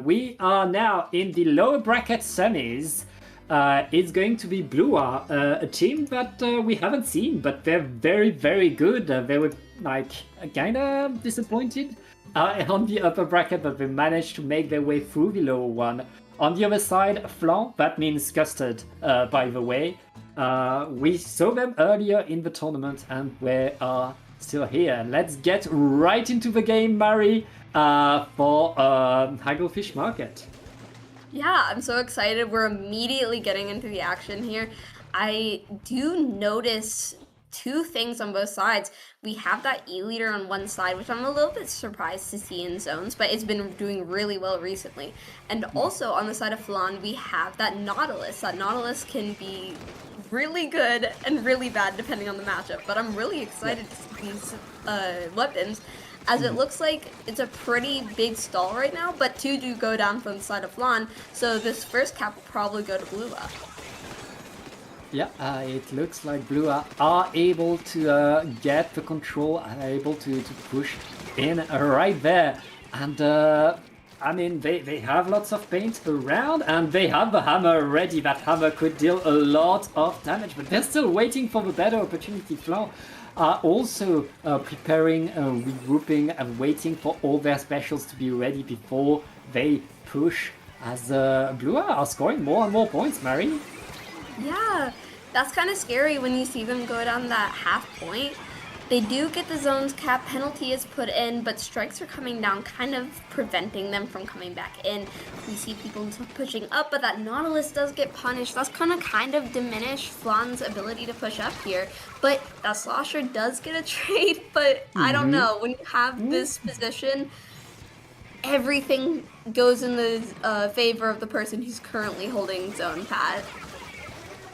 We are now in the lower bracket semis. It's going to be Blua, a team that we haven't seen, but they're very, very good. They were like kind of disappointed on the upper bracket, but they managed to make their way through the lower one. On the other side, Flan, that means custard, by the way. We saw them earlier in the tournament, and we are still here. Let's get right into the game, Mari, for Hagglefish Market. Yeah, I'm so excited. We're immediately getting into the action here. I do notice two things on both sides. We have that E-leader on one side, which I'm a little bit surprised to see in zones, but it's been doing really well recently. And also on the side of Flan, we have that Nautilus. That Nautilus can be really good and really bad depending on the matchup, but I'm really excited to see these weapons, as it looks like it's a pretty big stall right now, but two do go down from the side of Flan, so this first cap will probably go to Blua. Yeah, it looks like Blua are able to get the control, are able to push in right there. And I mean, they have lots of paint around, and they have the hammer ready. That hammer could deal a lot of damage, but they're still waiting for the better opportunity. Flan are also preparing, regrouping, and waiting for all their specials to be ready before they push, as Blua are scoring more and more points, Mari. Yeah, that's kind of scary when you see them go down that half point. They do get the zones cap, penalty is put in, but strikes are coming down, kind of preventing them from coming back in. We see people pushing up, but that Nautilus does get punished. That's gonna kind of diminish Flan's ability to push up here. But that Slosher does get a trade, but I don't know. When you have this position, everything goes in the favor of the person who's currently holding zone pad.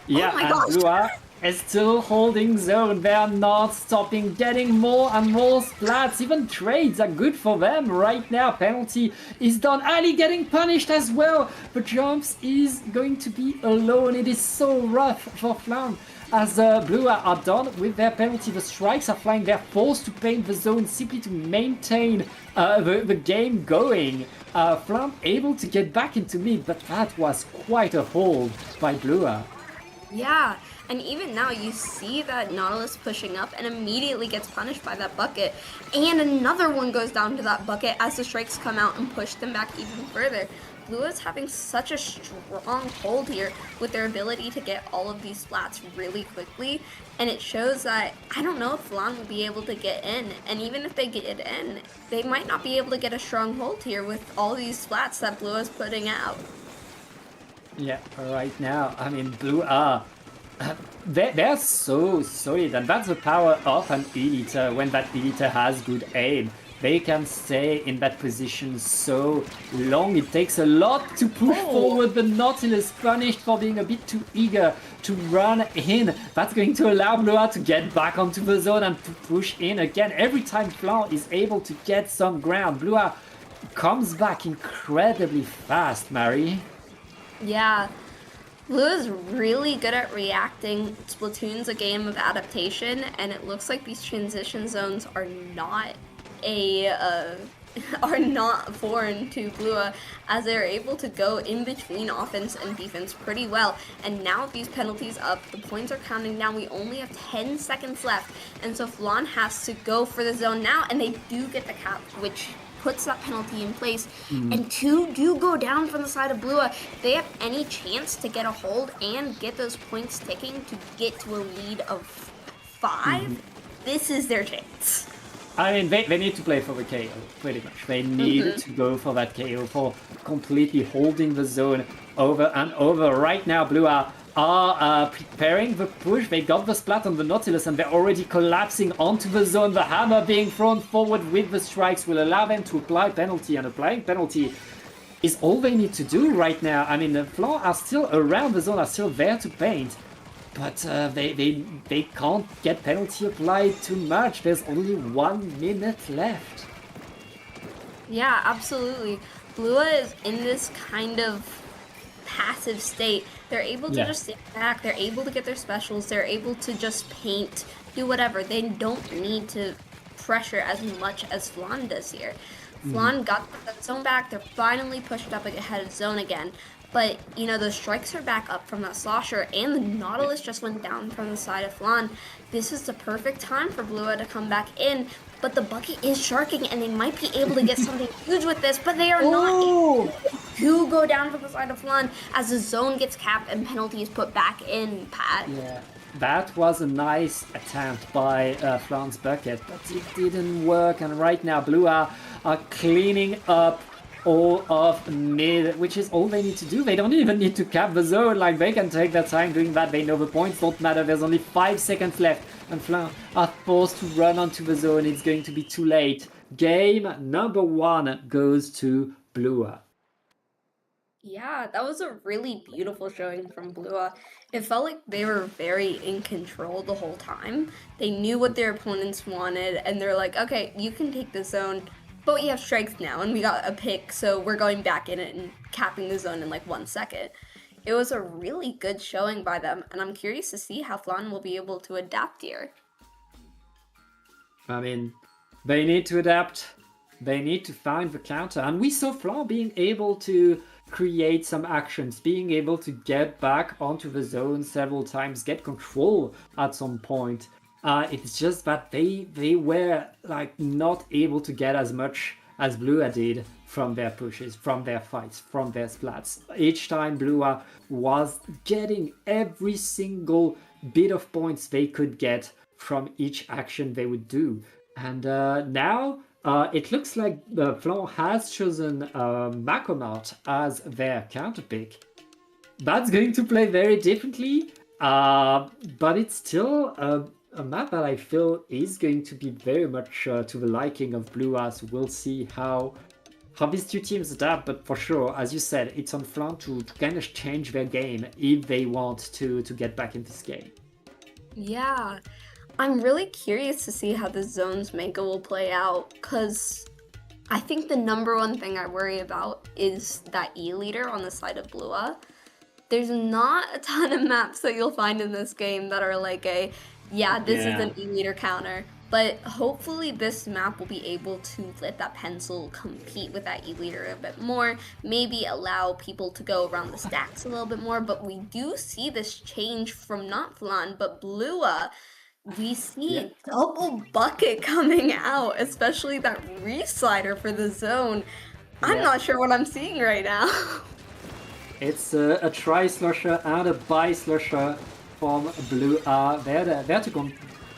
Yeah, oh my and gosh. Blua is still holding zone. They are not stopping, getting more and more splats. Even trades are good for them right now. Penalty is done. Ali getting punished as well. The jumps is going to be alone. It is so rough for Flan. As Blua are done with their penalty, the strikes are flying. They're forced to paint the zone simply to maintain the game going. Flan able to get back into mid, but that was quite a hold by Blua. Yeah, and even now you see that Nautilus pushing up and immediately gets punished by that bucket. And another one goes down to that bucket as the strikes come out and push them back even further. Blue is having such a strong hold here with their ability to get all of these splats really quickly. And it shows that, I don't know if Flan will be able to get in. And even if they get in, they might not be able to get a strong hold here with all these splats that Blue is putting out. Yeah, right now, I mean, Blue are... they're so solid, and that's the power of an Eliter. When that Eliter has good aim, they can stay in that position so long. It takes a lot to push forward. The Nautilus punished for being a bit too eager to run in. That's going to allow Blua to get back onto the zone and to push in again. Every time Flan is able to get some ground, Blua comes back incredibly fast, Mari. Yeah, Blue is really good at reacting. Splatoon's a game of adaptation, and it looks like these transition zones are not foreign to Blua, as they're able to go in between offense and defense pretty well. And now these penalties up, the points are counting down. We only have 10 seconds left, and so Flan has to go for the zone now, and they do get the cap, which puts that penalty in place, and two do go down from the side of Blua. If they have any chance to get a hold and get those points ticking to get to a lead of 5, this is their chance. I mean, they need to play for the KO, pretty much. They need to go for that KO, for completely holding the zone over and over. Right now, Blua are preparing the push. They got the splat on the Nautilus, and they're already collapsing onto the zone. The hammer being thrown forward with the strikes will allow them to apply penalty, and applying penalty is all they need to do right now. I mean, the Flan are still around the zone, are still there to paint, but they can't get penalty applied too much. There's only 1 minute left. Yeah, absolutely. Blua is in this kind of passive state. They're able to just sit back, they're able to get their specials, they're able to just paint, do whatever. They don't need to pressure as much as Flan does here. Flan got that zone back. They're finally pushed up ahead of zone again. But, you know, the strikes are back up from that Slosher, and the Nautilus just went down from the side of Flan. This is the perfect time for Blua to come back in, but the bucket is sharking, and they might be able to get something huge with this, but they are not able to go down from the side of Flan as the zone gets capped and penalty is put back in, Pat. Yeah, that was a nice attempt by Flan's bucket, but it didn't work, and right now Blue are cleaning up all of mid, which is all they need to do. They don't even need to cap the zone, like they can take their time doing that. They know the points don't matter. There's only 5 seconds left, and Flan are forced to run onto the zone. It's going to be too late. Game number 1 goes to Blua. Yeah, that was a really beautiful showing from Blua. It felt like they were very in control the whole time. They knew what their opponents wanted, and they're like, okay, you can take the zone, but we have strikes now, and we got a pick, so we're going back in it and capping the zone in like 1 second. It was a really good showing by them, and I'm curious to see how Flan will be able to adapt here. I mean, they need to adapt. They need to find the counter, and we saw Flan being able to create some actions, being able to get back onto the zone several times, get control at some point. It's just that they were like not able to get as much as Blua did from their pushes, from their fights, from their splats. Each time Blua was getting every single bit of points they could get from each action they would do. And now it looks like Flan has chosen Makomart as their counterpick. That's going to play very differently, but it's still a map that I feel is going to be very much to the liking of Blua, so we'll see how these two teams adapt, but for sure, as you said, it's on Flan to kind of change their game if they want to get back in this game. Yeah, I'm really curious to see how the zones mega will play out, because I think the number one thing I worry about is that E-leader on the side of Blua. There's not a ton of maps that you'll find in this game that are like this is an E-leader counter. But hopefully this map will be able to let that pencil compete with that E-leader a bit more, maybe allow people to go around the stacks a little bit more, but we do see this change from not Flan, but Blua. We see double bucket coming out, especially that re-slider for the zone. I'm not sure what I'm seeing right now. It's a tri-slusher and a bi-slusher from Blua. They're there to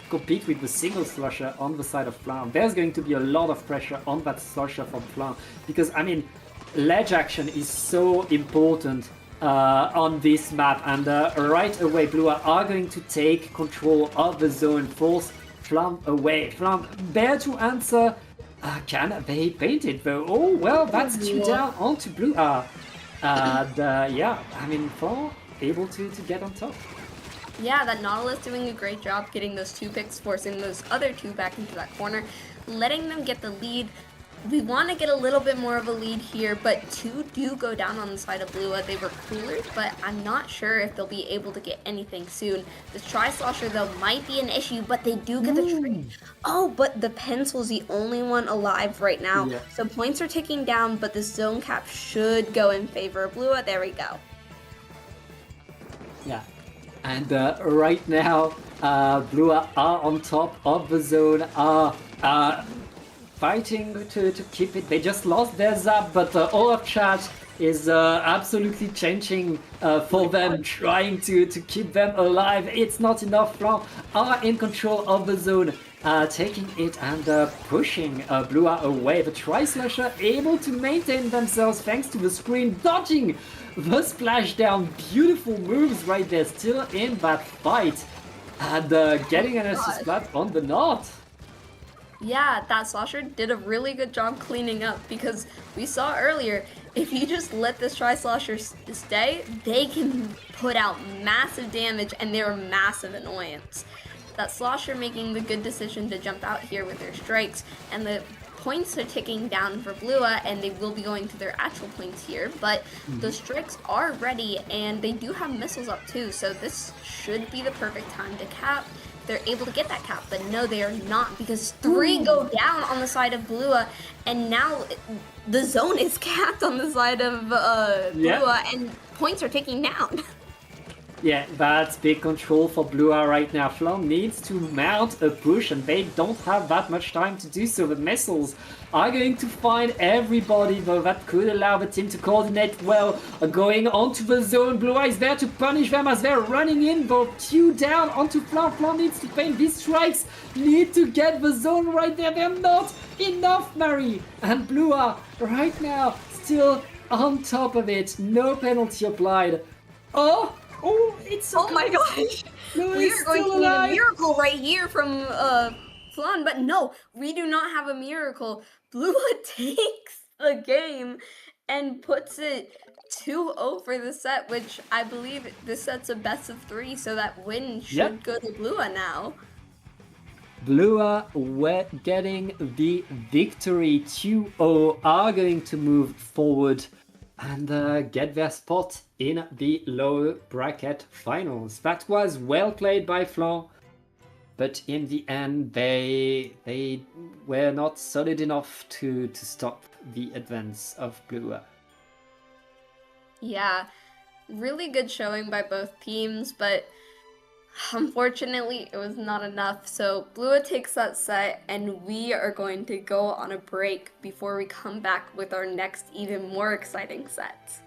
compete with the single slusher on the side of Flan. There's going to be a lot of pressure on that slusher from Flan because, I mean, ledge action is so important on this map, and right away Blua are going to take control of the zone, force Flan away. Flan there to answer. Can they paint it though? Oh well, that's 2 down onto Blua. And I mean, Flan able to get on top. Yeah, that Nautilus doing a great job getting those 2 picks, forcing those other 2 back into that corner, letting them get the lead. We want to get a little bit more of a lead here, but 2 do go down on the side of Blua. They were coolers, but I'm not sure if they'll be able to get anything soon. This tri-slosher, though, might be an issue, but they do get the trade. Oh, but the pencil's the only one alive right now. Yeah. So points are ticking down, but the zone cap should go in favor of Blua. There we go. Yeah. And right now, Blua are on top of the zone, fighting to keep it. They just lost their zap, but all of chat is absolutely changing for them, trying to keep them alive. It's not enough. Flan are in control of the zone, taking it and pushing Blua away. The tri-slasher able to maintain themselves thanks to the screen, dodging the splashdown. Beautiful moves right there, still in that fight, and getting an assist splat on the knot. Yeah, that slosher did a really good job cleaning up, because we saw earlier, if you just let this tri-slosher stay, they can put out massive damage, and they're a massive annoyance. That slosher making the good decision to jump out here with their strikes, and the points are ticking down for Blua, and they will be going to their actual points here, but the strikes are ready, and they do have missiles up too, so this should be the perfect time to cap. they're able to get that cap, but no, they are not, because 3 go down on the side of Blua, and now the zone is capped on the side of Blua, and points are taking down. Yeah, that's big control for Blua right now. Flan needs to mount a push, and they don't have that much time to do so. The missiles are going to find everybody, though. That could allow the team to coordinate well. Going onto the zone. Blua is there to punish them as they're running in, though. 2 down onto Flan. Flan needs to paint these strikes. Need to get the zone right there. They're not enough, Mary. And Blua, right now, still on top of it. No penalty applied. Oh, it's oh my gosh! We are going to need a miracle right here from Flan, but no, we do not have a miracle. Blua takes the game and puts it 2-0 for the set, which I believe this set's a best of 3, so that win should go to Blua now. Blua were getting the victory. 2-0 are going to move forward and get their spot in the lower bracket finals. That was well played by Flan, but in the end they were not solid enough to stop the advance of Blua. Yeah, really good showing by both teams, but unfortunately, it was not enough, so Blua takes that set, and we are going to go on a break before we come back with our next, even more exciting set.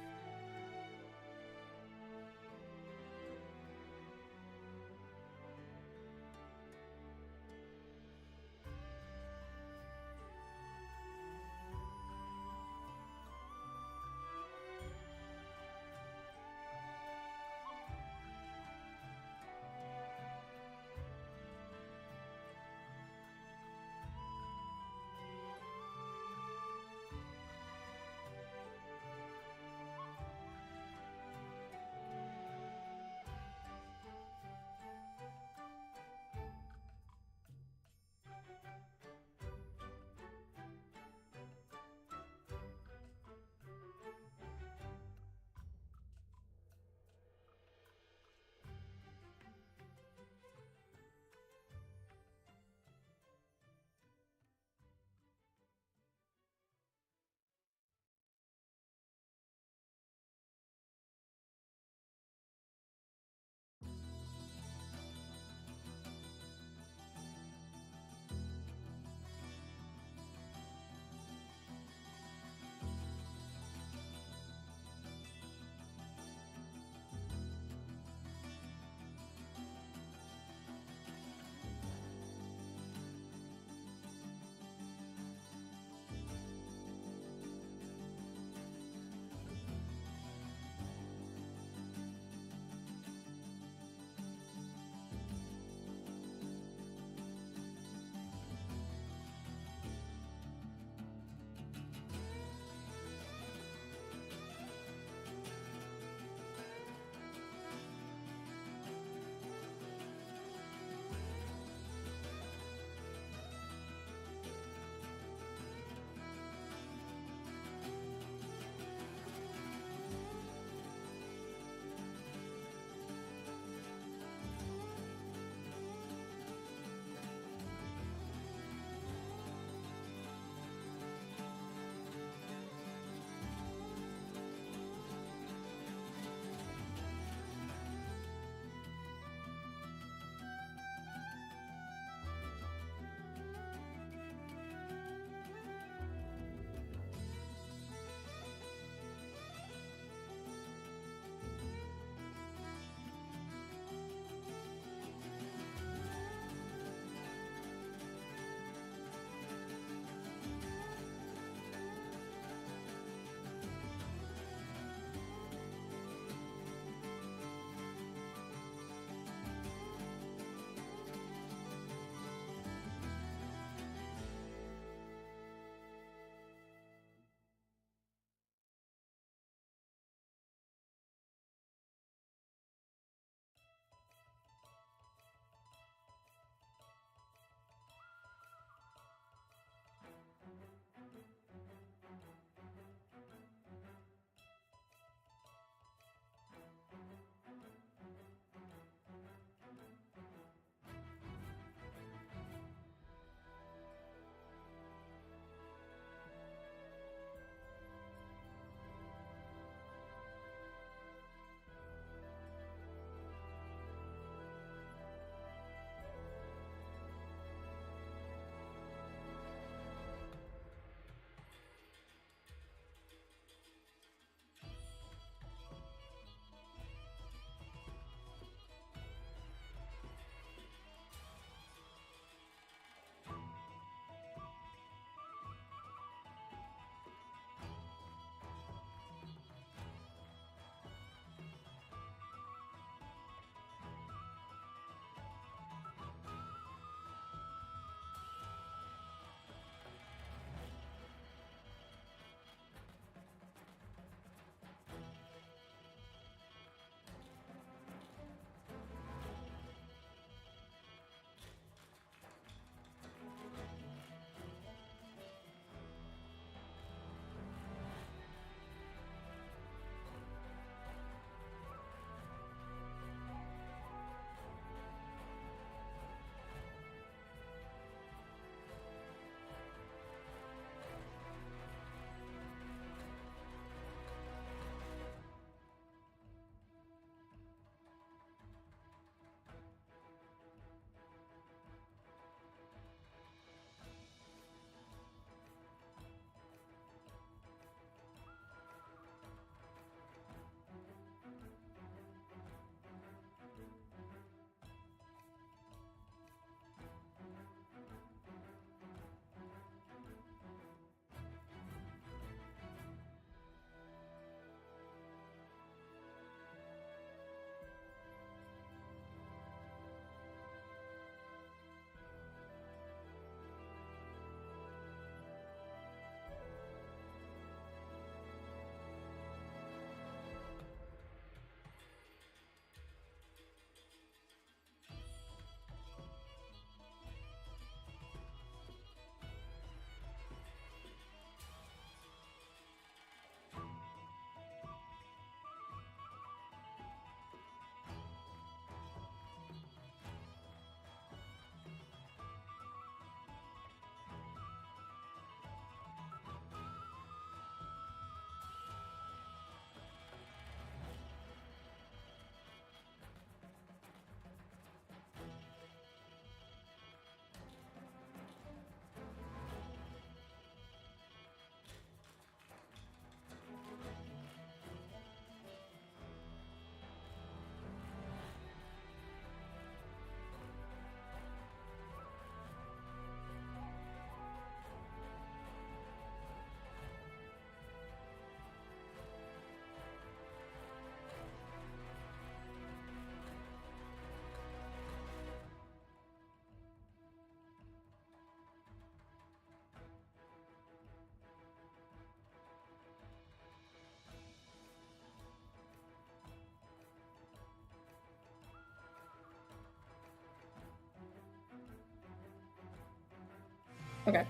Okay.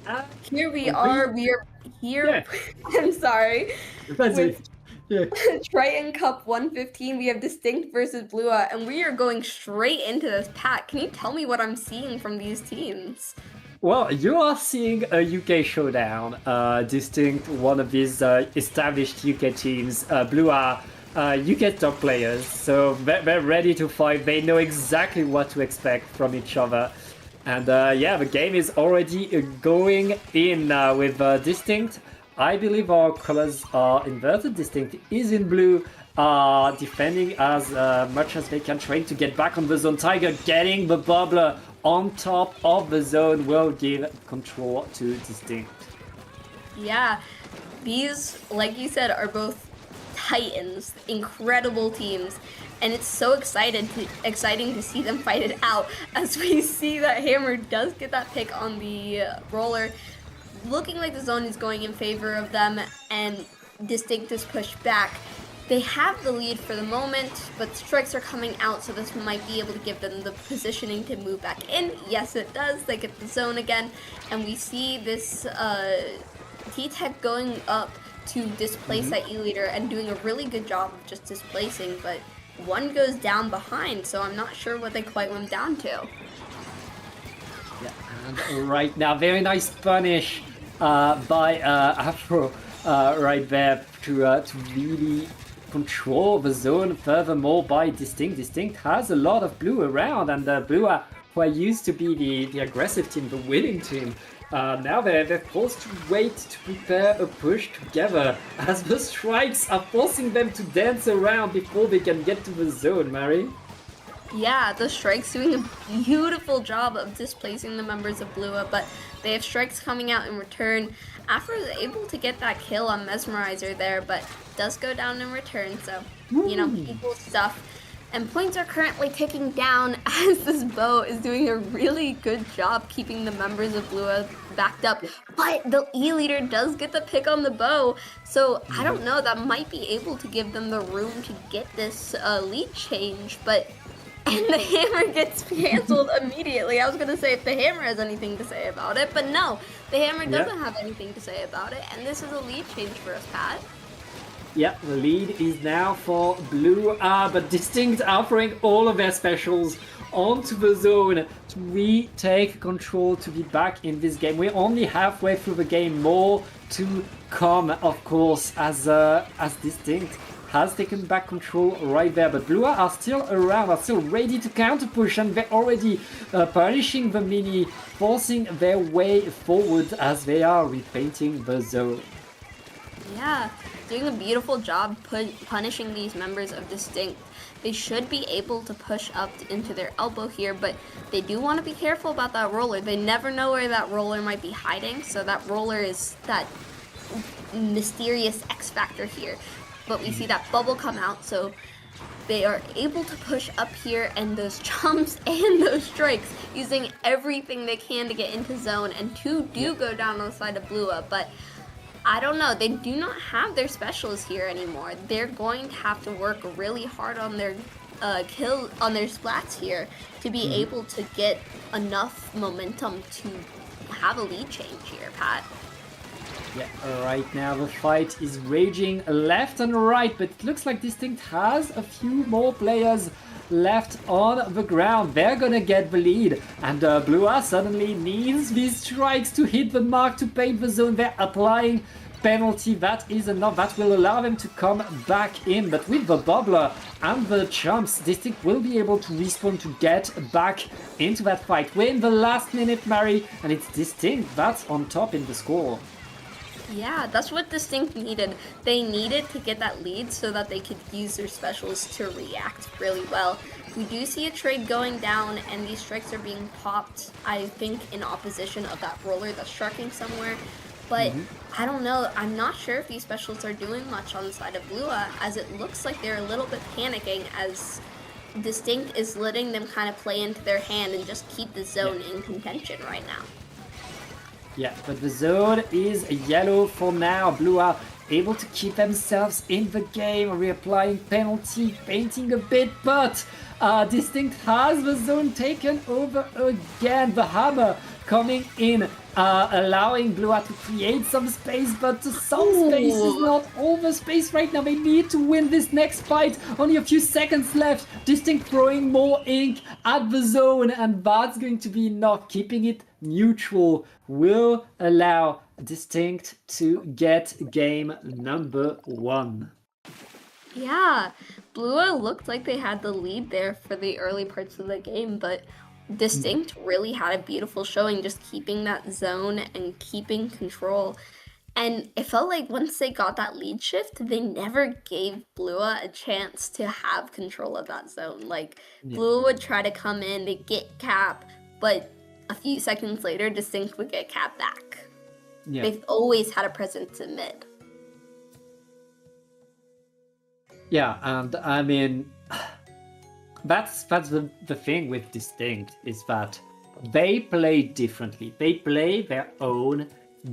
Uh, Here we we- are. We are here. Yeah. I'm sorry. That's With it. Yeah. Triton-Cup 115, we have Distinct versus Blua, and we are going straight into this pack. Can you tell me what I'm seeing from these teams? Well, you are seeing a UK showdown. Distinct, one of these established UK teams. Blue are UK top players, so they're ready to fight. They know exactly what to expect from each other. And yeah, the game is already going in with Distinct. I believe our colors are inverted. Distinct is in blue, defending as much as they can, trying to get back on the zone. Tiger getting the bubbler on top of the zone will give control to Distinct. Yeah, these, like you said, are both titans, incredible teams, and it's so exciting to see them fight it out. As we see that Hammer does get that pick on the roller, looking like the zone is going in favor of them, and Distinct is pushed back. They have the lead for the moment, but strikes are coming out, so this might be able to give them the positioning to move back in. Yes, it does. They get the zone again, and we see this T-Tech going up to displace that E-Leader and doing a really good job of just displacing, but one goes down behind, so I'm not sure what they quite went down to. Yeah, and right now, very nice punish by Afro right there to really control the zone furthermore by Distinct. Distinct has a lot of blue around, and blue who are used to be the aggressive team, the winning team. Now they're forced to wait to prepare a push together as the strikes are forcing them to dance around before they can get to the zone, Mary. Yeah, the strikes doing a beautiful job of displacing the members of Blua, but they have strikes coming out in return. Afro is able to get that kill on Mesmerizer there, but does go down in return, so, you know, equal stuff. And points are currently ticking down as this bow is doing a really good job keeping the members of Blua backed up. But the E-Leader does get the pick on the bow, so I don't know, that might be able to give them the room to get this lead change, but... And the hammer gets canceled immediately. I was going to say if the hammer has anything to say about it, but no, the hammer doesn't have anything to say about it, and this is a lead change for us, Pat. Yeah, the lead is now for Blue, but Distinct offering all of their specials onto the zone to retake control, to be back in this game. We're only halfway through the game, more to come, of course, as Distinct has taken back control right there, but Blue are still around, are still ready to counter push, and they're already punishing the mini, forcing their way forward as they are repainting the zone. Yeah, doing a beautiful job punishing these members of Distinct. They should be able to push up into their elbow here, but they do want to be careful about that roller. They never know where that roller might be hiding, so that roller is that mysterious X factor here. But we see that bubble come out, so they are able to push up here, and those jumps and those strikes, using everything they can to get into zone, and two do go down on the side of Blua, but I don't know, they do not have their specials here anymore. They're going to have to work really hard on their their splats here to be able to get enough momentum to have a lead change here, Pat. Yeah, right now the fight is raging left and right, but it looks like Distinct has a few more players left on the ground. They're gonna get the lead, and Blua suddenly needs these strikes to hit the mark to paint the zone. They're applying penalty. That is enough. That will allow them to come back in, but with the bubbler and the jumps, Distinct will be able to respawn to get back into that fight. We're in the last minute, Mary, and it's Distinct that's on top in the score. Yeah, that's what Distinct needed. They needed to get that lead so that they could use their specials to react really well. We do see a trade going down, and these strikes are being popped, I think, in opposition of that roller that's striking somewhere. But I don't know, I'm not sure if these specials are doing much on the side of Blua, as it looks like they're a little bit panicking, as Distinct is letting them kind of play into their hand and just keep the zone in contention right now. Yeah, but the zone is yellow for now. Blue able to keep themselves in the game, reapplying penalty, painting a bit, but Distinct has the zone taken over again. The hammer coming in, allowing Blua to create some space, but some space is not all the space right now. They need to win this next fight. Only a few seconds left. Distinct throwing more ink at the zone, and that's going to be enough. Keeping it neutral will allow Distinct to get game number 1. Yeah, Blua looked like they had the lead there for the early parts of the game, but Distinct really had a beautiful showing, just keeping that zone and keeping control. And it felt like once they got that lead shift, they never gave Blua a chance to have control of that zone. Like, Blua would try to come in, they'd get cap, but a few seconds later, Distinct would get cap back. Yeah. They've always had a presence in mid. Yeah, and I mean, that's the thing with Distinct, is that they play differently. They play their own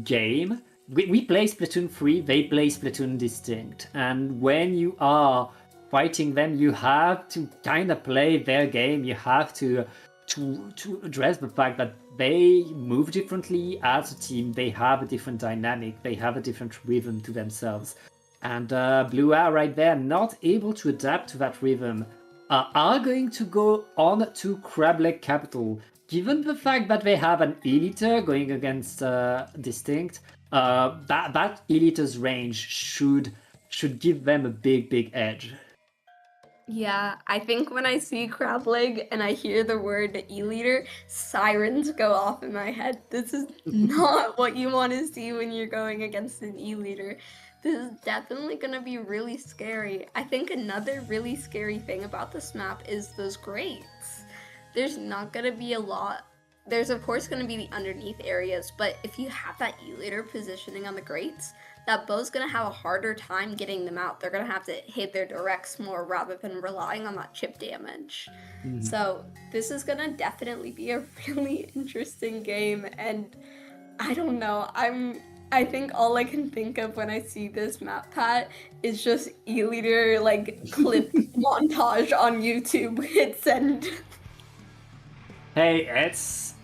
game. We play Splatoon 3, they play Splatoon Distinct. And when you are fighting them, you have to kind of play their game. You have to address the fact that they move differently as a team. They have a different dynamic. They have a different rhythm to themselves. And Blua right there, not able to adapt to that rhythm, are going to go on to Crab Leg Capital. Given the fact that they have an E-liter going against Distinct, that E-liter's range should give them a big edge. Yeah, I think when I see Crab Leg and I hear the word E-liter, sirens go off in my head. This is not what you want to see when you're going against an E-liter. This is definitely going to be really scary. I think another really scary thing about this map is those grates. There's not going to be a lot. There's of course going to be the underneath areas, but if you have that E-liter positioning on the grates, that bow's going to have a harder time getting them out. They're going to have to hit their directs more rather than relying on that chip damage. So this is going to definitely be a really interesting game, and I don't know, I think all I can think of when I see this map, Pat, is just E-liter like clip montage on YouTube. Hit send. Hey,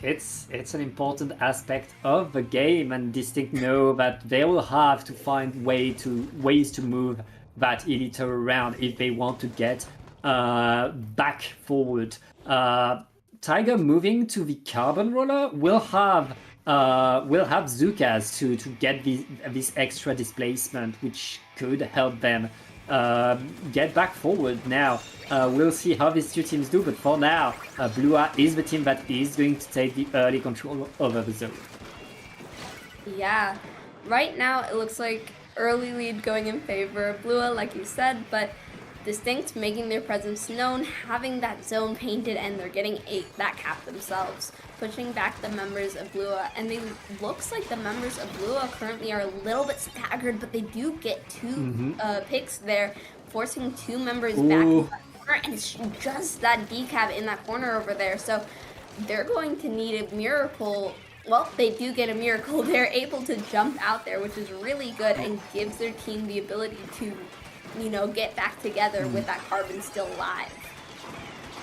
it's an important aspect of the game, and Distinct know that they will have to find ways to move that E-liter around if they want to get back forward. Tiger moving to the carbon roller will have Zukas to get this extra displacement, which could help them get back forward. Now we'll see how these two teams do, but for now Blua is the team that is going to take the early control over the zone. Yeah, right now it looks like early lead going in favor of Blua, like you said, but Distinct making their presence known, having that zone painted, and they're getting that cap themselves, pushing back the members of Blua. And it looks like the members of Blua currently are a little bit staggered, but they do get two picks there, forcing two members back in that corner, and it's just that decap in that corner over there. So they're going to need a miracle. Well, they do get a miracle. They're able to jump out there, which is really good and gives their team the ability to, you know, get back together with that carbon still alive.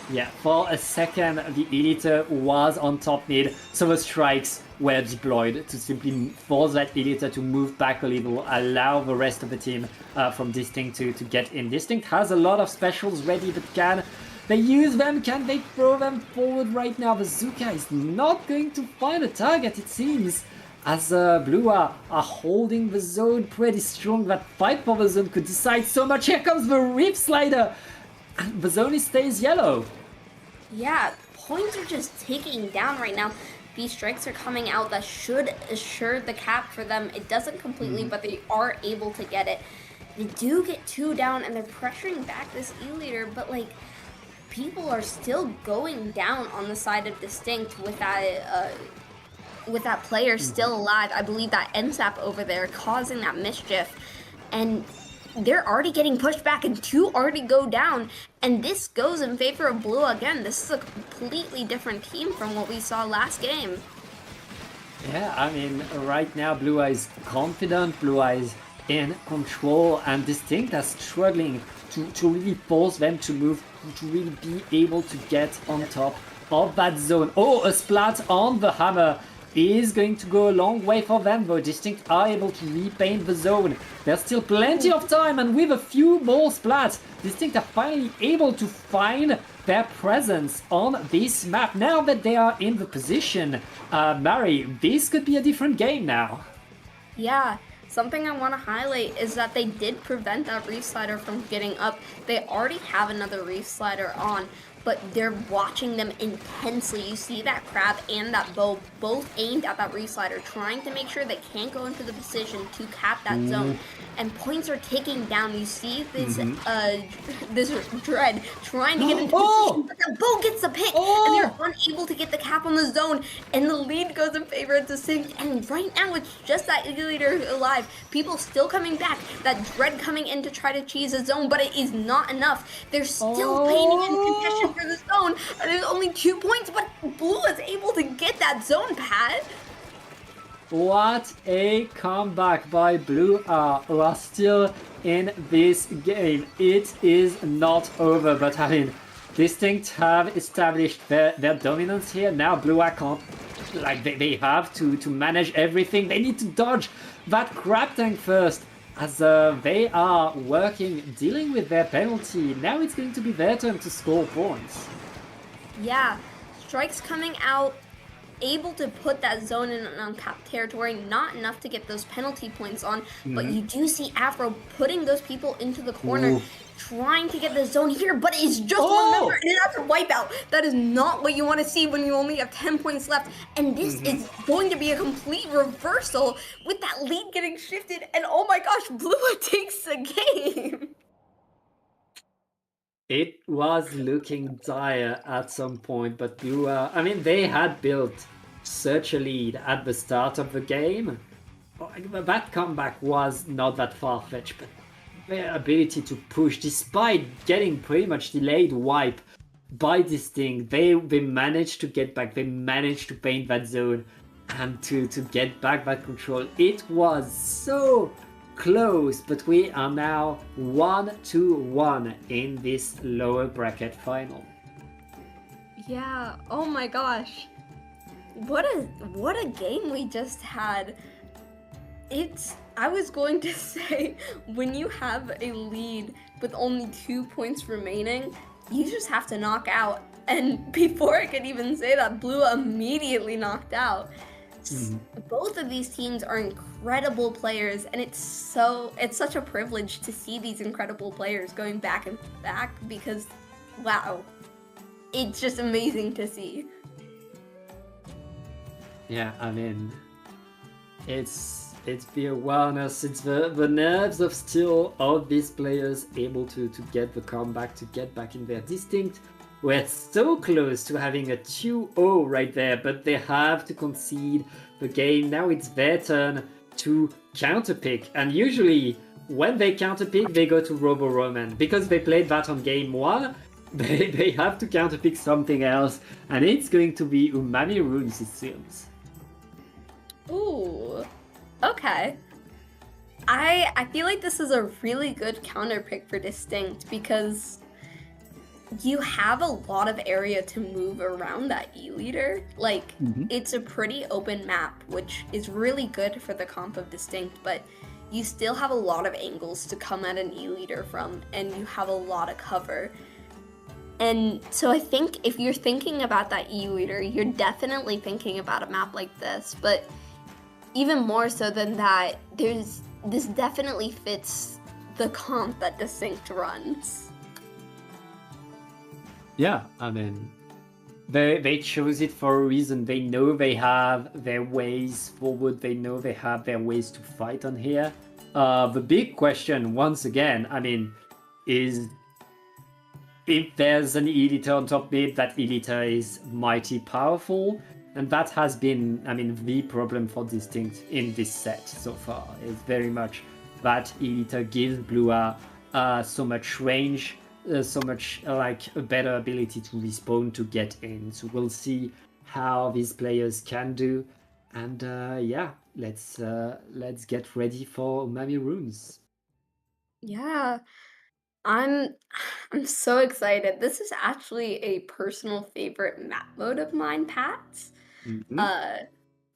Yeah, for a second the E-liter was on top mid, so the strikes were deployed to simply force that E-liter to move back a little, allow the rest of the team from Distinct to get in. Distinct has a lot of specials ready, but can they use them? Can they throw them forward right now? The Zuka is not going to find a target, it seems, as Blua are holding the zone pretty strong. That fight for the zone could decide so much. Here comes the Reef Slider, and the zone stays yellow. Yeah, points are just ticking down right now. These strikes are coming out that should assure the cap for them. It doesn't completely, but they are able to get it. They do get two down, and they're pressuring back this E-liter, but like, people are still going down on the side of Distinct with that player still alive. I believe that NSAP over there causing that mischief, and they're already getting pushed back, and two already go down, and this goes in favor of Blue again. This is a completely different team from what we saw last game. Yeah, I mean, right now Blue is confident. Blue is in control, and Distinct are struggling to really force them to move, to really be able to get on top of that zone. Oh, a splat on the hammer is going to go a long way for them, though. Distinct are able to repaint the zone. There's still plenty of time, and with a few more splats, Distinct are finally able to find their presence on this map. Now that they are in the position, Mary, this could be a different game now. Yeah, something I want to highlight is that they did prevent that Reslider from getting up. They already have another Reslider on, but they're watching them intensely. You see that Crab and that Bow both aimed at that Reslider, trying to make sure they can't go into the position to cap that zone. And points are ticking down. You see this this Dread trying to get into position, but the Bow gets the pick, and they're unable to get the cap on the zone, and the lead goes in favor of Distinct. And right now, it's just that leader alive. People still coming back. That Dread coming in to try to cheese a zone, but it is not enough. They're still painting in congestion for the zone, and there's only 2 points, but Blue is able to get that zone pad. What a comeback by Blue who are still in this game. It is not over, but I mean, Distinct have established their dominance here. Now Blue can't, like, they have to manage everything. They need to dodge that Crab Tank first, as they are dealing with their penalty. Now it's going to be their turn to score points. Yeah, Strike's coming out, able to put that zone in an uncapped territory, not enough to get those penalty points on, but you do see Afro putting those people into the corner, trying to get the zone here, but it's just one member, and that's a wipeout. That is not what you want to see when you only have 10 points left, and this is going to be a complete reversal with that lead getting shifted, and oh my gosh, Blue takes the game. It was looking dire at some point, but Blue, I mean, they had built such a lead at the start of the game. That comeback was not that far-fetched, but their ability to push, despite getting pretty much delayed wipe by Distinct, they managed to get back, they managed to paint that zone and to get back that control. It was so close, but we are now 1-1 in this lower bracket final. Yeah, oh my gosh. What a game we just had. I was going to say, when you have a lead with only 2 points remaining, you just have to knock out. And before I could even say that, Blue immediately knocked out. Both of these teams are incredible players, and it's such a privilege to see these incredible players going back and back, because wow, it's just amazing to see. Yeah, I mean, it's the awareness, it's the nerves of still of these players able to get the comeback, to get back in their Distinct. We're so close to having a 2-0 right there, but they have to concede the game. Now it's their turn to counterpick, and usually when they counterpick, they go to Robo-Roman. Because they played that on game 1, they have to counterpick something else, and it's going to be Umami Runes, it seems. Ooh, okay. I feel like this is a really good counterpick for Distinct, because you have a lot of area to move around that E-leader. Like, it's a pretty open map, which is really good for the comp of Distinct, but you still have a lot of angles to come at an E-leader from, and you have a lot of cover. And so I think if you're thinking about that E-leader, you're definitely thinking about a map like this, but even more so than that, this definitely fits the comp that Distinct runs. Yeah, I mean, they chose it for a reason. They know they have their ways forward. They know they have their ways to fight on here. The big question, once again, I mean, is if there's an Eliter on top mid, that Eliter is mighty powerful. And that has been, I mean, the problem for Distinct in this set so far. Is very much that Eliter gives Blue so much range, so much like a better ability to respawn, to get in. So we'll see how these players can do. And yeah, let's get ready for Umami Runes. Yeah, I'm I'm so excited. This is actually a personal favorite map mode of mine, Pat. Mhm. Uh,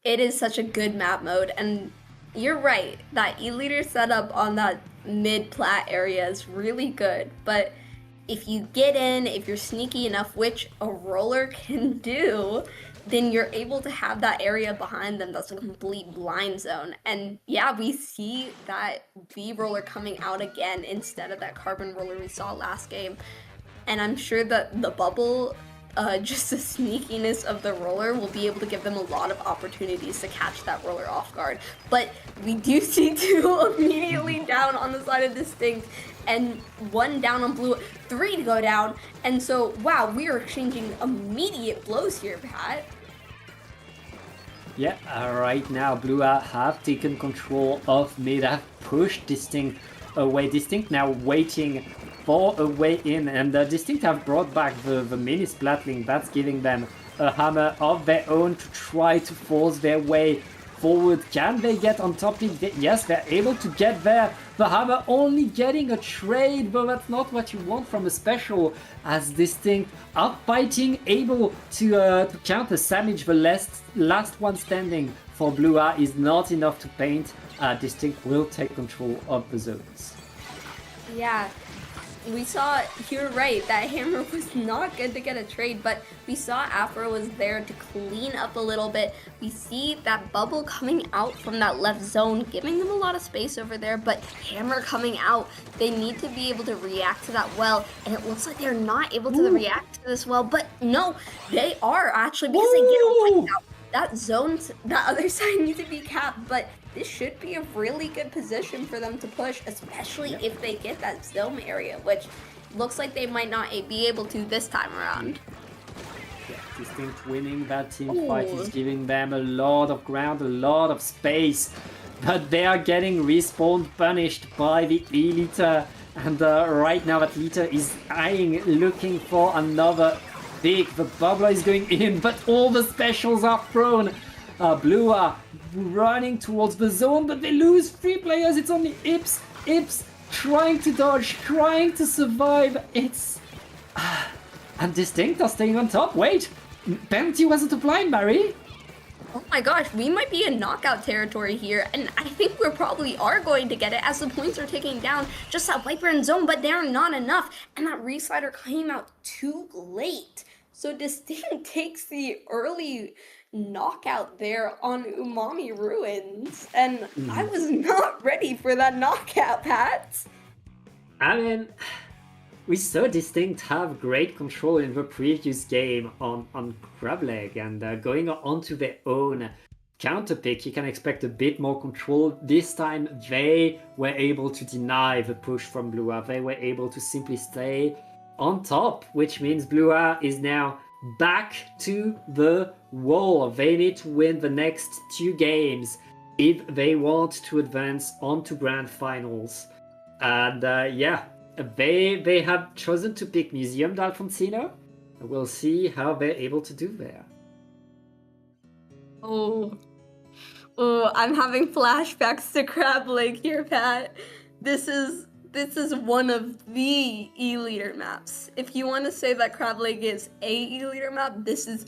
it is such a good map mode, and you're right, that E-liter setup on that mid-plat area is really good, but if you get in, if you're sneaky enough, which a roller can do, then you're able to have that area behind them that's a complete blind zone. And yeah, we see that V roller coming out again instead of that carbon roller we saw last game. And I'm sure that the bubble, just the sneakiness of the roller, will be able to give them a lot of opportunities to catch that roller off guard. But we do see two immediately down on the side of Distinct, and one down on blue, three to go down. And so, wow, we are exchanging immediate blows here, Pat. Yeah, right now Blue have taken control of mid, have pushed Distinct away. Distinct now waiting for a way in, and Distinct have brought back the mini Splatling. That's giving them a hammer of their own to try to force their way forward. Can they get on top? Yes, they're able to get there. The hammer only getting a trade, but that's not what you want from a special, as Distinct are fighting, able to counter Savage. The last one standing for Blue is not enough to paint. Distinct will take control of the zones. Yeah, we saw, you're right, that hammer was not good to get a trade, but we saw Afro was there to clean up a little bit. We see that bubble coming out from that left zone, giving them a lot of space over there, but hammer coming out, they need to be able to react to that well, and it looks like they're not able to react to this well, but no, they are actually, because they get away out. That zone, that other side needs to be capped, but this should be a really good position for them to push, especially if they get that zone area, which looks like they might not be able to this time around. Yeah, Distinct winning that team fight is giving them a lot of ground, a lot of space, but they are getting respawned, punished by the E-liter, and right now that liter is eyeing, looking for another pick. The bubbler is going in, but all the specials are thrown. Blue are running towards the zone, but they lose 3 players. It's only Ips. Ips trying to dodge, trying to survive. It's... and Distinct are staying on top. Wait, penalty wasn't applied, Barry. Oh my gosh, we might be in knockout territory here, and I think we probably are going to get it as the points are taking down. Just that Viper and zone, but they're not enough, and that Reslider came out too late. So Distinct takes the early knockout there on Umami Ruins, and I was not ready for that knockout, Pat. I mean, we saw Distinct have great control in the previous game on Crableg, and going onto their own counter pick, you can expect a bit more control. This time they were able to deny the push from Blue. They were able to simply stay on top, which means Blue is now back to the wall. They need to win the next 2 games if they want to advance onto grand finals. And yeah, they have chosen to pick Museum d'Alfonsino. We'll see how they're able to do there. Oh, I'm having flashbacks to Crab Lake here, Pat. This is one of the E-liter maps. If you want to say that Crab Lake is a E-liter map, this is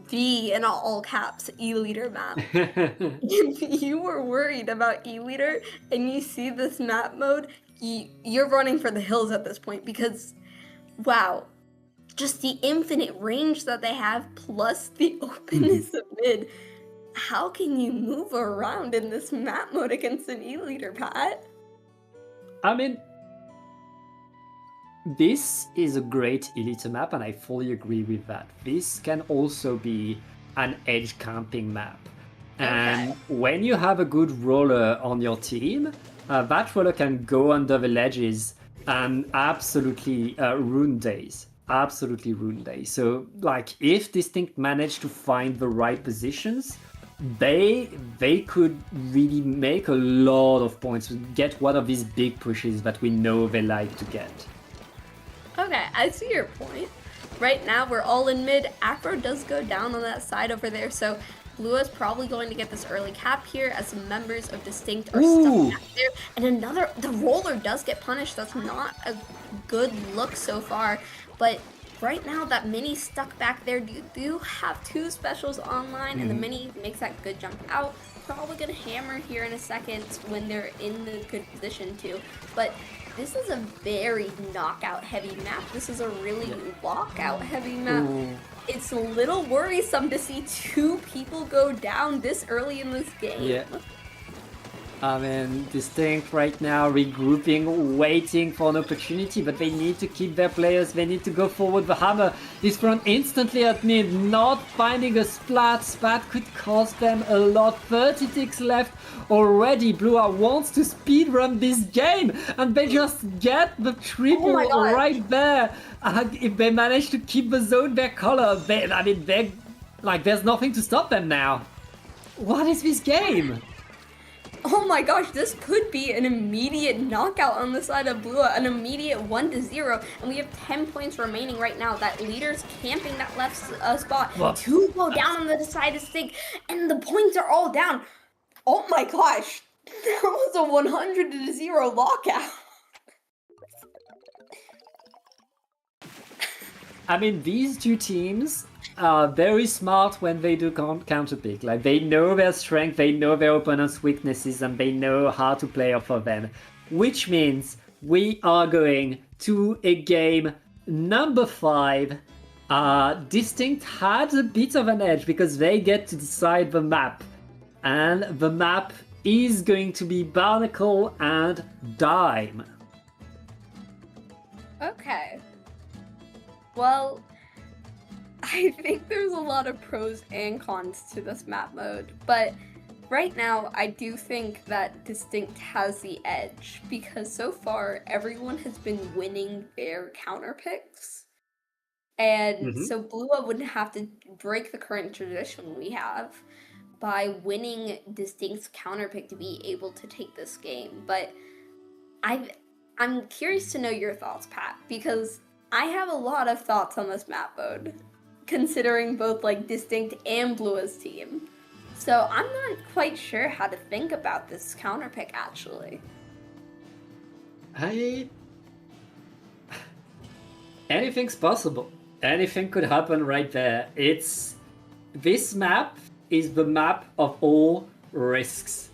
the, in all caps, E-liter map. If you were worried about E-liter and you see this map mode, you're running for the hills at this point, because, wow, just the infinite range that they have plus the openness of mid. How can you move around in this map mode against an E-liter, Pat? I mean, this is a great E-liter map, and I fully agree with that. This can also be an edge camping map. And when you have a good roller on your team, that roller can go under the ledges and absolutely ruin days. Absolutely ruin days. So, like, if Distinct manage to find the right positions, they could really make a lot of points, get one of these big pushes that we know they like to get. Okay, I see your point. Right now, we're all in mid. Afro does go down on that side over there, so Blue is probably going to get this early cap here as the members of Distinct are stuck back there. And the roller does get punished. That's not a good look so far. But right now, that mini stuck back there. You do have 2 specials online, and the mini makes that good jump out. Probably gonna hammer here in a second when they're in the good position too. But this is a very knockout heavy map. This is a really lockout heavy map. It's a little worrisome to see 2 people go down this early in this game. Yeah. I mean, Distinct right now regrouping, waiting for an opportunity, but they need to keep their players, they need to go forward. The hammer is thrown instantly at mid, not finding a splat. Splat could cost them a lot. 30 ticks left already. Blue wants to speedrun this game, and they just get the triple right there. If they manage to keep the zone their color, there's nothing to stop them now. What is this game? Oh my gosh, this could be an immediate knockout on the side of Blue, an immediate 1-0, and we have 10 points remaining right now. That leader's camping that left spot. Well, 2 go down on the side of Stink, and the points are all down. Oh my gosh, there was a 100-0 lockout. I mean, these 2 teams are very smart when they do counterpick. Like, they know their strength, they know their opponent's weaknesses, and they know how to play off of them. Which means we are going to a game number 5. Distinct had a bit of an edge because they get to decide the map. And the map is going to be Barnacle and Dime. Okay. Well, I think there's a lot of pros and cons to this map mode, but right now I do think that Distinct has the edge because so far everyone has been winning their counter picks, and so Blue wouldn't have to break the current tradition we have by winning Distinct's counter pick to be able to take this game. But I'm curious to know your thoughts, Pat, because I have a lot of thoughts on this map mode, considering both like Distinct and Blua's team. So I'm not quite sure how to think about this counter pick actually. Anything's possible. Anything could happen right there. This map is the map of all risks.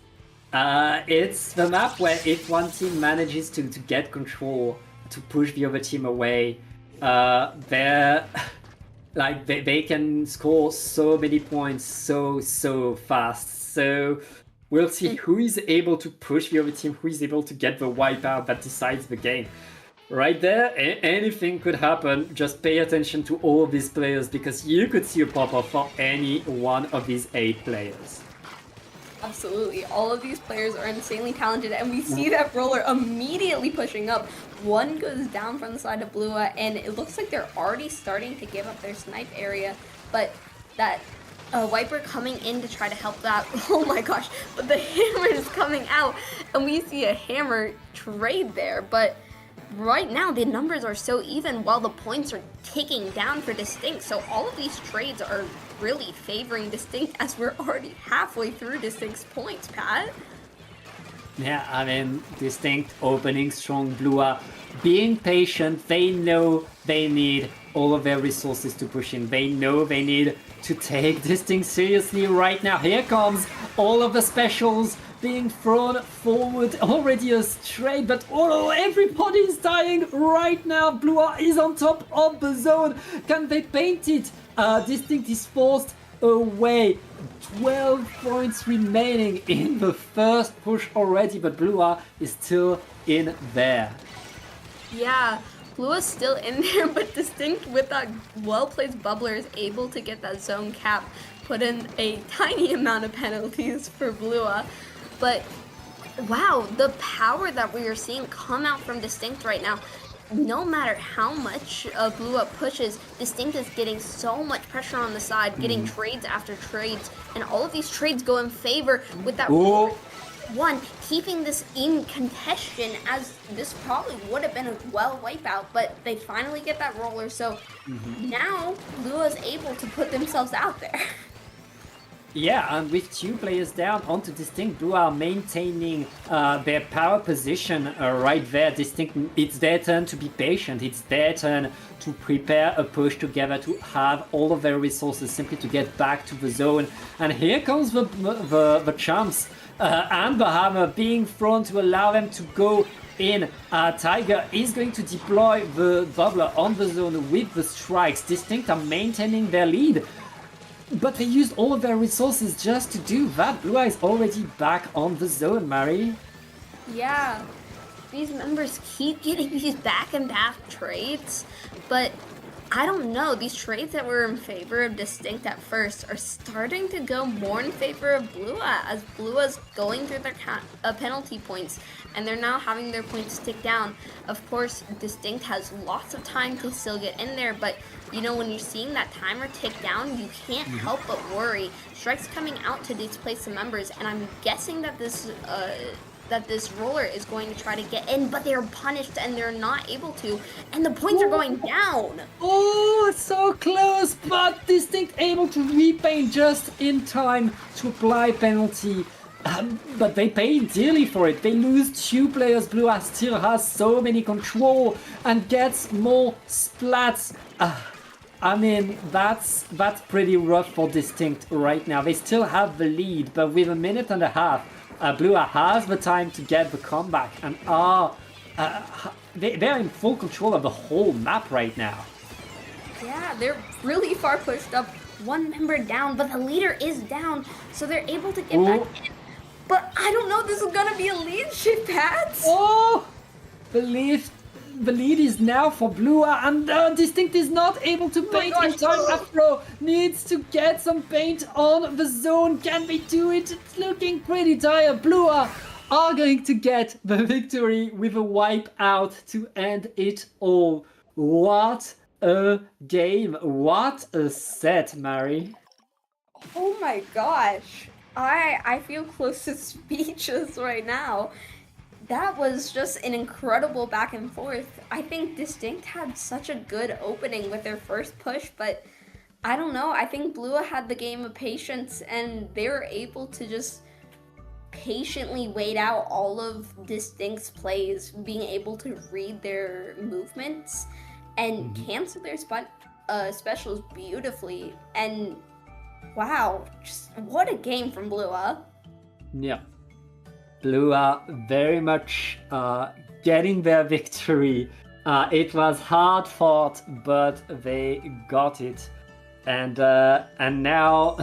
It's the map where if one team manages to get control, to push the other team away, they can score so many points so fast. So we'll see who is able to push the other team, who is able to get the wipeout that decides the game. Right there, anything could happen. Just pay attention to all of these players because you could see a pop-up for any one of these 8 players. Absolutely. All of these players are insanely talented, and we see that roller immediately pushing up. One goes down from the side of Blue, and it looks like they're already starting to give up their snipe area, but that Wiper coming in to try to help that. Oh my gosh, but the hammer is coming out, and we see a hammer trade there, but right now the numbers are so even while the points are ticking down for Distinct, so all of these trades are really favoring Distinct as we're already halfway through Distinct's points, Pat. Yeah, I mean, Distinct opening strong. Blue being patient. They know they need all of their resources to push in. They know they need to take Distinct seriously right now. Here comes all of the specials being thrown forward, already a trade, but everybody is dying right now. Blue is on top of the zone. Can they paint it? Distinct is forced away. 12 points remaining in the first push already, but Blue is still in there. Yeah, Blue is still in there, but Distinct with that well-placed bubbler is able to get that zone cap, put in a tiny amount of penalties for Blue. But wow, the power that we are seeing come out from Distinct right now. No matter how much Blue pushes, Distinct is getting so much pressure on the side, getting trades after trades, and all of these trades go in favor with that one, keeping this in contention, as this probably would have been a wipeout, but they finally get that roller, so now Blue is able to put themselves out there. Yeah, and with 2 players down onto Distinct, Blue are maintaining their power position right there. Distinct, it's their turn to be patient. It's their turn to prepare a push together, to have all of their resources simply to get back to the zone. And here comes the champs and the hammer being thrown to allow them to go in. Tiger is going to deploy the doubler on the zone with the strikes. Distinct are maintaining their lead. But they used all of their resources just to do that. Blue Eye is already back on the zone, Mari. Yeah, these members keep getting these back-and-back trades, but I don't know. These trades that were in favor of Distinct at first are starting to go more in favor of Blua, as Blua's going through their penalty points, and they're now having their points tick down. Of course, Distinct has lots of time to still get in there, but you know, when you're seeing that timer tick down, you can't help but worry. Strike's coming out to displace the members, and I'm guessing that this roller is going to try to get in, but they're punished and they're not able to, and the points are going down. Oh, so close, but Distinct able to repaint just in time to apply penalty. But they pay dearly for it. They lose 2 players. Blue Eye still has so many control and gets more splats. I mean, that's pretty rough for Distinct right now. They still have the lead, but with a minute and a half, Blue Eye has the time to get the comeback and they're in full control of the whole map right now. Yeah, they're really far pushed up. 1 member down, but the leader is down, so they're able to get back in. But I don't know, this is gonna be a lead shift, Pats. Oh, the lead is now for Blue Eye, and Distinct is not able to paint in time. Afro needs to get some paint on the zone. Can they do it? It's looking pretty dire. Blue Eye are going to get the victory with a wipe out to end it all. What a game. What a set, Mari. Oh my gosh. I feel close to speechless right now. That was just an incredible back and forth. I think Distinct had such a good opening with their first push, but I don't know. I think Blua had the game of patience, and they were able to just patiently wait out all of Distinct's plays, being able to read their movements and cancel their specials beautifully. And wow, just what a game from Blua. Yeah. Blue Eye very much getting their victory. It was hard fought, but they got it. And now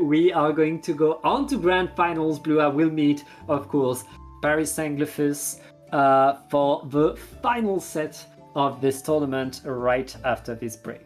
we are going to go on to grand finals. Blue Eye will meet, of course, Paris Saint-Glefus for the final set of this tournament right after this break.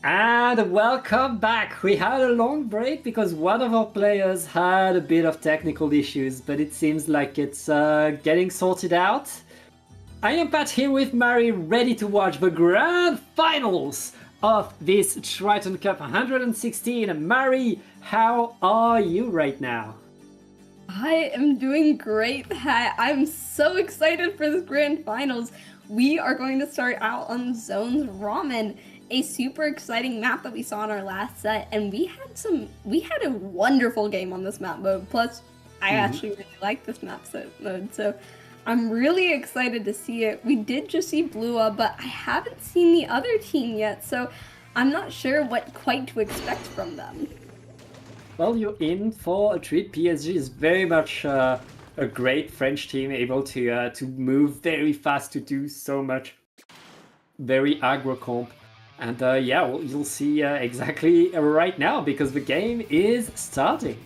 And welcome back! We had a long break because one of our players had a bit of technical issues, but it seems like it's getting sorted out. I am Pat here with Mary, ready to watch the grand finals of this Triton-Cup 116. Mary, how are you right now? I am doing great, Pat. I'm so excited for this grand finals. We are going to start out on Zones Ramen, a super exciting map that we saw in our last set, and we had a wonderful game on this map mode. Plus, I actually really like this map mode, so I'm really excited to see it. We did just see Blua, but I haven't seen the other team yet, so I'm not sure what quite to expect from them. Well, you're in for a treat. PSG is very much a great French team, able to move very fast, to do so much, very aggro comp. And yeah, well, you'll see exactly right now because the game is starting.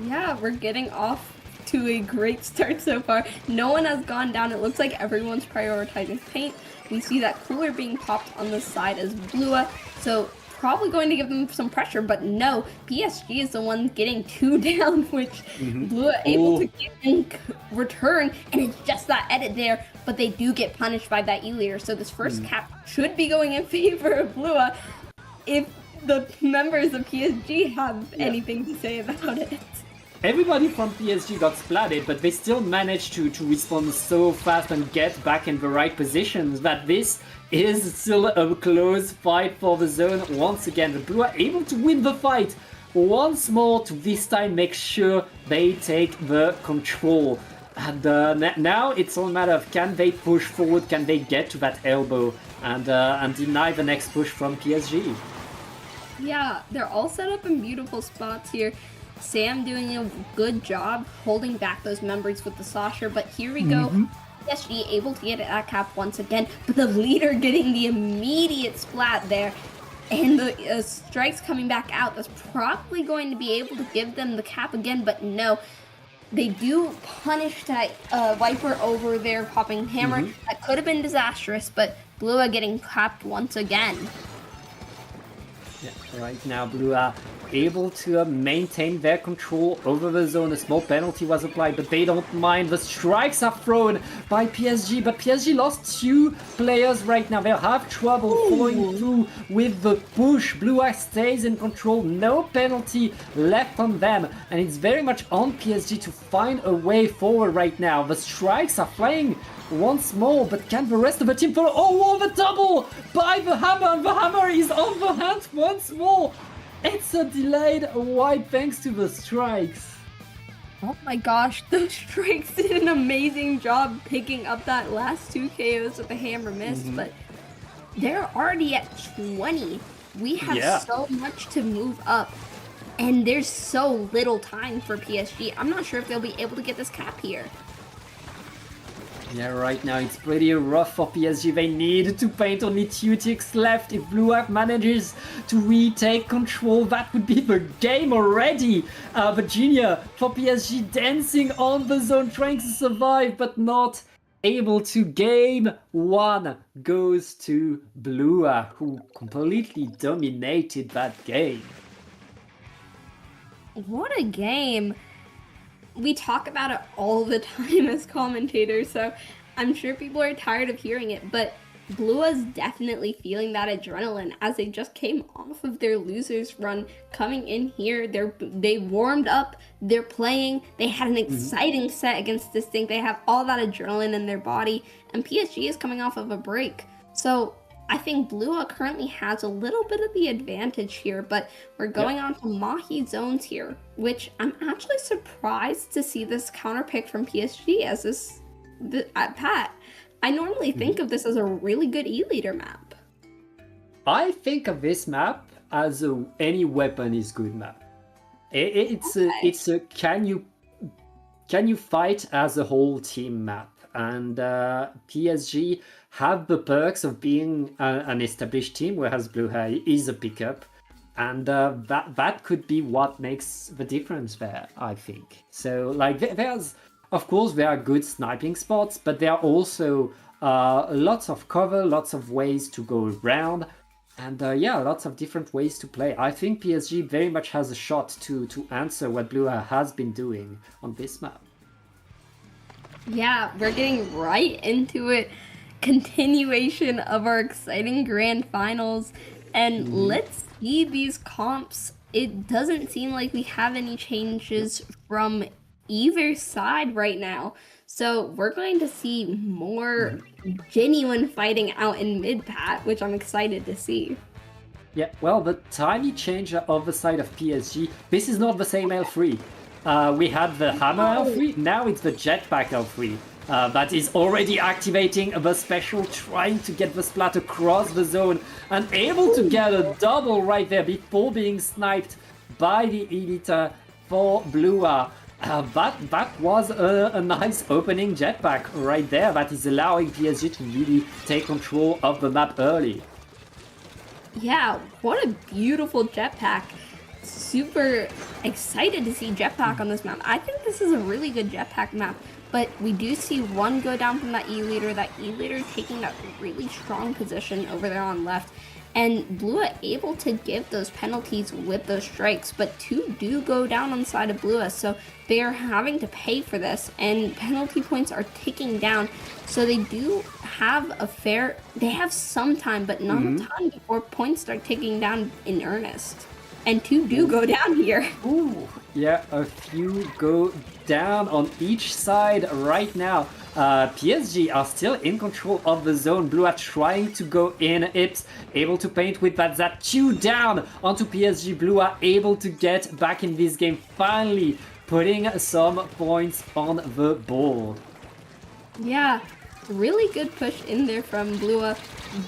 Yeah, we're getting off to a great start so far. No one has gone down. It looks like everyone's prioritizing paint. We see that cooler being popped on the side as Blua, so probably going to give them some pressure, but no, PSG is the one getting 2 down, which Blua able to get in return, and it's just that edit there, but they do get punished by that E-leader, so this first cap should be going in favor of Blua if the members of PSG have anything to say about it. Everybody from PSG got splatted, but they still managed to respond so fast and get back in the right positions that this is still a close fight for the zone. Once again, the Blue are able to win the fight once more to this time make sure they take the control. And now it's all a matter of can they push forward, can they get to that elbow and deny the next push from PSG. Yeah, they're all set up in beautiful spots here. Sam doing a good job holding back those members with the Sasha, but here we go. PSG able to get it at cap once again, but the leader getting the immediate splat there. And the strikes coming back out. That's probably going to be able to give them the cap again, but no. They do punish that Viper over there, popping hammer. That could have been disastrous, but Blua getting capped once again. Yeah, right now Blue are able to maintain their control over the zone. A small penalty was applied, but they don't mind. The strikes are thrown by PSG, but PSG lost 2 players right now. They'll have trouble following through with the push. Blue Eye stays in control, no penalty left on them, and it's very much on PSG to find a way forward right now. The strikes are flying once more, but can the rest of the team follow? Oh, the double by the hammer, and the hammer is on the hand once more. It's a delayed wipe thanks to the strikes. Oh my gosh, those strikes did an amazing job picking up that last 2 KOs with the hammer miss, but they're already at 20. We have so much to move up, and there's so little time for PSG. I'm not sure if they'll be able to get this cap here. Yeah, right now it's pretty rough for PSG. They need to paint only 2 ticks left. If Blue Arc manages to retake control, that would be the game already. Virginia for PSG dancing on the zone, trying to survive, but not able to. Game 1 goes to Blue Arc, who completely dominated that game. What a game. We talk about it all the time as commentators, so I'm sure people are tired of hearing it, but Blua's definitely feeling that adrenaline as they just came off of their losers run, coming in here. They warmed up, they're playing, they had an exciting set against Distinct, they have all that adrenaline in their body, and PSG is coming off of a break. So I think Blua currently has a little bit of the advantage here, but we're going on to Mahi zones here, which I'm actually surprised to see this counter pick from PSG as Pat. I normally think of this as a really good E-leader map. I think of this map as any weapon is good map. It's a can you fight as a whole team map, and PSG have the perks of being an established team, whereas Blue Eye is a pickup, and that could be what makes the difference there, I think. So like there's, of course, there are good sniping spots, but there are also lots of cover, lots of ways to go around. And yeah, lots of different ways to play. I think PSG very much has a shot to answer what Blue has been doing on this map. Yeah, we're getting right into it. Continuation of our exciting grand finals. And let's see these comps. It doesn't seem like we have any changes from either side right now. So we're going to see more genuine fighting out in mid-pat, which I'm excited to see. Yeah, well, the tiny change of the side of PSG, this is not the same L3. We had the Hammer L3, now it's the Jetpack L3. That is already activating the special, trying to get the Splat across the zone, and able to get a double right there before being sniped by the Elite for Blua. That was a nice opening jetpack right there that is allowing PSG to really take control of the map early. Yeah, what a beautiful jetpack. Super excited to see jetpack on this map. I think this is a really good jetpack map, but we do see one go down from that E-leader taking that really strong position over there on left. And Blua able to give those penalties with those strikes, but two do go down on the side of Blua, so they are having to pay for this, and penalty points are ticking down. So they do have they have some time, but not a ton before points start ticking down in earnest. And two do go down here. Ooh, yeah, a few go down on each side right now. PSG are still in control of the zone. Blue are trying to go in. Ips able to paint with that 2 down onto PSG. Blue are able to get back in this game, finally putting some points on the board. Yeah, really good push in there from Blua,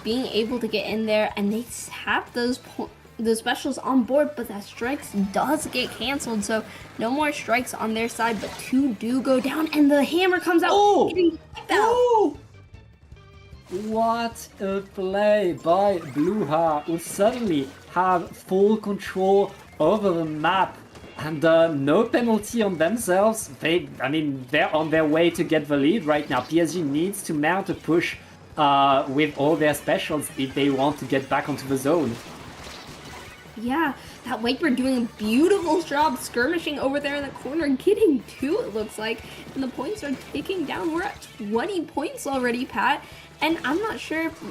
being able to get in there, and they have those specials on board, but that strikes does get canceled, so no more strikes on their side, but two do go down, and the hammer comes out. Oh! What a play by Bluha, who suddenly have full control over the map, and no penalty on themselves. They're on their way to get the lead right now. PSG needs to mount a push with all their specials if they want to get back onto the zone. Yeah, that Viper doing a beautiful job skirmishing over there in the corner, getting two, it looks like, and the points are ticking down. We're at 20 points already, Pat, and I'm not sure if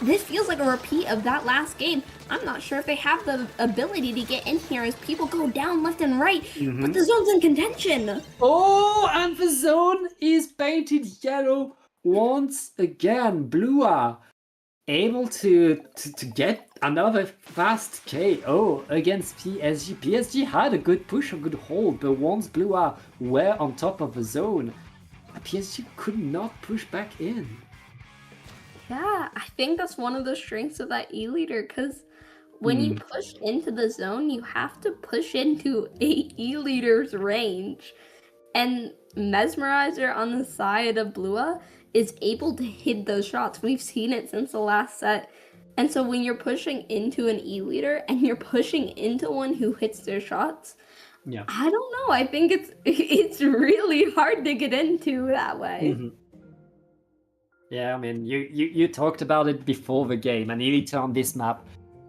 this feels like a repeat of that last game. I'm not sure if they have the ability to get in here as people go down left and right, but the zone's in contention. Oh, and the zone is painted yellow once again. Blua able to get another fast KO against PSG. PSG had a good push, a good hold, but once Blua were on top of the zone, PSG could not push back in. Yeah, I think that's one of the strengths of that E-leader, because when you push into the zone, you have to push into a E-leader's range. And Mesmerizer on the side of Blua is able to hit those shots. We've seen it since the last set. And so when you're pushing into an E-leader and you're pushing into one who hits their shots, yeah, I don't know. I think it's really hard to get into that way. Yeah, I mean, you talked about it before the game, and Elite on this map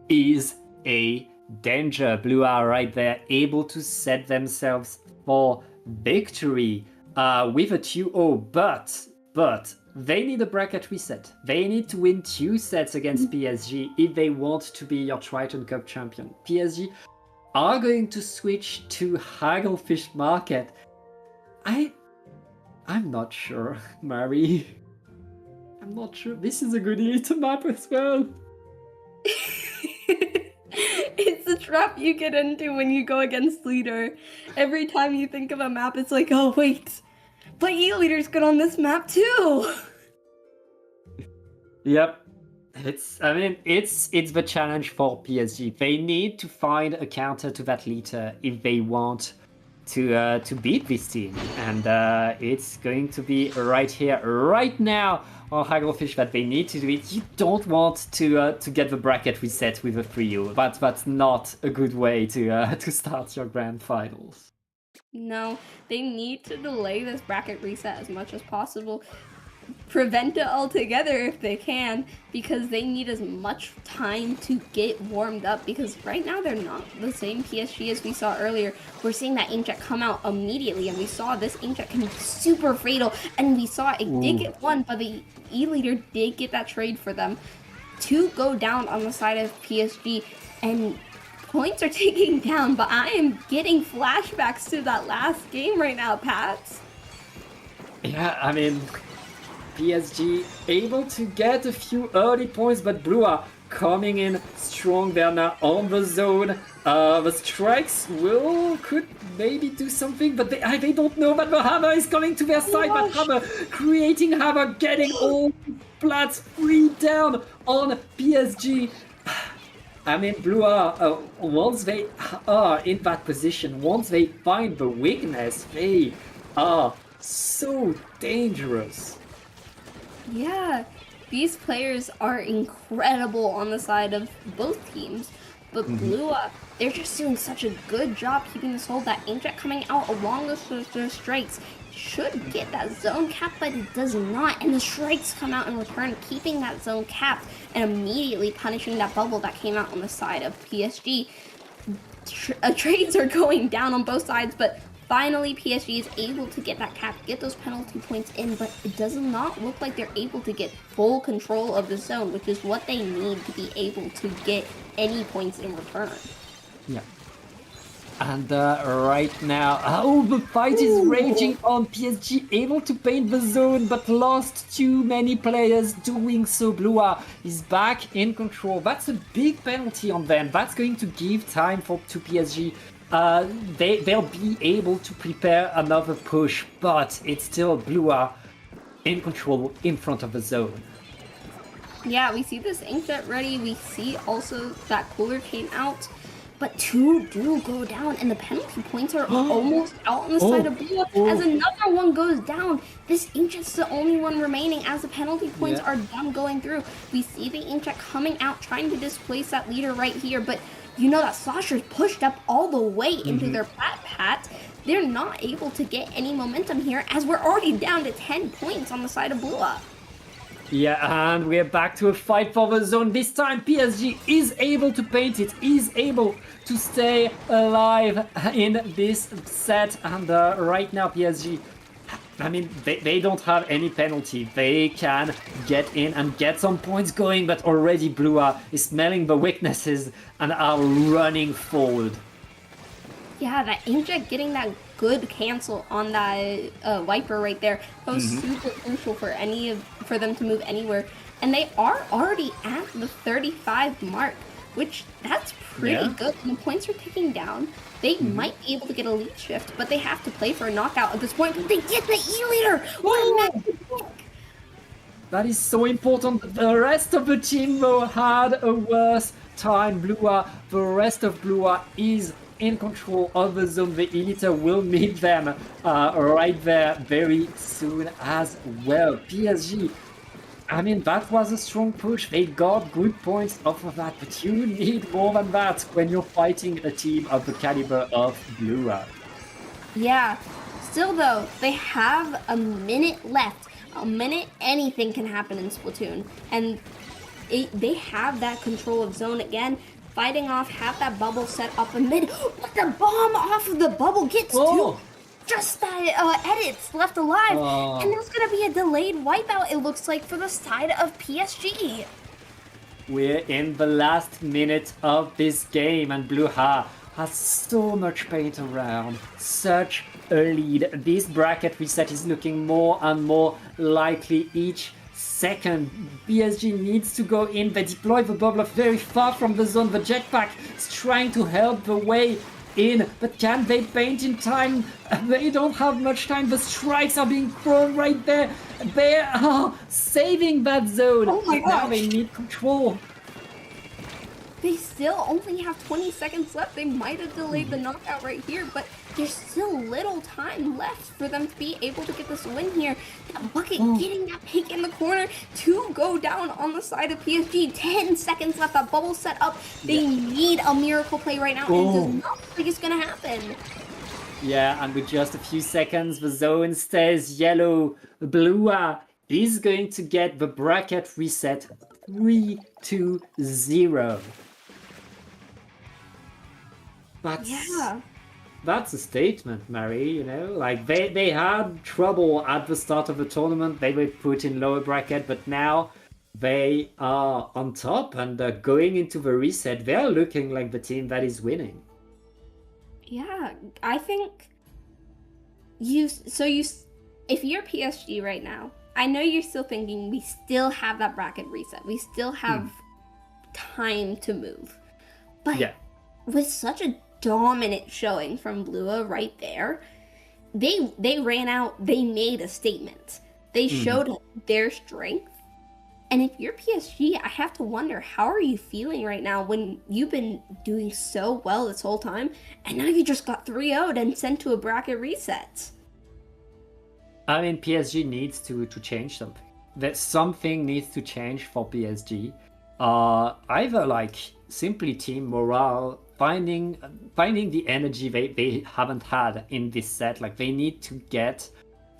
is a danger. Blue are right there, able to set themselves for victory with a 2-0, but they need a bracket reset. They need to win 2 sets against PSG if they want to be your Triton-Cup champion. PSG are going to switch to Hagglefish Market. I'm not sure, Mary. I'm not sure. This is a good Elite map as well. It's the trap you get into when you go against Leader. Every time you think of a map, it's like, oh wait, but E-Leader's good on this map too. Yep. It's the challenge for PSG. They need to find a counter to that Lita if they want to beat this team, and it's going to be right here, right now on Hagglefish that they need to do it. You don't want to get the bracket reset with a 3-0. That's not a good way to start your grand finals. No, they need to delay this bracket reset as much as possible. prevent it altogether if they can, because they need as much time to get warmed up, because right now they're not the same PSG as we saw earlier. We're seeing that inkjet come out immediately, and we saw this inkjet can be super fatal, and we saw it did get won, but the E-leader did get that trade for them to go down on the side of PSG, and points are taking down, but I am getting flashbacks to that last game right now, Pats. Yeah, I mean, PSG able to get a few early points, but Blue are coming in strong there now on the zone. The strikes could maybe do something, but they don't know. But the hammer is coming to their side. But hammer creating havoc, getting all Plats free down on PSG. I mean, Blue are, once they are in that position, once they find the weakness, they are so dangerous. Yeah, these players are incredible on the side of both teams, but Blue, they're just doing such a good job keeping this hold. That inkjet coming out along the strikes should get that zone cap, but it does not, and the strikes come out in return, keeping that zone capped and immediately punishing that bubble that came out on the side of PSG. Trades are going down on both sides, but finally, PSG is able to get that cap, get those penalty points in, but it does not look like they're able to get full control of the zone, which is what they need to be able to get any points in return. Yeah. And right now, the fight is raging on. PSG able to paint the zone, but lost too many players doing so. Blue is back in control. That's a big penalty on them. That's going to give time to PSG. They'll be able to prepare another push, but it's still Blue in control in front of the zone. Yeah, we see this inkjet ready. We see also that cooler came out, but two do go down, and the penalty points are almost out on the side of Blue. As another one goes down, this inkjet's the only one remaining as the penalty points are done going through. We see the inkjet coming out, trying to displace that leader right here, but you know that Slosher's pushed up all the way into their pat. They're not able to get any momentum here, as we're already down to 10 points on the side of Blue. Yeah, and we're back to a fight for the zone. This time PSG is able to paint it, is able to stay alive in this set. And right now PSG, I mean, they don't have any penalty. They can get in and get some points going, but already Blue is smelling the weaknesses and are running forward. Yeah, that inkjet getting that good cancel on that wiper right there. That was super crucial for them to move anywhere. And they are already at the 35 mark, which that's pretty good. And the points are ticking down. They might be able to get a lead shift, but they have to play for a knockout at this point. But they get the E-leader! What a massive pick! That is so important. The rest of the team, though, had a worse time. The rest of Blue is in control of the zone. The Elite will meet them right there very soon as well. PSG, I mean, that was a strong push. They got good points off of that, but you need more than that when you're fighting a team of the caliber of Blue. Yeah. Still, though, they have a minute left. A minute, anything can happen in Splatoon. And they have that control of zone again. Fighting off, have that bubble set up in mid, but the bomb off of the bubble gets to just that edits left alive, and there's gonna be a delayed wipeout, it looks like, for the side of PSG. We're in the last minute of this game, and Blue has so much paint around, such a lead. This bracket reset is looking more and more likely each second. PSG needs to go in. They deploy the bubble very far from the zone. The jetpack is trying to help the way in, but can they paint in time? They don't have much time. The strikes are being thrown right there. They are saving that zone. Oh my gosh. Now they need control. They still only have 20 seconds left. They might have delayed the knockout right here, but there's still little time left for them to be able to get this win here. That bucket getting that pick in the corner to go down on the side of PSG. 10 seconds left. That bubble set up. They need a miracle play right now, and it does not look like it's going to happen. Yeah, and with just a few seconds, the zone stays yellow. Blue is going to get the bracket reset 3-0. Yeah. That's a statement, Mary, you know? Like, they had trouble at the start of the tournament. They were put in lower bracket, but now they are on top, and going into the reset, they're looking like the team that is winning. Yeah, I think if you're PSG right now, I know you're still thinking we still have that bracket reset. We still have time to move. But Yeah. with such a dominant showing from Blua right there, they ran out, they made a statement. They showed their strength. And if you're PSG, I have to wonder, how are you feeling right now when you've been doing so well this whole time, and now you just got 3-0'd and sent to a bracket reset? I mean, PSG needs to change something. That something needs to change for PSG. Either like simply team morale, finding the energy they haven't had in this set. Like, they need to get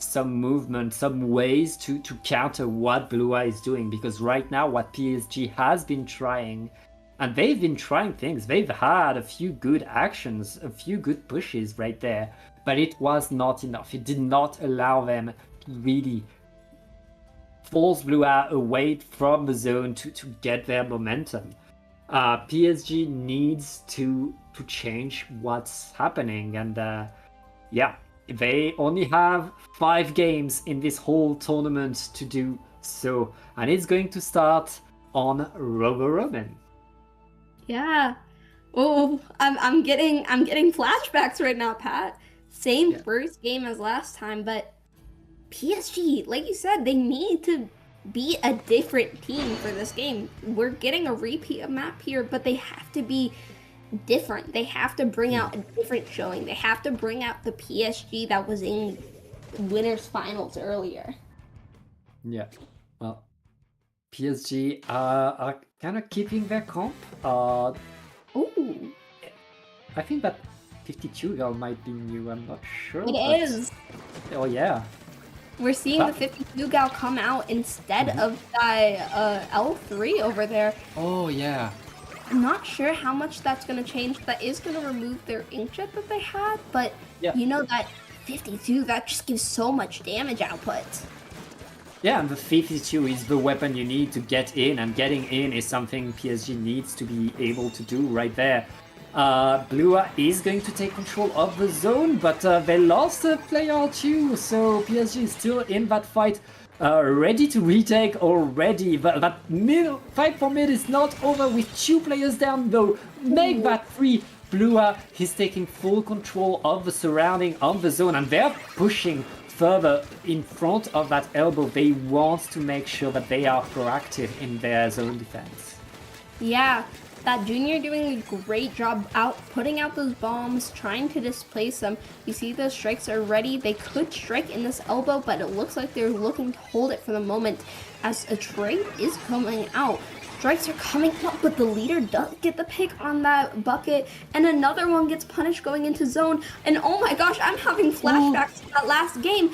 some movement, some ways to counter what Blua is doing, because right now what PSG has been trying, and they've been trying things, they've had a few good actions, a few good pushes right there, but it was not enough. It did not allow them to really force Blua away from the zone to get their momentum. PSG needs to change what's happening, and yeah, they only have 5 games in this whole tournament to do so, and it's going to start on Robo Roman. Yeah. Oh, I'm getting flashbacks right now, Pat. Same first game as last time, but PSG, like you said, they need to be a different team for this game. We're getting a repeat of map here, but they have to be different. They have to bring out a different showing. They have to bring out the PSG that was in winners finals earlier. Yeah, well, PSG are kind of keeping their comp. Ooh. I think that 52 girl might be new, I'm not sure. It is. Oh yeah. We're seeing the 52 gal come out instead of that L3 over there. Oh yeah. I'm not sure how much that's going to change. That is going to remove their inkjet that they had, but you know that 52, that just gives so much damage output. Yeah, and the 52 is the weapon you need to get in, and getting in is something PSG needs to be able to do right there. Blua is going to take control of the zone, but they lost a player or two, so PSG is still in that fight, ready to retake already. But that fight for mid is not over with 2 players down though. Make that 3. Blua is taking full control of the surrounding of the zone, and they're pushing further in front of that elbow. They want to make sure that they are proactive in their zone defense. Yeah, that Junior doing a great job putting out those bombs, trying to displace them. You see those strikes are ready. They could strike in this elbow, but it looks like they're looking to hold it for the moment as a trade is coming out. Strikes are coming up, but the leader does get the pick on that bucket, and another one gets punished going into zone. And oh my gosh, I'm having flashbacks to that last game.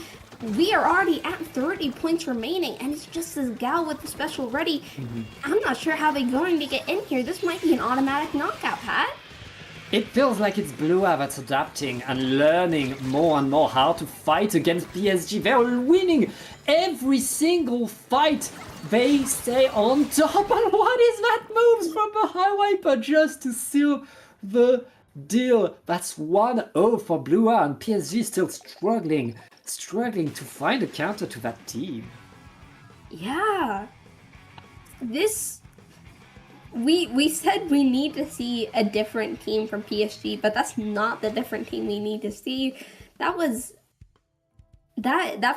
We are already at 30 points remaining, and it's just this gal with the special ready. I'm not sure how they're going to get in here. This might be an automatic knockout, Pat. It feels like it's Blua that's adapting and learning more and more how to fight against PSG. They're winning every single fight. They stay on top. And what is that moves from the high wiper just to seal the deal? That's 1-0 for Blua, and PSG still struggling to find a counter to that team. Yeah. We said we need to see a different team from PSG, but that's not the different team we need to see. That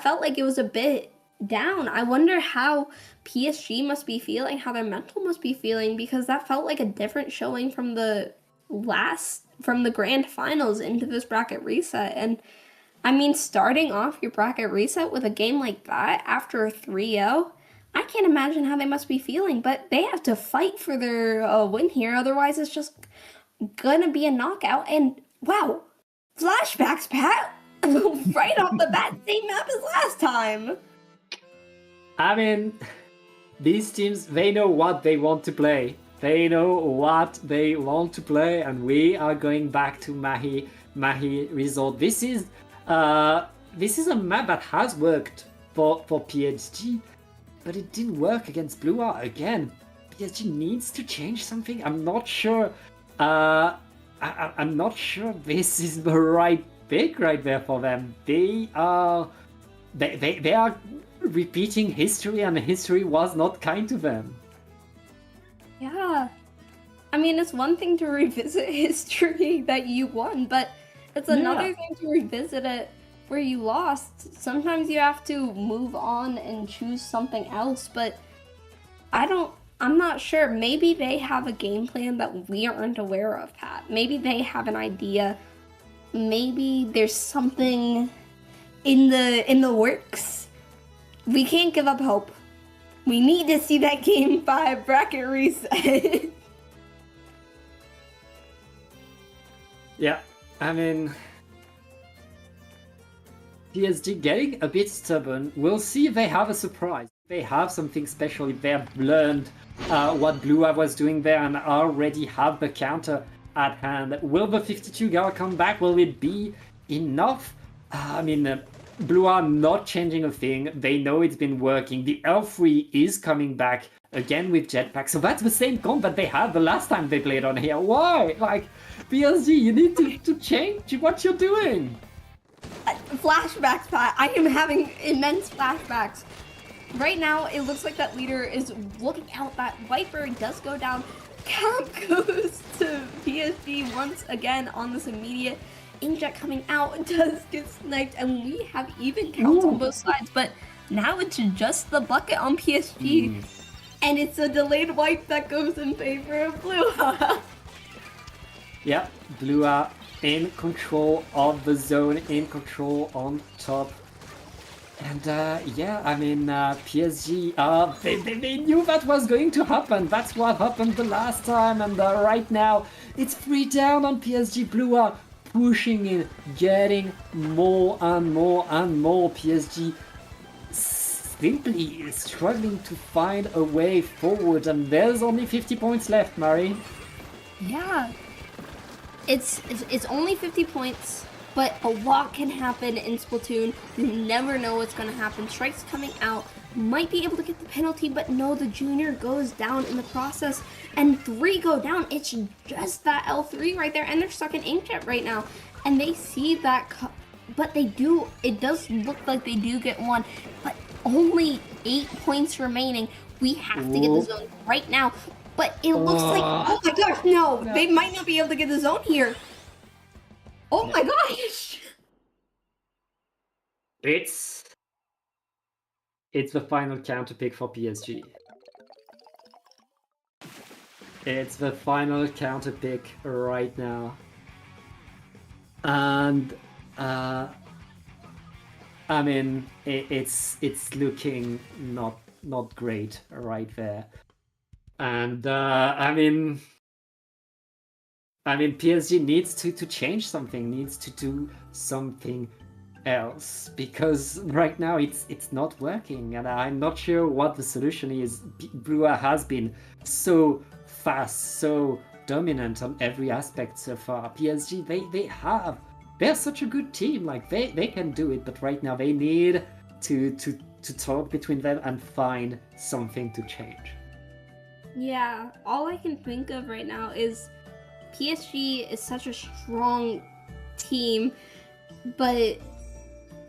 felt like it was a bit down. I wonder how PSG must be feeling, how their mental must be feeling, because that felt like a different showing from the grand finals into this bracket reset. And I mean, starting off your bracket reset with a game like that after a 3-0, I can't imagine how they must be feeling, but they have to fight for their win here, otherwise it's just gonna be a knockout. And wow, flashbacks, Pat! Right off the bat, same map as last time! I mean, these teams, they know what they want to play. They know what they want to play, and we are going back to Mahi Resort. This is a map that has worked for PSG, but it didn't work against Blue R again. PSG needs to change something. I'm not sure. I'm not sure this is the right pick right there for them. They are repeating history, and history was not kind to them. Yeah. I mean, it's one thing to revisit history that you won, but it's another thing to revisit it where you lost. Sometimes you have to move on and choose something else, but I'm not sure. Maybe they have a game plan that we aren't aware of, Pat. Maybe they have an idea. Maybe there's something in the works. We can't give up hope. We need to see that Game 5 bracket reset. Yeah, I mean, PSG getting a bit stubborn. We'll see if they have a surprise. They have something special, if they have learned what Blue Eye was doing there and already have the counter at hand. Will the 52 gal come back? Will it be enough? Blue are not changing a thing. They know it's been working. The L3 is coming back again with Jetpack. So that's the same comp that they had the last time they played on here. Why? Like, PSG, you need to change what you're doing. Flashbacks, Pat. I am having immense flashbacks. Right now, it looks like that leader is looking out. That Viper does go down. Cap goes to PSG once again on this immediate. Inkjet coming out does get sniped, and we have even counts on both sides, but now it's just the bucket on PSG, and it's a delayed wipe that goes in favor of Blue. Yeah, Blue are in control of the zone, in control on top. And PSG, they knew that was going to happen. That's what happened the last time, and right now it's 3 down on PSG. Blue are pushing in, getting more and more and more. PSG simply struggling to find a way forward, and there's only 50 points left, Mari. Yeah, it's only 50 points, but a lot can happen in Splatoon. You never know what's going to happen. Strike's coming out, might be able to get the penalty, but no, the junior goes down in the process, and 3 go down. It's just that L3 right there, and they're stuck in Inkjet right now, and they see that, but it does look like they do get 1, but only 8 points remaining. We have to get the zone right now, but it looks like, oh my gosh, no, they might not be able to get the zone here. Oh my gosh! It's the final counter pick for PSG. It's the final counter pick right now. And it's looking not great right there. And PSG needs to change something, needs to do something else, because right now it's not working, and I'm not sure what the solution is. Blue has been so fast, so dominant on every aspect so far. PSG, they're such a good team, like they can do it, but right now they need to talk between them and find something to change. Yeah, all I can think of right now is PSG is such a strong team, but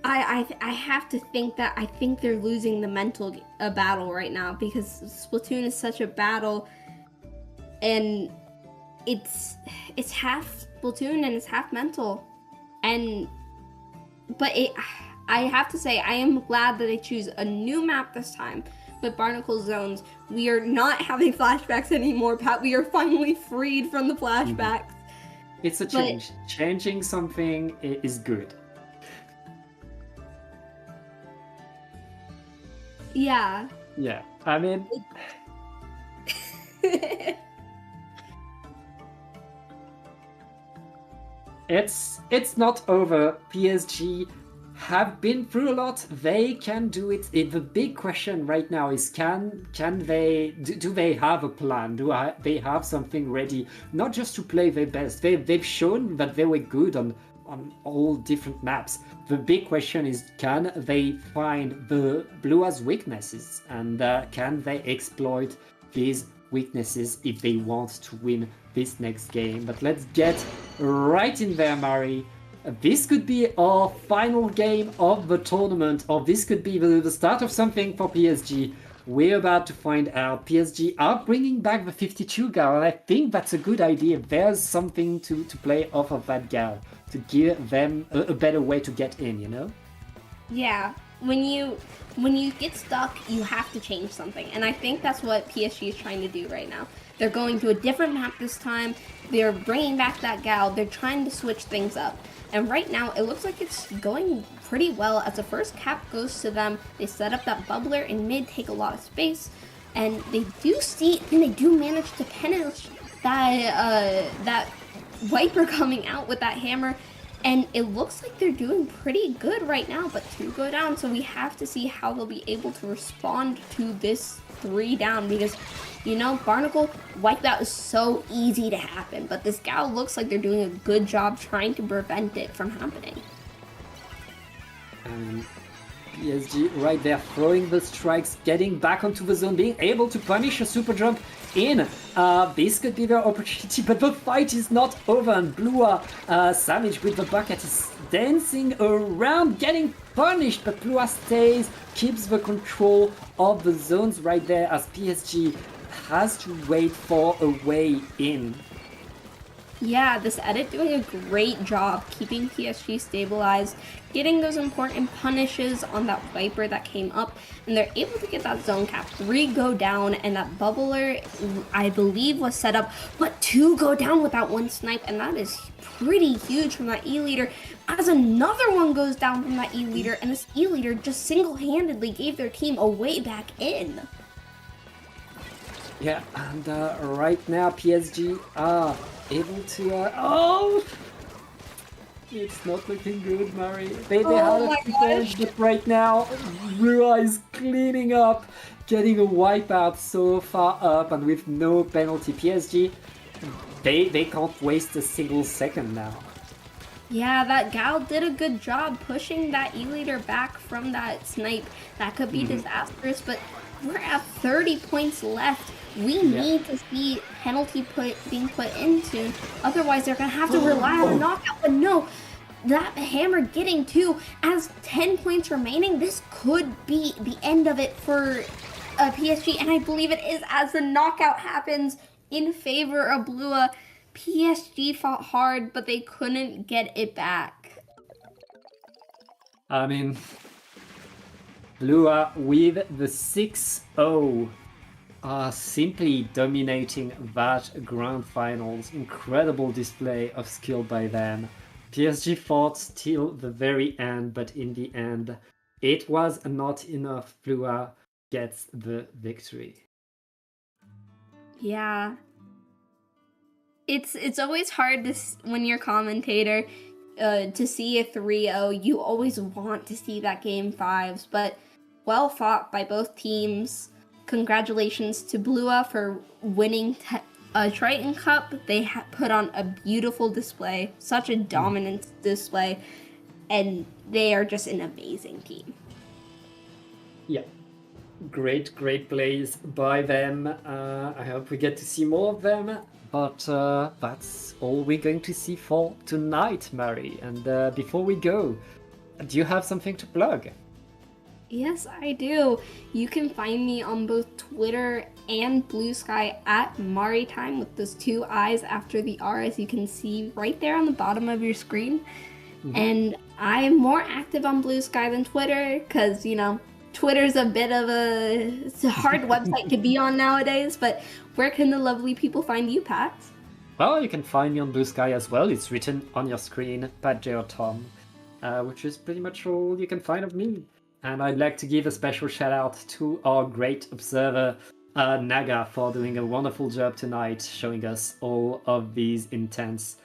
I have to think that I think they're losing the mental battle right now, because Splatoon is such a battle, and it's half Splatoon and it's half mental, but I have to say I am glad that they choose a new map this time with Barnacle Zones. We are not having flashbacks anymore, Pat. We are finally freed from the flashbacks. It's a change. Changing something is good. Yeah. Yeah, it's not over. PSG have been through a lot. They can do it. The big question right now is can they do they have a plan? They have something ready? Not just to play their best. They've shown that they were good on all different maps. The big question is can they find the Blua's weaknesses and can they exploit these weaknesses if they want to win this next game? But let's get right in there, Mari. This could be our final game of the tournament, or this could be the start of something for PSG. We're about to find out. PSG are bringing back the 52 gal, and I think that's a good idea. There's something to play off of that gal, to give them a better way to get in, you know? Yeah, when you get stuck, you have to change something, and I think that's what PSG is trying to do right now. They're going to a different map this time. They're bringing back that gal. They're trying to switch things up. And right now, it looks like it's going pretty well as the first cap goes to them. They set up that bubbler in mid, take a lot of space, and they do manage to penetrate that Viper coming out with that hammer. And it looks like they're doing pretty good right now, but 2 go down, so we have to see how they'll be able to respond to this 3 down, because, you know, Barnacle wipeout is so easy to happen, but this gal looks like they're doing a good job trying to prevent it from happening. PSG right there throwing the strikes, getting back onto the zone, being able to punish a super jump in. This could be their opportunity, but the fight is not over, and Blua Savage with the bucket is dancing around, getting punished, but Blua stays, keeps the control of the zones right there as PSG has to wait for a way in. Yeah, this edit doing a great job keeping PSG stabilized, getting those important punishes on that Viper that came up, and they're able to get that zone cap. 3 go down, and that bubbler, I believe, was set up, but 2 go down with that 1 snipe, and that is pretty huge from that E-leader, as another one goes down from that E-leader, and this E-leader just single-handedly gave their team a way back in. Yeah, and right now PSG are able to... oh! It's not looking good, Mari. They had a advantage, but right now Rua is cleaning up, getting a wipeout so far up and with no penalty. PSG, they can't waste a single second now. Yeah, that gal did a good job pushing that E-leader back from that snipe. That could be disastrous, but we're at 30 points left. We need to see penalty being put in soon. Otherwise, they're going to have to rely on a knockout. But no, that hammer getting 2 as 10 points remaining. This could be the end of it for PSG. And I believe it is as the knockout happens in favor of Blua. PSG fought hard, but they couldn't get it back. I mean, Blua with the 6-0. Simply dominating that grand finals. Incredible display of skill by them. PSG fought till the very end, but in the end, it was not enough. Blua gets the victory. Yeah. It's always hard to, when you're a commentator, to see a 3-0. You always want to see that game 5s, but well fought by both teams. Congratulations to Blua for winning a Triton-Cup. They put on a beautiful display, such a dominant display, and they are just an amazing team. Yeah, great plays by them. I hope we get to see more of them, but that's all we're going to see for tonight, Mari. And before we go, do you have something to plug? Yes, I do. You can find me on both Twitter and Blue Sky at Maritime with those 2 eyes after the R, as you can see right there on the bottom of your screen. And I'm more active on Blue Sky than Twitter because, you know, Twitter's a bit of it's a hard website to be on nowadays. But where can the lovely people find you, Pat? Well, you can find me on Blue Sky as well. It's written on your screen, Pat J or Tom, which is pretty much all you can find of me. And I'd like to give a special shout out to our great observer, Naga, for doing a wonderful job tonight, showing us all of these intense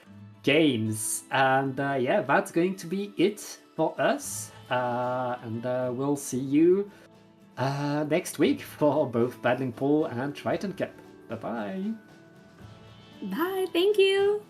games. And yeah, that's going to be it for us. And we'll see you next week for both Battling Pool and Triton-Cup. Bye-bye. Bye. Thank you.